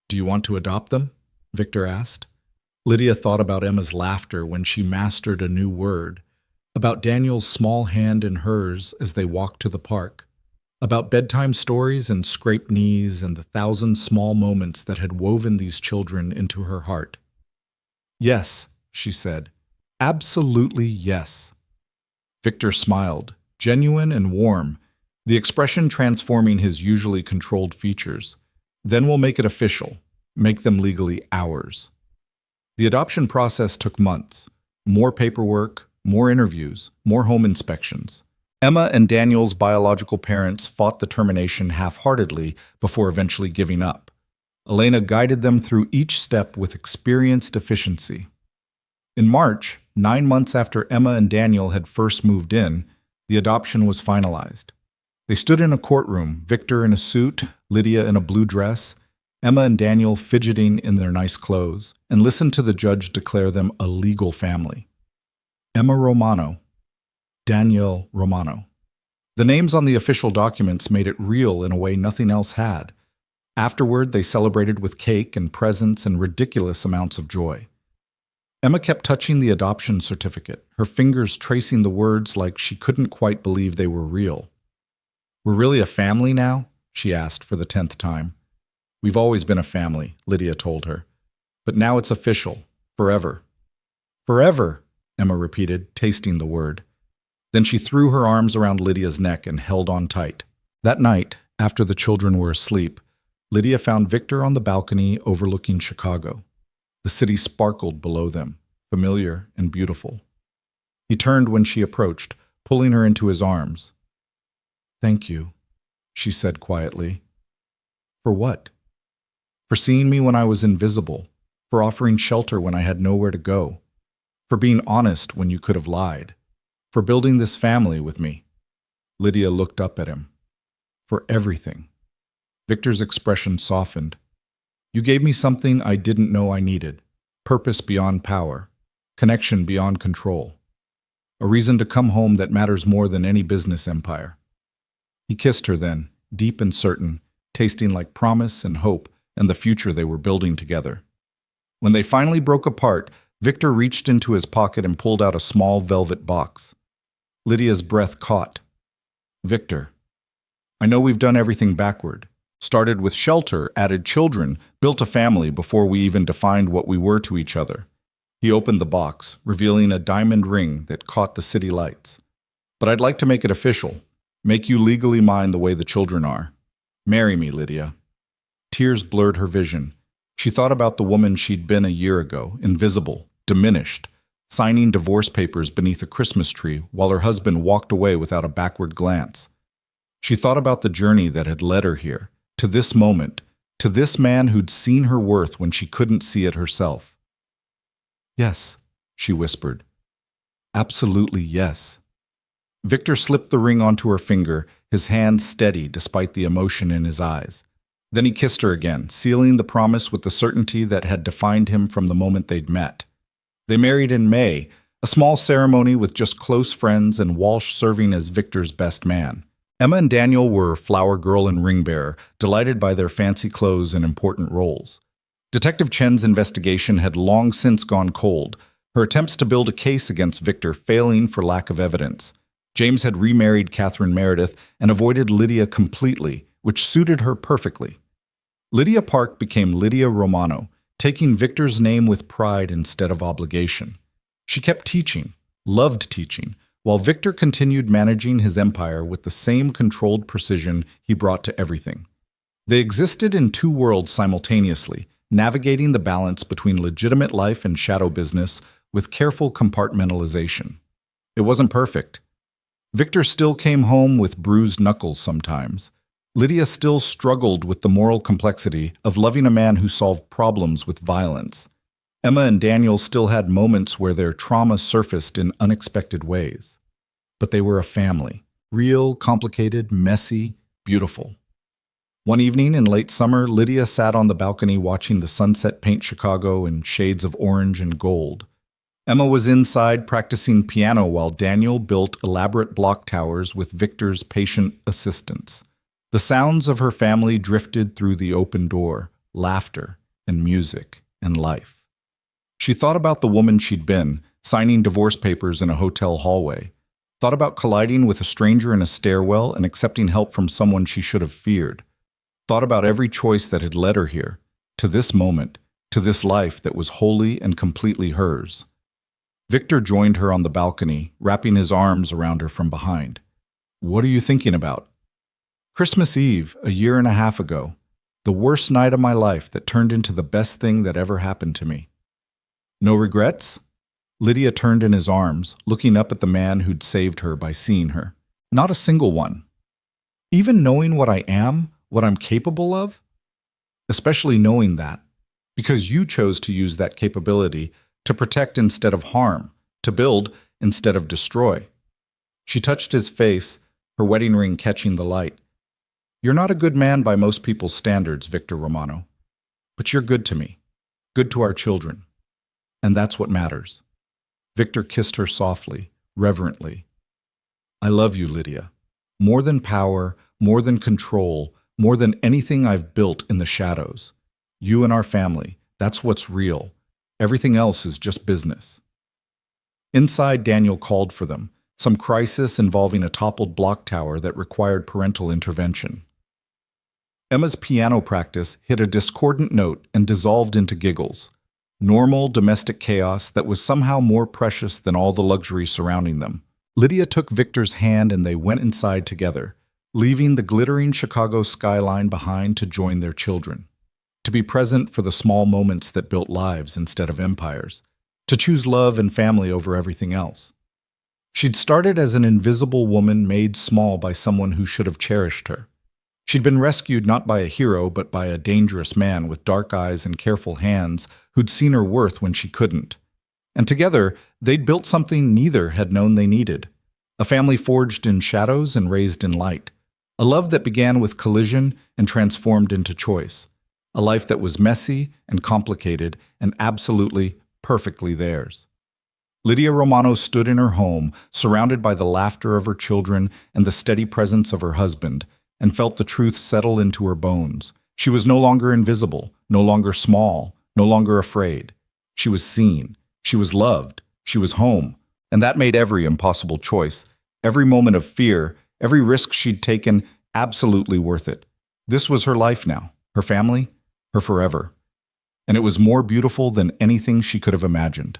"Do you want to adopt them?" Victor asked. Lydia thought about Emma's laughter when she mastered a new word, about Daniel's small hand in hers as they walked to the park, about bedtime stories and scraped knees and the 1,000 small moments that had woven these children into her heart. "Yes," she said. "Absolutely yes." Victor smiled, genuine and warm, the expression transforming his usually controlled features. "Then we'll make it official, make them legally ours." The adoption process took months. More paperwork, more interviews, more home inspections. Emma and Daniel's biological parents fought the termination half-heartedly before eventually giving up. Elena guided them through each step with experienced efficiency. In March, 9 months after Emma and Daniel had first moved in, the adoption was finalized. They stood in a courtroom, Victor in a suit, Lydia in a blue dress, Emma and Daniel fidgeting in their nice clothes, and listened to the judge declare them a legal family. Emma Romano, Daniel Romano. The names on the official documents made it real in a way nothing else had. Afterward, they celebrated with cake and presents and ridiculous amounts of joy. Emma kept touching the adoption certificate, her fingers tracing the words like she couldn't quite believe they were real. "We're really a family now?" she asked for the 10th time. "We've always been a family," Lydia told her. "But now it's official, forever." "Forever," Emma repeated, tasting the word. Then she threw her arms around Lydia's neck and held on tight. That night, after the children were asleep, Lydia found Victor on the balcony overlooking Chicago. The city sparkled below them, familiar and beautiful. He turned when she approached, pulling her into his arms. "Thank you," she said quietly. "For what?" "For seeing me when I was invisible, for offering shelter when I had nowhere to go, for being honest when you could have lied, for building this family with me." Lydia looked up at him. "For everything." Victor's expression softened. "You gave me something I didn't know I needed, purpose beyond power, connection beyond control, a reason to come home that matters more than any business empire." He kissed her then, deep and certain, tasting like promise and hope and the future they were building together. When they finally broke apart, Victor reached into his pocket and pulled out a small velvet box. Lydia's breath caught. "Victor, I know we've done everything backward. Started with shelter, added children, built a family before we even defined what we were to each other." He opened the box, revealing a diamond ring that caught the city lights. "But I'd like to make it official. Make you legally mine the way the children are. Marry me, Lydia." Tears blurred her vision. She thought about the woman she'd been a year ago, invisible, diminished, signing divorce papers beneath a Christmas tree while her husband walked away without a backward glance. She thought about the journey that had led her here, to this moment, to this man who'd seen her worth when she couldn't see it herself. "Yes," she whispered. "Absolutely yes." Victor slipped the ring onto her finger, his hand steady despite the emotion in his eyes. Then he kissed her again, sealing the promise with the certainty that had defined him from the moment they'd met. They married in May, a small ceremony with just close friends and Walsh serving as Victor's best man. Emma and Daniel were flower girl and ring bearer, delighted by their fancy clothes and important roles. Detective Chen's investigation had long since gone cold, her attempts to build a case against Victor failing for lack of evidence. James had remarried Catherine Meredith and avoided Lydia completely, which suited her perfectly. Lydia Park became Lydia Romano, taking Victor's name with pride instead of obligation. She kept teaching, loved teaching, while Victor continued managing his empire with the same controlled precision he brought to everything. They existed in two worlds simultaneously, navigating the balance between legitimate life and shadow business with careful compartmentalization. It wasn't perfect. Victor still came home with bruised knuckles sometimes. Lydia still struggled with the moral complexity of loving a man who solved problems with violence. Emma and Daniel still had moments where their trauma surfaced in unexpected ways. But they were a family. Real, complicated, messy, beautiful. One evening in late summer, Lydia sat on the balcony watching the sunset paint Chicago in shades of orange and gold. Emma was inside practicing piano while Daniel built elaborate block towers with Victor's patient assistance. The sounds of her family drifted through the open door, laughter and music and life. She thought about the woman she'd been, signing divorce papers in a hotel hallway. Thought about colliding with a stranger in a stairwell and accepting help from someone she should have feared. Thought about every choice that had led her here, to this moment, to this life that was wholly and completely hers. Victor joined her on the balcony, wrapping his arms around her from behind. "What are you thinking about?" "Christmas Eve, a year and a half ago. The worst night of my life that turned into the best thing that ever happened to me." "No regrets?" Lydia turned in his arms, looking up at the man who'd saved her by seeing her. "Not a single one. Even knowing what I am, what I'm capable of? Especially knowing that. Because you chose to use that capability to protect instead of harm, to build instead of destroy." She touched his face, her wedding ring catching the light. "You're not a good man by most people's standards, Victor Romano. But you're good to me, good to our children. And that's what matters." Victor kissed her softly, reverently. "I love you, Lydia. More than power, more than control, more than anything I've built in the shadows. You and our family, that's what's real. Everything else is just business." Inside, Daniel called for them, some crisis involving a toppled block tower that required parental intervention. Emma's piano practice hit a discordant note and dissolved into giggles. Normal domestic chaos that was somehow more precious than all the luxury surrounding them. Lydia took Victor's hand and they went inside together, leaving the glittering Chicago skyline behind to join their children, to be present for the small moments that built lives instead of empires, to choose love and family over everything else. She'd started as an invisible woman made small by someone who should have cherished her. She'd been rescued not by a hero, but by a dangerous man with dark eyes and careful hands who'd seen her worth when she couldn't. And together, they'd built something neither had known they needed. A family forged in shadows and raised in light. A love that began with collision and transformed into choice. A life that was messy and complicated and absolutely, perfectly theirs. Lydia Romano stood in her home, surrounded by the laughter of her children and the steady presence of her husband, and felt the truth settle into her bones. She was no longer invisible, no longer small, no longer afraid. She was seen. She was loved. She was home. And that made every impossible choice, every moment of fear, every risk she'd taken, absolutely worth it. This was her life now, her family, her forever. And it was more beautiful than anything she could have imagined.